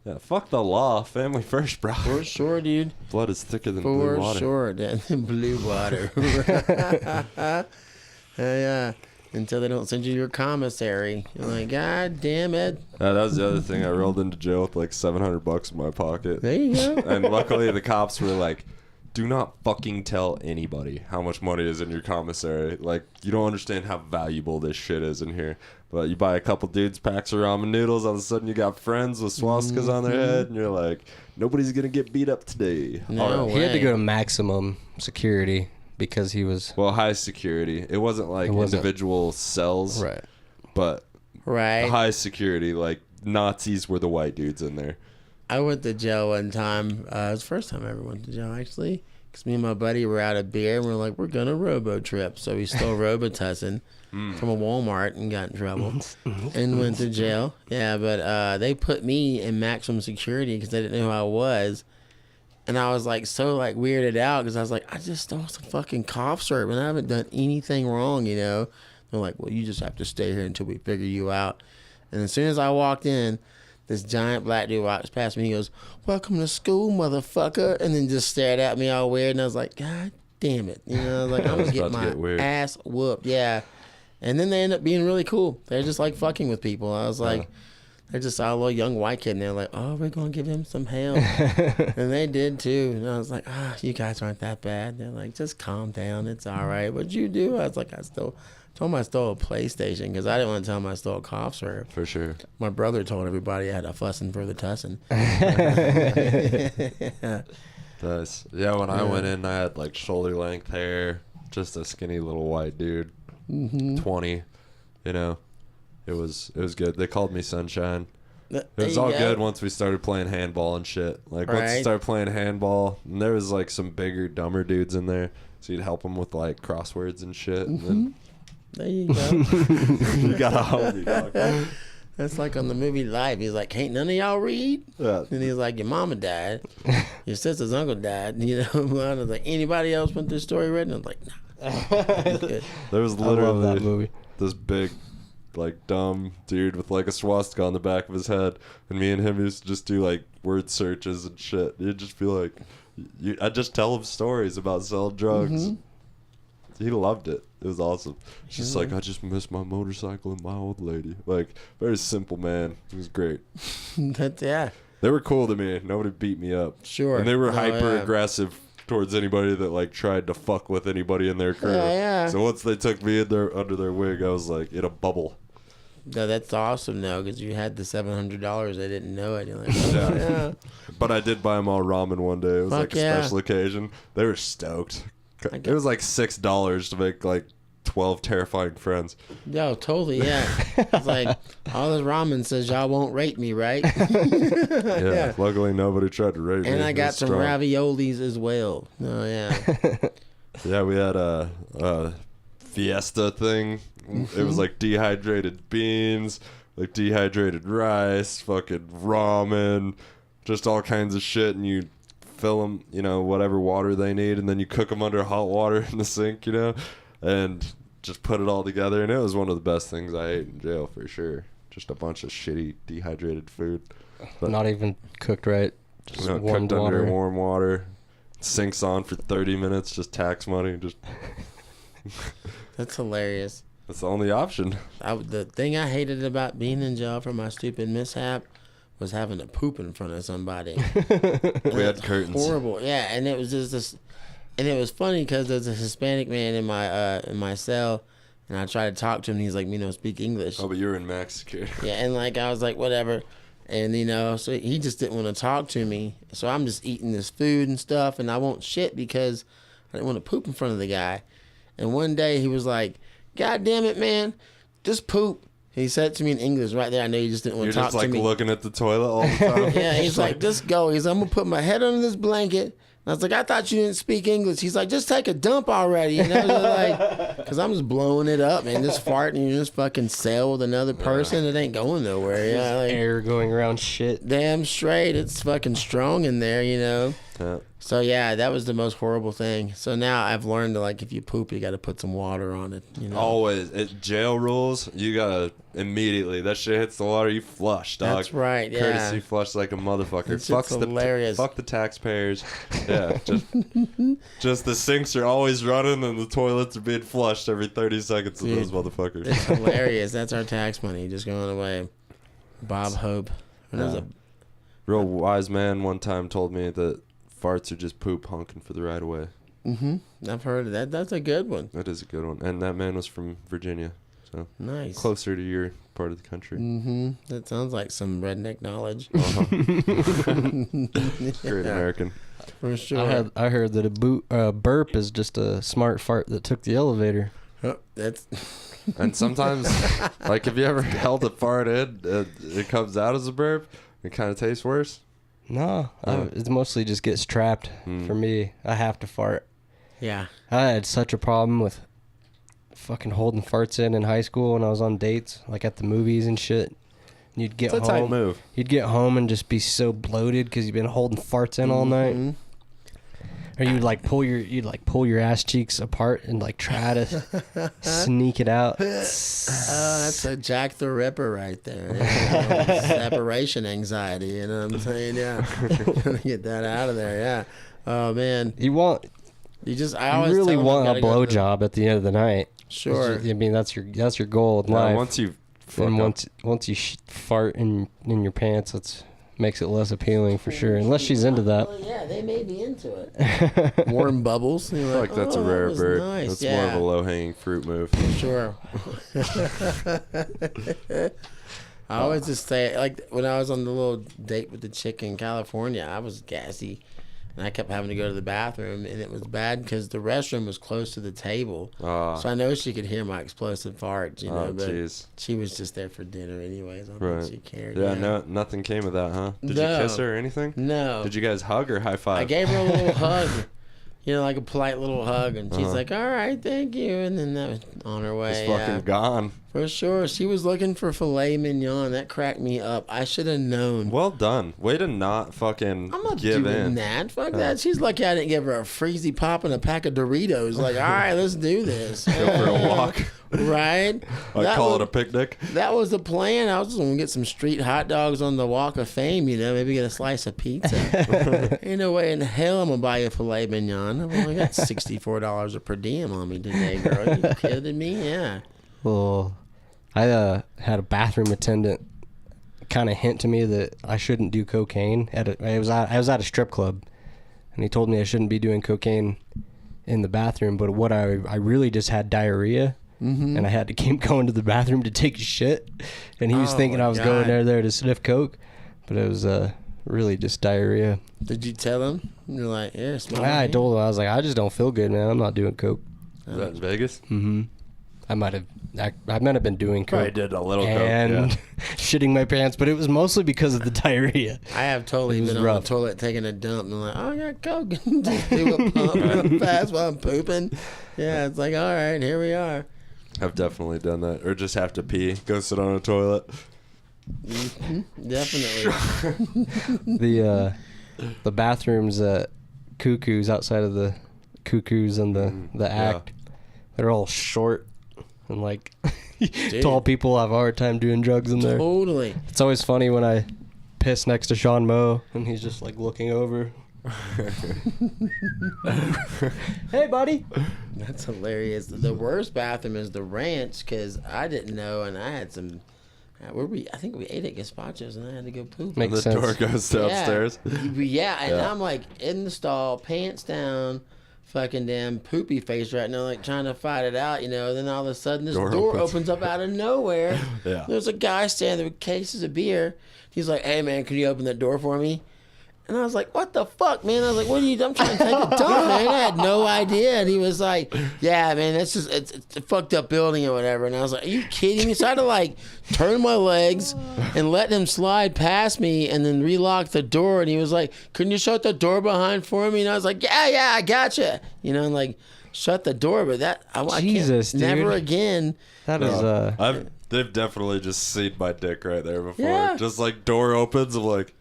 Yeah, fuck the law. Family first, bro. For sure, dude. Blood is thicker than blue water. For sure. Blue water. Yeah. Until they don't send you your commissary. You're like, God damn it. That was the other thing. I rolled into jail with like $700 in my pocket. There you go. And luckily the cops were like, do not fucking tell anybody how much money is in your commissary. Like, you don't understand how valuable this shit is in here. But you buy a couple dudes packs of ramen noodles, all of a sudden you got friends with swastikas on their head, and you're like, nobody's going to get beat up today. No He had to go to maximum security because he was... Well, high security. It wasn't like individual cells. Right. But Right. high security, like Nazis were the white dudes in there. I went to jail one time. It was the first time I ever went to jail, actually. Because me and my buddy were out of beer, and we're like, we're going to robo-trip. So we stole Robitussin from a Walmart and got in trouble and went to jail. Yeah, but they put me in maximum security because they didn't know who I was. And I was like so like weirded out because I was like, I just stole some fucking cough syrup and I haven't done anything wrong, you know. They're like, well, you just have to stay here until we figure you out. And as soon as I walked in, this giant black dude walks past me. He goes, welcome to school, motherfucker. And then just stared at me all weird. And I was like, God damn it. You know, like, I'm going to get my ass whooped. Yeah. And then they end up being really cool. They're just like fucking with people. I was like, they just saw a little young white kid and they're like, oh, we're going to give him some help. And they did too. And I was like, you guys aren't that bad. They're like, just calm down. It's all right. What'd you do? I was like, I told him I stole a PlayStation because I didn't want to tell him I stole a cough syrup. For sure. My brother told everybody I had a fussing for the tussin. Nice. Yeah, when I went in, I had like shoulder length hair, just a skinny little white dude, 20. You know, it was good. They called me Sunshine. It was all good once we started playing handball and shit. Like once we started playing handball, and there was like some bigger, dumber dudes in there, so you'd help them with like crosswords and shit. And then there you go. you got a homie, dog. That's like on the movie Life. He's like, can't none of y'all read? Yeah. And he's like, your mama died. Your sister's uncle died. You know, I was like, anybody else want this story read? And I was like, nah. There was literally that movie. This big, like, dumb dude with like a swastika on the back of his head, and me and him used to just do like word searches and shit. You'd just be like, I'd just tell him stories about selling drugs. He loved it. It was awesome. Just like, I just missed my motorcycle and my old lady. Like, very simple man. He was great. Yeah. They were cool to me. Nobody beat me up. Sure. And they were hyper aggressive towards anybody that like tried to fuck with anybody in their crew. Yeah. So once they took me in under their wig, I was like in a bubble. No, that's awesome though, because you had the $700. They didn't know it. You're like, Yeah. But I did buy them all ramen one day. It was like a special occasion. They were stoked. It was like $6 to make like 12 terrifying friends. Yo, totally, yeah. It's like, all this ramen says y'all won't rate me, right? Yeah. Luckily, nobody tried to rate me. And I got some raviolis as well. Oh, yeah. Yeah, we had a fiesta thing. It was like dehydrated beans, like dehydrated rice, fucking ramen, just all kinds of shit. And you fill them, you know, whatever water they need, and then you cook them under hot water in the sink, you know, and just put it all together. And it was one of the best things I ate in jail for sure. Just a bunch of shitty dehydrated food, but not even cooked right. Just warm cooked water. under warm water. Sinks on for 30 minutes. Just tax money. Just That's hilarious. That's the only option. The thing I hated about being in jail for my stupid mishap was having to poop in front of somebody. We had curtains. Horrible. Yeah, and it was just this, and it was funny because there's a Hispanic man in my cell, and I tried to talk to him, and he's like, you know, speak English. Oh, but you were in max security. Yeah, and like I was like, whatever, and you know, so he just didn't want to talk to me. So I'm just eating this food and stuff, and I won't shit because I didn't want to poop in front of the guy. And one day he was like, God damn it, man, just poop. He said it to me in English right there. I know you just didn't want You're to talk just like to me. looking at the toilet all the time. Yeah, he's like, just go. He's like, I'm going to put my head under this blanket. And I was like, I thought you didn't speak English. He's like, just take a dump already. You know, like, because I'm just blowing it up, man. Just farting. You just fucking sail with another person. It ain't going nowhere. Yeah, like, Air going around shit. damn straight. It's fucking strong in there, you know. Yeah. So, yeah, that was the most horrible thing. So now I've learned to, like, if you poop, you got to put some water on it, you know. Always. Jail rules, you gotta immediately. That shit hits the water, you flush, dog. That's right, yeah. Courtesy flush like a motherfucker. It's hilarious. Fuck the taxpayers. Yeah, just the sinks are always running and the toilets are being flushed every 30 seconds of those motherfuckers. It's hilarious. That's our tax money just going away. Bob Hope. Real wise man one time told me that farts are just poop honking for the right of way. I've heard of that. That's a good one. That is a good one. And that man was from Virginia. So Nice. closer to your part of the country. That sounds like some redneck knowledge. Great American. For sure. I heard that a burp is just a smart fart that took the elevator. Oh, that's And sometimes, like, have you ever held a fart in and it comes out as a burp? It kind of tastes worse. No, it mostly just gets trapped for me. I have to fart. yeah. I had such a problem with fucking holding farts in high school when I was on dates, like at the movies and shit. And you'd get It's a tight home. move. You'd get home and just be so bloated because you've been holding farts in all night. Or you'd pull your ass cheeks apart and like try to sneak it out. Oh, that's a Jack the Ripper right there. Yeah. Separation anxiety, you know what I'm saying? Yeah. Get that out of there, yeah. Oh, man. You I always really tell them want gotta a go to the- blowjob at the end of the night. Sure. I mean, that's your goal in Yeah, life. once you fuck And up. once you fart in your pants, it makes it less appealing for sure. Unless she's into that. Well, yeah, they may be into it. Warm bubbles. I feel like that's a rare bird. Nice. That's yeah. more of a low-hanging fruit move. Sure. I always just say, like, when I was on the little date with the chick in California, I was gassy. And I kept having to go to the bathroom, and it was bad because the restroom was close to the table. So I know she could hear my explosive farts, you know, but jeez. she was just there for dinner anyways. I don't Right. think she cared. Yeah, no, nothing came of that, huh? Did No. you kiss her or anything? No. Did you guys hug or high five? I gave her a little hug, you know, like a polite little hug, and she's like, all right, thank you. And then that was on her way. It's fucking gone. For sure. She was looking for filet mignon. That cracked me up. I should have known. Well done. Way to not fucking I'm not give doing in. that. Fuck that. She's lucky I didn't give her a freezy pop and a pack of Doritos. Like, all right, let's do this. Go for a walk. Right? I call it a picnic. That was the plan. I was just going to get some street hot dogs on the Walk of Fame, you know, maybe get a slice of pizza. Ain't no way in hell I'm going to buy you a filet mignon. I've only got $64 a per diem on me today, girl. You kidding me? Yeah. Well, I had a bathroom attendant kind of hint to me that I shouldn't do cocaine. I was at a strip club, and he told me I shouldn't be doing cocaine in the bathroom. But what I really just had diarrhea, and I had to keep going to the bathroom to take a shit. And he was thinking I was going there to sniff coke, but it was really just diarrhea. Did you tell him? You're like, yeah, smell I it. told him, I was like, I just don't feel good, man. I'm not doing coke. Is that in Vegas? Mm-hmm. I might have been doing coke. Probably did a little coke, and yeah. shitting my pants, but it was mostly because of the diarrhea. I have totally It was been rough. on the toilet taking a dump and I'm like, oh, I got coke. Just do a pump real fast while I'm pooping. Yeah, it's like, all right, here we are. I've definitely done that. Or just have to pee. Go sit on a toilet. Definitely. The bathrooms at Cuckoo's outside of the Cuckoo's and the Act, they're all short and like tall people have a hard time doing drugs in there. Totally. It's always funny when I piss next to Sean Moe and he's just like looking over. Hey, buddy. That's hilarious. The worst bathroom is the ranch because I didn't know, and I had some. I think we ate at Gazpacho's, and I had to go poop. Makes The sense. door goes downstairs. Yeah, and Yeah. I'm like in the stall, pants down, fucking damn poopy face right now, like trying to fight it out, you know. Then all of a sudden, this door opens up out of nowhere. Yeah. There's a guy standing there with cases of beer. He's like, "Hey man, can you open that door for me?" And I was like, what the fuck, man? I was like, what are you, I'm trying to take a dump, man. I had no idea. And he was like, yeah, man, it's a fucked up building or whatever. And I was like, are you kidding me? So I had to like turn my legs and let him slide past me and then relock the door. And he was like, couldn't you shut the door behind for me? And I was like, yeah, I gotcha. You know, and like shut the door. But that, Jesus, I can't, dude. never again. That is, They've definitely just seen my dick right there before. Yeah. Just like door opens, I'm like,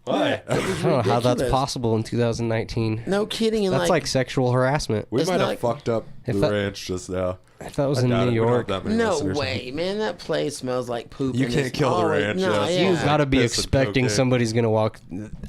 why? I don't know how that's possible in 2019. No kidding. And That's like sexual harassment. We It's might not have like- fucked up the If that- ranch just now. If that was I in doubt New it. We don't have York, that many no listeners. way, man. That place smells like poop. You and can't it's kill the always- ranch, No, yes. yeah. you've got to be Piss and expecting cocaine. somebody's going to walk.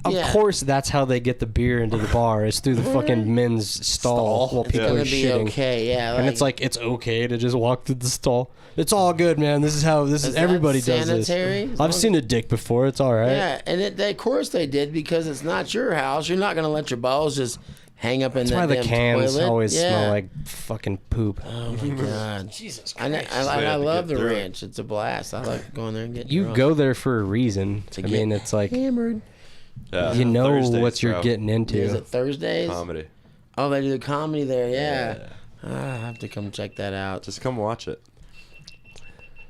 Of Yeah. course, that's how they get the beer into the bar, is through the fucking men's stall while It's people gonna are be shitting. okay, yeah. And it's like, it's okay to just walk through the stall. It's all good, man. This is that everybody does this. sanitary? As I've long seen a dick before. It's all right. yeah, and of course they did because it's not your house. You're not gonna let your balls just hang up in That's that why the damn cans toilet. always Yeah. smell like fucking poop. Oh my god! Jesus I Christ. I love the through it. ranch. It's a blast. I like going there and getting You drunk. go there for a reason. I get mean, it's like, hammered. Yeah. you know Thursdays, what you're bro. getting into. Is it Thursdays? Comedy. Oh, they do the comedy there. Yeah. I have to come check that out. Just come watch it.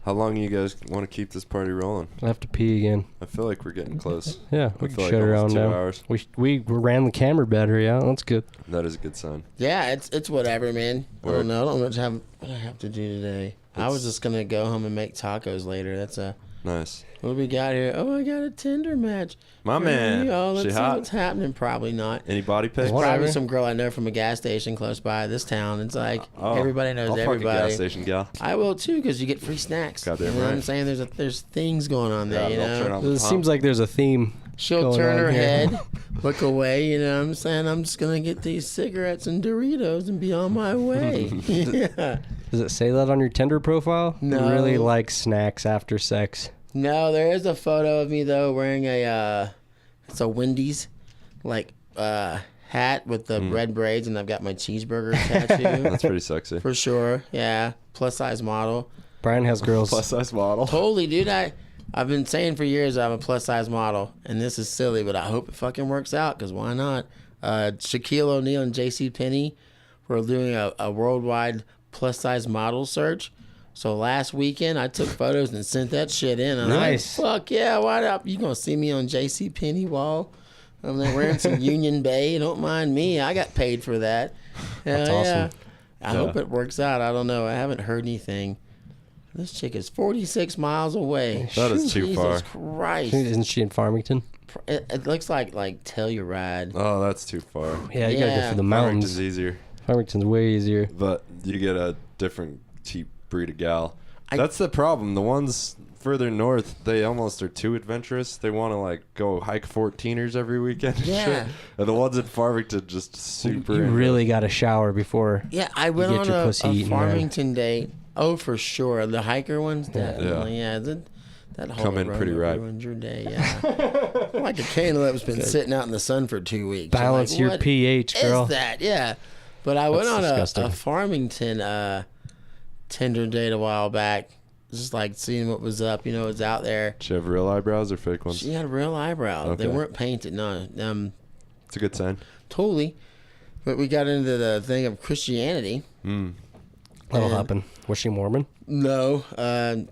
How long you guys want to keep this party rolling? I have to pee again. I feel like we're getting close. Yeah, I we feel can like shut around almost 2 now. hours. We ran the camera battery out. That's good. That is a good sign. Yeah, it's whatever, man. I Word. don't know. I don't know what I have to do today. I was just gonna go home and make tacos later. That's a Nice. what do we got here? Oh, I got a Tinder match. My man. Oh, She let's see hot? what's happening. Probably not. Any body pics? What? Probably Whatever. some girl I know from a gas station close by this town. It's like Oh, everybody knows I'll fuck a everybody. gas station gal. I will too, because you get free snacks. Goddamn you know what I'm right. saying? There's things going on there. Yeah, you they'll turn know, on the It pump. seems like there's a theme. she'll going turn on her here. head, look away. You know what I'm saying? I'm just gonna get these cigarettes and Doritos and be on my way. Yeah. Does it say that on your Tinder profile? No. Really like snacks after sex. No, there is a photo of me though wearing it's a Wendy's like hat with the red braids, and I've got my cheeseburger tattoo. That's pretty sexy. For sure, yeah. Plus size model. Brian has girls. Plus size model. Totally, dude. I've been saying for years I'm a plus size model, and this is silly, but I hope it fucking works out, because why not? Shaquille O'Neal and J.C. Penney were doing a worldwide plus size model search. So last weekend I took photos and sent that shit in. And Nice. I'm like, fuck yeah, why not? You gonna see me on J.C. Penney wall? I'm like wearing some Union Bay. Don't mind me. I got paid for that. That's Hell awesome. I hope it works out. I don't know. I haven't heard anything. This chick is 46 miles away. That is too Jesus far. Christ. Isn't she in Farmington? It looks like Telluride. Oh, that's too far. Yeah, you gotta go Yeah. through the Farmington's mountains. easier, Farmington's way easier. but you get a different cheap breed of gal. I- That's the problem. The ones further north, they almost are too adventurous. They want to like go hike 14ers every weekend. and Yeah. shit. And the ones in Farmington just super. You really got to shower before. Yeah, I went get on your a pussy eaten, man. Farmington date. Oh, for sure. The hiker ones, definitely. Yeah, that whole Come in pretty ripe. ruined your day. Yeah, like a candle that's been sitting out in the sun for 2 weeks. I'm Balance like, your what pH, girl. is that? Yeah, but I went That's on disgusting. a Farmington Tinder date a while back. Just like seeing what was up, what's out there. Do you have real eyebrows or fake ones? She had real eyebrows. They Okay. weren't painted. No, It's a good sign. totally. But we got into the thing of Christianity. That'll And- happen. Was she Mormon? No,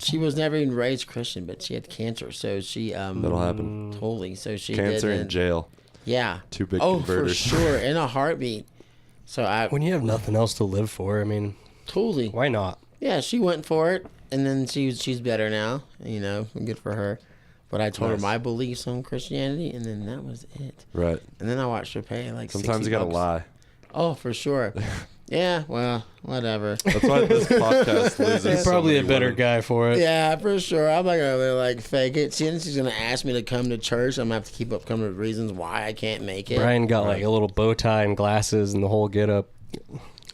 she was never even raised Christian, but she had cancer, so she That'll happen. totally. So she Cancer did in jail. Yeah. Two big oh, converters. for sure, in a heartbeat. So I When you have nothing else to live for, I mean, totally. why not? Yeah, she went for it, and then she's better now. Good for her. But I told her Nice. my beliefs on Christianity, and then that was it. Right. And then I watched her pay like Sometimes $60. you gotta lie. Oh, for sure. Yeah, well, whatever. That's why this podcast loses. You're so probably a many better women. guy for it. Yeah, for sure. I'm not gonna really, fake it. She's gonna ask me to come to church. I'm gonna have to keep up coming with reasons why I can't make it. Brian got like a little bow tie and glasses and the whole get up.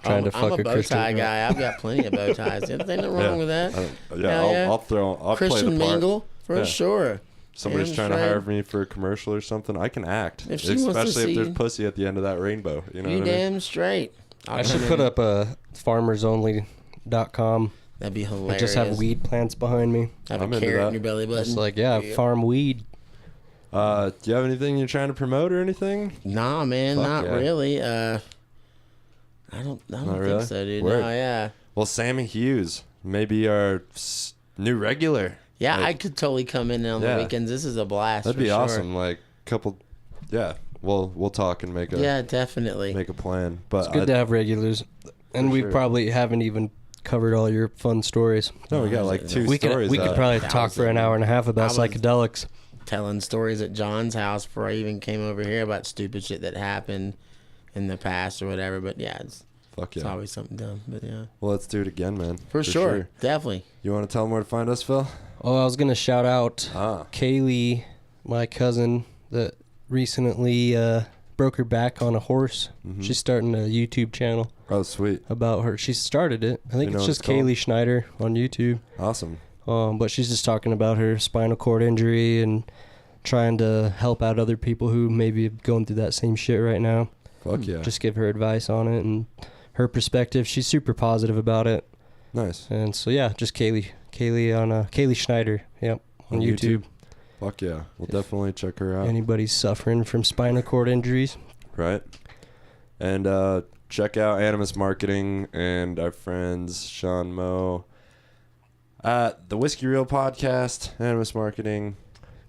Trying to fuck I'm a bow Christian tie girl. guy. I've got plenty of bow ties. There's nothing wrong with that. I'll play Christian the part. mingle for Yeah. sure. Somebody's Damn trying to straight. hire me for a commercial or something. I can act, If she wants to especially see if there's you- pussy at the end of that rainbow. You know You what I mean? damn straight. I should put up a farmersonly.com That'd be and hilarious. just have weed plants behind me. Have I'm a into carrot that. in your belly button. It's like, yeah, farm weed. Do you have anything you're trying to promote or anything? Nah, man, Fuck not yeah. really. I don't think really? so, dude. Word. No, yeah. Well, Sammy Hughes, maybe our new regular. Yeah, Like, I could totally come in on Yeah. the weekends. This is a blast. that'd for be sure. awesome. Like, couple, yeah. We'll talk and make a Yeah, definitely. make a plan. But It's good to have regulars, and For we sure. probably haven't even covered all your fun stories. no, we got like 2 We could stories. we could out. probably talk for an hour and a half about I was- psychedelics. Telling stories at John's house before I even came over here about stupid shit that happened in the past or whatever. But yeah, it's Fuck it's yeah. always something dumb. But yeah, Well, let's do it again, man. for sure. Definitely. You want to tell them where to find us, Phil? Oh, I was gonna shout out Ah, Kaylee, my cousin that recently broke her back on a horse. Mhm. She's starting a YouTube channel oh sweet, about her. She started it. I think You know it's what just it's called? Kaylee Schneider on YouTube. awesome. But she's just talking about her spinal cord injury and trying to help out other people who maybe are going through that same shit right now. Fuck yeah, Just give her advice on it and her perspective. She's super positive about it. nice. And so yeah, just Kaylee on Kaylee Schneider. Yep, on YouTube. Fuck yeah, we'll definitely check her out. Anybody's suffering from spinal cord injuries. Right. And check out Animus Marketing and our friends Sean Moe at the Whiskey Reel Podcast, Animus Marketing.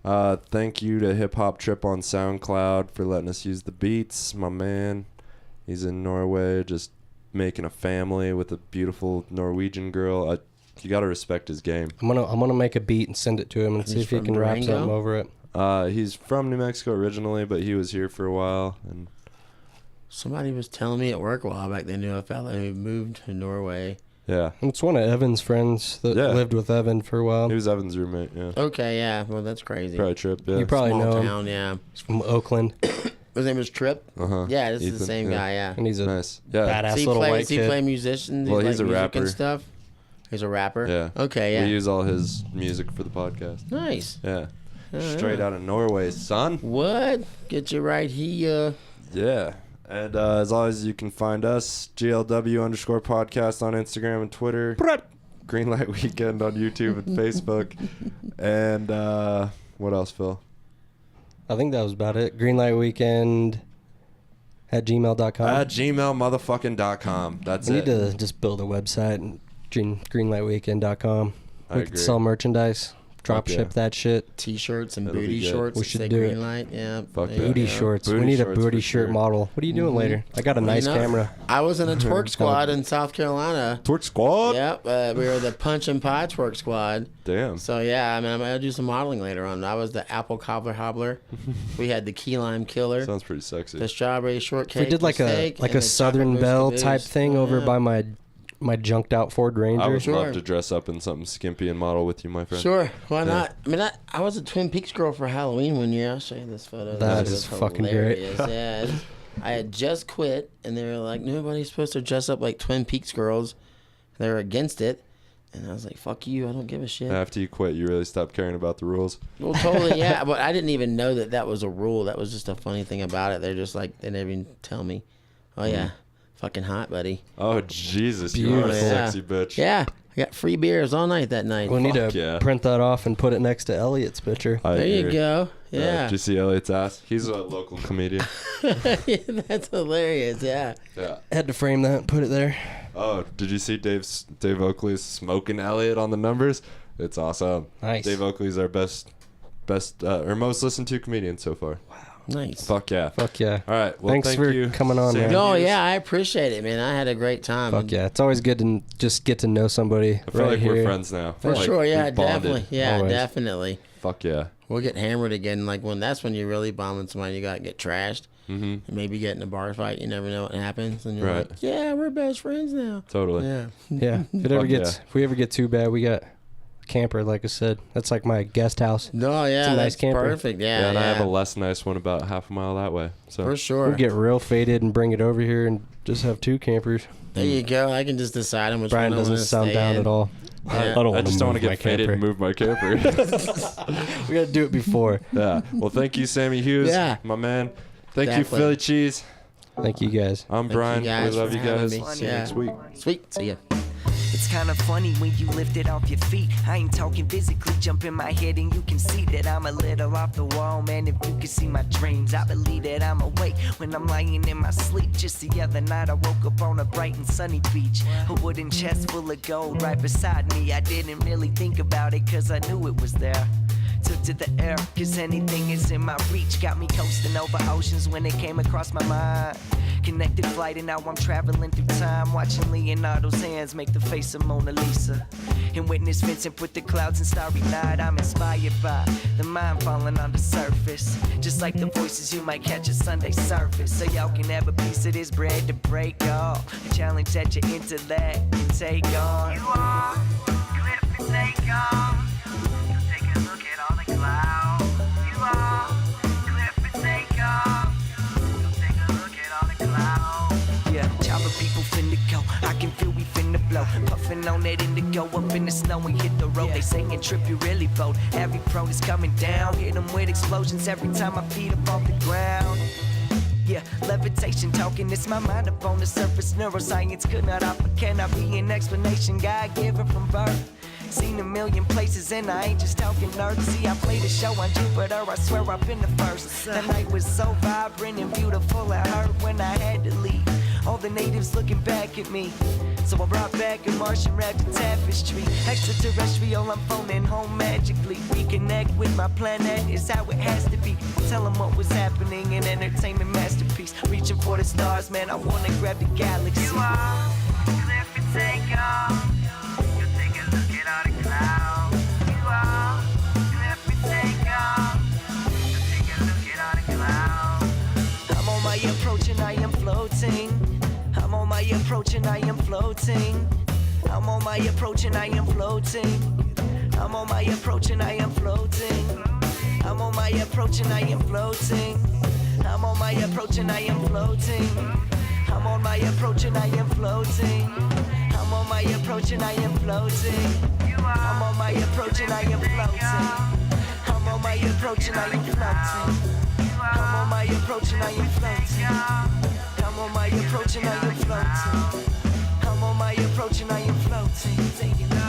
Thank you to Hip Hop Trip on SoundCloud for letting us use the beats. My man, he's in Norway, just making a family with a beautiful Norwegian girl. You gotta respect his game. I'm gonna make a beat and send it to him and see He's if he from can rap Durango? something over it. He's from New Mexico originally, but he was here for a while. And Somebody was telling me at work a while back they knew a fella who moved to Norway. yeah, And it's one of Evan's friends that Yeah. lived with Evan for a while. he was Evan's roommate. Yeah, Okay, yeah. Well, that's crazy. probably Trip. Yeah, You probably Small know him. town, yeah. He's from Oakland, His name was Trip. Uh-huh. Yeah, this is the Ethan, same yeah. guy, yeah. and he's a Nice. Yeah. badass Does he little play, white does he kid. play musician? Well, Does he he's a like music rapper. and stuff? He's a rapper? Yeah. Okay, yeah. We use all his music for the podcast. Nice. Yeah. Oh, Straight yeah. out of Norway, son. What? Get you right here. Yeah. And as always, you can find us, GLW_podcast on Instagram and Twitter. Greenlight Weekend on YouTube and Facebook. And what else, Phil? I think that was about it. Greenlightweekend at gmail.com. At gmail.com. That's We it. need to just build a website and greenlightweekend.com. I We could agree. sell merchandise, drop Fuck ship yeah. that shit. T-shirts and That'll be booty good. shorts. We that should say do it. green light. Yeah. Fuck there yeah. you Booty go. shorts. Booty we need shorts a booty for shirt sure. model. What are you doing later? I got a nice You know, camera. I was in a twerk squad in South Carolina. Twerk Squad? Yep, we were the Punch and Pie twerk squad. Damn. So yeah, I mean, I'm gonna do some modeling later on. I was the apple cobbler hobbler. We had the key lime killer, Sounds pretty sexy. the strawberry If shortcake. we did like the a steak, like and a the Southern chocolate Belle mousse type caboose. thing over Yeah. by my junked out Ford I Ranger. would Sure. love to dress up in something skimpy and model with you, my friend. Sure, why Yeah. not? I mean, I was a Twin Peaks girl for Halloween one year. I'll show you this photo. That This is was fucking great. hilarious. Yeah, I had just quit, and they were like, nobody's supposed to dress up like Twin Peaks girls. They were against it, and I was like, fuck you, I don't give a shit. After you quit, you really stopped caring about the rules. Well, totally, yeah. But I didn't even know that was a rule. That was just a funny thing about it. They're just like, they never even tell me. Oh, yeah. Fucking hot, buddy. Oh, Jesus. You are a Beautiful. sexy bitch. Yeah. I got free beers all night that night. We'll need to Fuck yeah. print that off and put it next to Elliot's picture. I There you agree. go. Yeah. Did you see Elliot's ass? He's a local comedian. Yeah, that's hilarious. Yeah. Yeah. Had to frame that and put it there. Oh, did you see Dave Oakley's smoking Elliot on the numbers? It's awesome. Nice. Dave Oakley's our best or most listened to comedian so far. Nice. Fuck yeah. Fuck yeah. All right. Well, Thanks thank for you. coming on, Sam man. No, Hughes. yeah, I appreciate it, man. I had a great time. Fuck yeah. It's always good to just get to know somebody I feel right like here. we're friends now. For Like, sure, yeah, we've bonded. definitely. Yeah, Always. definitely. Fuck yeah. We'll get hammered again. Like that's when you're really bombing somebody. You got to get trashed. Mm-hmm. And maybe get in a bar fight. You never know what happens. And you're Right. like, yeah, we're best friends now. Totally. Yeah. Yeah. If we ever get too bad, we got a camper, like I said. That's like my guest house. No, yeah, It's a nice that's camper. perfect. Yeah, Yeah, and I have a less nice one about half a mile that way. So for sure. We'll get real faded and bring it over here and just have two campers. There you go. I can just decide on which Brian one I doesn't want to sound stay down in. at all. Yeah. I don't I want just don't want to my get faded camper. and move my camper. We got to do it before. Yeah. Well, thank you, Sammy Hughes. Yeah. My man. Thank you, Definitely. Philly Cheese. Thank you guys. I'm Thank Brian. you guys we love for you having guys. me. See you Yeah. next week. Sweet. See ya. It's kinda funny when you lift it off your feet. I ain't talking physically, jump in my head and you can see that I'm a little off the wall, man. If you could see my dreams, I believe that I'm awake when I'm lying in my sleep. Just the other night I woke up on a bright and sunny beach. A wooden chest full of gold right beside me. I didn't really think about it cause I knew it was there. Took to the air, cause anything is in my reach. Got me coasting over oceans when it came across my mind. Connected flight and now I'm traveling through time. Watching Leonardo's hands make the face of Mona Lisa. And witness Vincent put the clouds in starry night. I'm inspired by the mind falling on the surface. Just like the voices you might catch at Sunday service. So y'all can have a piece of this bread to break off. A challenge that your intellect can take on. You are cliff and take off. Take a look at all the clouds. You are cliff and take off. Take a look at all the clouds. Yeah, chopper people finna go. I can feel we finna blow. Puffin' on that indigo up in the snow and hit the road. They saying trip, you really bold. Every prone is coming down. Hit them with explosions every time I feet up off the ground. Yeah, levitation talking, it's my mind up on the surface. Neuroscience could not offer, cannot be an explanation. God given from birth. Seen a million places and I ain't just talking nerds. See, I played a show on Jupiter, I swear I've been the first. The night was so vibrant and beautiful, I heard when I had to leave. All the natives looking back at me. So I brought back a Martian wrapped tapestry. Extraterrestrial, I'm phoning home magically. Reconnect with my planet, is how it has to be. Tell them what was happening, an entertainment masterpiece. Reaching for the stars, man, I wanna grab the galaxy. You are cliff and take off. You'll take a look at all the clouds. You are cliff and take off. You'll take a look at all the clouds. I'm on my approach and I am floating. I'm on my approach and I am floating. I'm on my approach and I am floating. I'm on my approach and I am floating. I'm on my approach and I am floating. I'm on my approach and I am floating. I'm on my approach and I am floating. I'm on my approach and I am floating. I'm on my approach and I am floating. I'm on my approach and I am floating. I'm on my approach and I am floating. I'm on my approach and I am floating. I'm on my approach and I am floating.